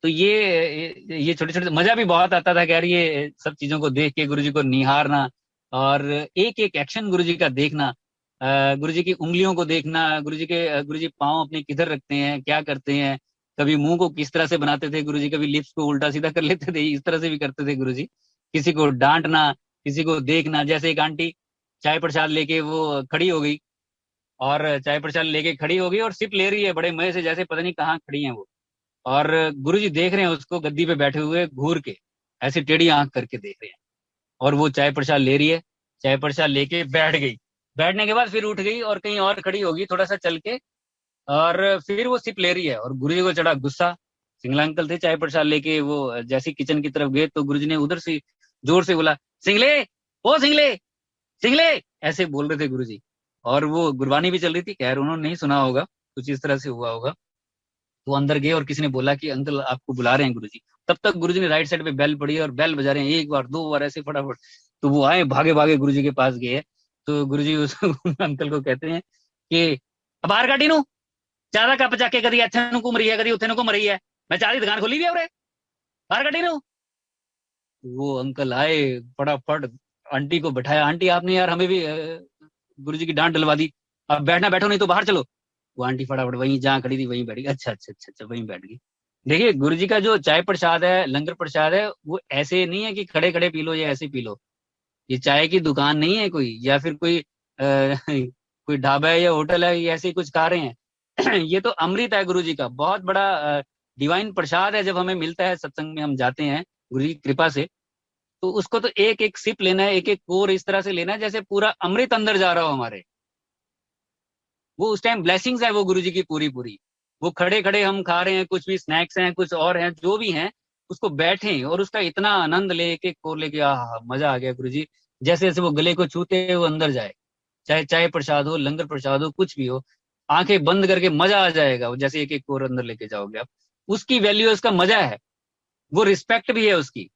तो ये छोटे छोटे मजा भी बहुत आता था खैर, ये सब चीजों को देख के, गुरुजी को निहारना, और एक एक एक्शन गुरुजी का देखना, गुरुजी की उंगलियों को देखना, गुरुजी पाँव अपने किधर रखते हैं, क्या करते हैं, कभी मुंह को किस तरह से बनाते थे गुरुजी, कभी लिप्स को उल्टा सीधा कर लेते थे, इस तरह से भी करते थे गुरुजी। किसी को डांटना, किसी को देखना, जैसे एक आंटी चाय प्रसाद लेके वो खड़ी हो गई, और चाय प्रसाद लेके खड़ी हो गई और सिप ले रही है बड़े मजे से, जैसे पता नहीं कहाँ खड़ी है वो। और गुरुजी देख रहे हैं उसको गद्दी पे बैठे हुए घूर के, ऐसे टेढ़ी आंख करके देख रहे हैं। और वो चाय प्रसाद ले रही है, चाय प्रसाद लेके बैठ गई। बैठने के बाद फिर उठ गई और कहीं और खड़ी होगी थोड़ा सा चल के, और फिर वो सिप ले रही है। और गुरुजी को चढ़ा गुस्सा। सिंगला अंकल थे चाय प्रसाद लेके, वो जैसे किचन की तरफ गए तो गुरुजी ने उधर से जोर से बोला, सिंगले, ओ सिंगले, सिंगले, ऐसे बोल रहे थे गुरुजी। और वो गुरबानी भी चल रही थी, खैर उन्होंने नहीं सुना होगा, कुछ इस तरह से हुआ होगा। वो अंदर गए और किसी ने बोला कि अंकल आपको बुला रहे हैं गुरुजी। तब तक गुरुजी ने राइट साइड पे बेल पड़ी और बेल बजा रहे हैं, एक बार दो बार ऐसे फटाफट। तो वो आए भागे भागे गुरुजी के पास गए। तो गुरुजी उस अंकल को कहते हैं कि अब बाहर काटी नू ज्यादा कप जाके कदी इथे नू घूम रही है, कदी उथे नू घूम रही है, मैं चाह दी दुकान खोली भी है उरे, बाहर काटी नू। वो अंकल आए, फटाफट आंटी को बैठाया। आंटी आपने यार हमें भी गुरुजी की डांट डलवा दी, अब बैठना बैठो नहीं तो बाहर चलो। वो आंटी फटाफट वहीं जहाँ खड़ी थी वहीं बैठ गई। अच्छा अच्छा अच्छा अच्छा, वहीं बैठ गई। देखिए गुरुजी का जो चाय प्रसाद है, लंगर प्रसाद है, वो ऐसे नहीं है कि खड़े खड़े पी लो या ऐसे पी लो। ये चाय की दुकान नहीं है कोई, या फिर कोई कोई ढाबा है या होटल है, ये ऐसे ही कुछ खा रहे हैं। ये तो अमृत है गुरुजी का, बहुत बड़ा डिवाइन प्रसाद है। जब हमें मिलता है सत्संग में, हम जाते हैं गुरु की कृपा से, तो उसको तो एक एक सिप लेना है, एक एक कोर इस तरह से लेना है जैसे पूरा अमृत अंदर जा रहा हो हमारे। वो उस टाइम ब्लेसिंग्स है वो गुरुजी की पूरी पूरी। वो खड़े खड़े हम खा रहे हैं, कुछ भी स्नैक्स हैं, कुछ और हैं, जो भी हैं, उसको बैठे और उसका इतना आनंद ले, एक एक कोर लेके, आहा मजा आ गया गुरुजी। जैसे जैसे वो गले को छूते वो अंदर जाए, चाहे चाय प्रसाद हो, लंगर प्रसाद हो, कुछ भी हो, आंखें बंद करके मजा आ जाएगा। वो जैसे एक एक कोर अंदर लेके जाओगे आप, उसकी वैल्यू, उसका मजा है, वो रिस्पेक्ट भी है उसकी।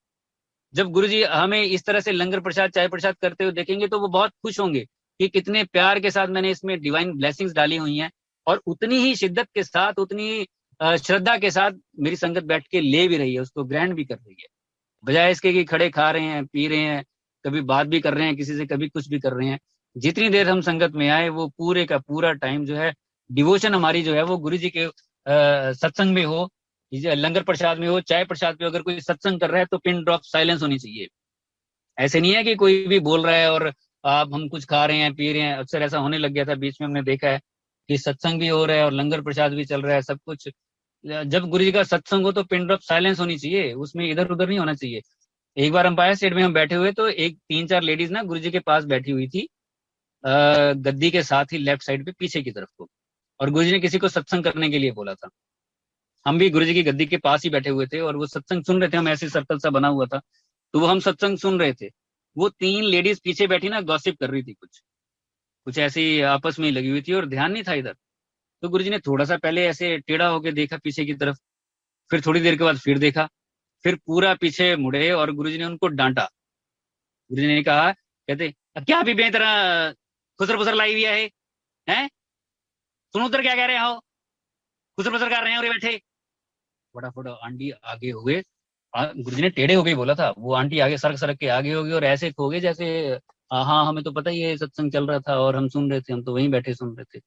जब गुरुजी हमें इस तरह से लंगर प्रसाद, चाय प्रसाद करते हुए देखेंगे तो वो बहुत खुश होंगे कि कितने प्यार के साथ मैंने इसमें डिवाइन ब्लेसिंग्स डाली हुई हैं। और उतनी ही शिद्दत के साथ, उतनी श्रद्धा के साथ मेरी संगत बैठ के ले भी रही है, उसको ग्रहण भी कर रही है, बजाय इसके कि खड़े खा रहे हैं, पी रहे हैं, कभी बात भी कर रहे हैं किसी से, कभी कुछ भी कर रहे हैं। जितनी देर हम संगत में आए, वो पूरे का पूरा टाइम जो है, डिवोशन हमारी जो है वो गुरु जी के सत्संग में हो, लंगर प्रसाद में हो, चाय प्रसाद में, अगर कोई सत्संग कर रहा है तो पिन ड्रॉप साइलेंस होनी चाहिए। ऐसे नहीं है कि कोई भी बोल रहा है और आप, हम कुछ खा रहे हैं, पी रहे हैं। अक्सर ऐसा होने लग गया था, बीच में हमने देखा है कि सत्संग भी हो रहा है और लंगर प्रसाद भी चल रहा है, सब कुछ। जब गुरु जी का सत्संग हो तो पिन ड्रॉप साइलेंस होनी चाहिए, उसमें इधर उधर नहीं होना चाहिए। एक बार अंपायर स्टेट में हम बैठे हुए तो एक तीन चार लेडीज ना गुरु जी के पास बैठी हुई थी, गद्दी के साथ ही लेफ्ट साइड पे पीछे की तरफ को। और गुरु जी ने किसी को सत्संग करने के लिए बोला था। हम भी गुरु जी की गद्दी के पास ही बैठे हुए थे और वो सत्संग सुन रहे थे, हम ऐसे सर्कल सा बना हुआ था, तो वो हम सत्संग सुन रहे थे। वो तीन लेडीज पीछे बैठी ना गॉसिप कर रही थी, कुछ कुछ ऐसी आपस में ही लगी हुई थी और ध्यान नहीं था इधर। तो गुरु जी ने थोड़ा सा पहले ऐसे टेढ़ा होकर देखा पीछे की तरफ, फिर थोड़ी देर के बाद फिर देखा, फिर पूरा पीछे मुड़े और गुरु जी ने उनको डांटा। गुरु जी ने कहा, कहते क्या भी तरह खुसर फुसर लाई हुई है, हैं? सुनो उधर क्या कह रहे हो, खुसर फुसर कर रहे हैं और बैठे। फटाफट आंटी आगे हो गए, गुरुजी ने टेढ़े हो गए बोला था, वो आंटी आगे सरक सरक के आगे हो गई और ऐसे खो गए जैसे हाँ हमें तो पता ही है सत्संग चल रहा था और हम सुन रहे थे, हम तो वहीं बैठे सुन रहे थे।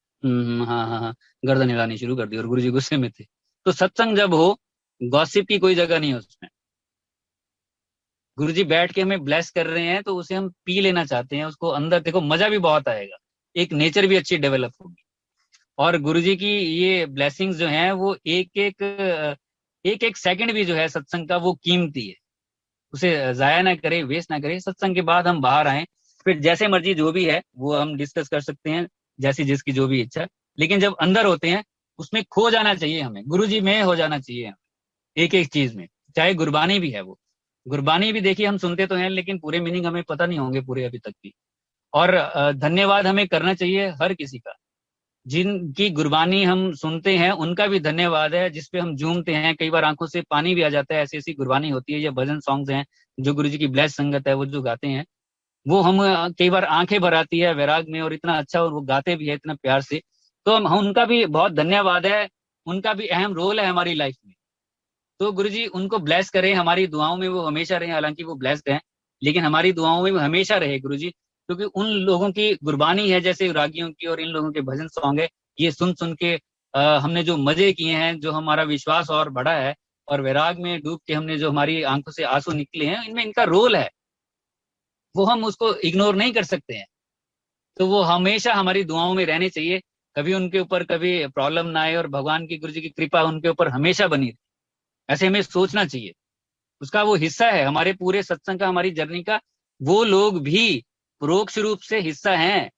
हाँ हाँ हाँ, गर्दन हिलानी शुरू कर दी और गुरुजी गुस्से में थे। तो सत्संग जब हो, गॉसिप की कोई जगह नहीं है उसमें। गुरुजी बैठ के हमें ब्लेस कर रहे हैं तो उसे हम पी लेना चाहते हैं, उसको अंदर देखो, मजा भी बहुत आएगा, एक नेचर भी अच्छी डेवलप होगी। और गुरुजी की ये ब्लेसिंग्स जो हैं वो एक एक सेकंड भी जो है सत्संग का वो कीमती है, उसे जाया ना करे, वेस्ट ना करे। सत्संग के बाद हम बाहर आए, फिर जैसे मर्जी जो भी है वो हम डिस्कस कर सकते हैं, जैसी जिसकी जो भी इच्छा। लेकिन जब अंदर होते हैं उसमें खो जाना चाहिए, हमें गुरुजी में हो जाना चाहिए हमें, एक एक चीज में। चाहे गुरबानी भी है, वो गुरबानी भी देखिए हम सुनते तो हैं लेकिन पूरे मीनिंग हमें पता नहीं होंगे पूरे अभी तक भी। और धन्यवाद हमें करना चाहिए हर किसी का, जिनकी गुरबानी हम सुनते हैं उनका भी धन्यवाद है, जिसपे हम झूमते हैं, कई बार आंखों से पानी भी आ जाता है, ऐसी ऐसी गुरबानी होती है। ये भजन सॉन्ग्स हैं जो गुरु जी की ब्लेस संगत है वो जो गाते हैं, वो हम कई बार आंखें भर आती है वैराग में, और इतना अच्छा, और वो गाते भी है इतना प्यार से। तो हम उनका भी बहुत धन्यवाद है, उनका भी अहम रोल है हमारी लाइफ में। तो गुरु जी उनको ब्लेस करें, हमारी दुआओं में वो हमेशा रहे, हालांकि वो ब्लेस्ड हैं लेकिन हमारी दुआओं में वो हमेशा रहे गुरु जी, क्योंकि उन लोगों की गुरबानी है, जैसे रागियों की और इन लोगों के भजन सॉन्ग है, ये सुन सुन के हमने जो मजे किए हैं, जो हमारा विश्वास और बढ़ा है, और वैराग में डूब के हमने जो हमारी आंखों से आंसू निकले हैं, इनमें इनका रोल है, वो हम उसको इग्नोर नहीं कर सकते हैं। तो वो हमेशा हमारी दुआओं में रहने चाहिए, कभी उनके ऊपर कभी प्रॉब्लम ना आए, और भगवान की, गुरु जी की कृपा उनके ऊपर हमेशा बनी रहे। ऐसे हमें सोचना चाहिए, उसका वो हिस्सा है हमारे पूरे सत्संग का, हमारी जर्नी का। वो लोग भी परोक्ष रूप से हिस्सा हैं,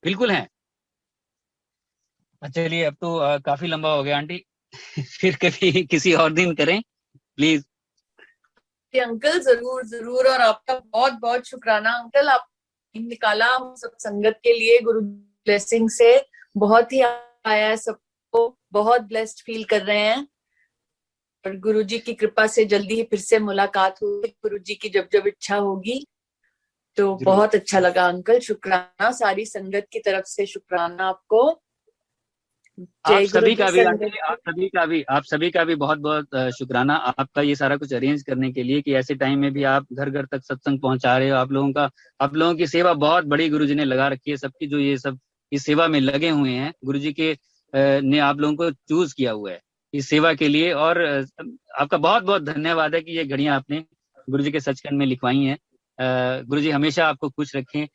बिल्कुल हैं। चलिए अब तो काफी लंबा हो गया आंटी। फिर कभी किसी और दिन करें प्लीज। अंकल जरूर जरूर, और आपका बहुत बहुत शुक्राना अंकल, आप निकाला हम सब संगत के लिए, गुरु ब्लेसिंग से बहुत ही आया है, सबको बहुत ब्लेस्ड फील कर रहे हैं। और गुरु जी की कृपा से जल्दी ही फिर से मुलाकात होगी, गुरु जी की जब जब इच्छा होगी। तो बहुत अच्छा लगा अंकल, शुक्राना सारी संगत की तरफ से, शुक्राना आपको। आप जय गुरु सभी जी का भी संगत। आप सभी का भी बहुत बहुत शुक्राना आपका, ये सारा कुछ अरेंज करने के लिए कि ऐसे टाइम में भी आप घर घर तक सत्संग पहुंचा रहे हो। आप लोगों की सेवा बहुत बड़ी गुरु जी ने लगा रखी है। सबकी जो ये सब इस सेवा में लगे हुए हैं, गुरु जी के ने आप लोगों को चूज किया हुआ है इस सेवा के लिए। और आपका बहुत बहुत धन्यवाद है कि ये घड़ियां आपने गुरु जी के सचखंड में लिखवाई हैं। गुरु जी हमेशा आपको खुश रखें,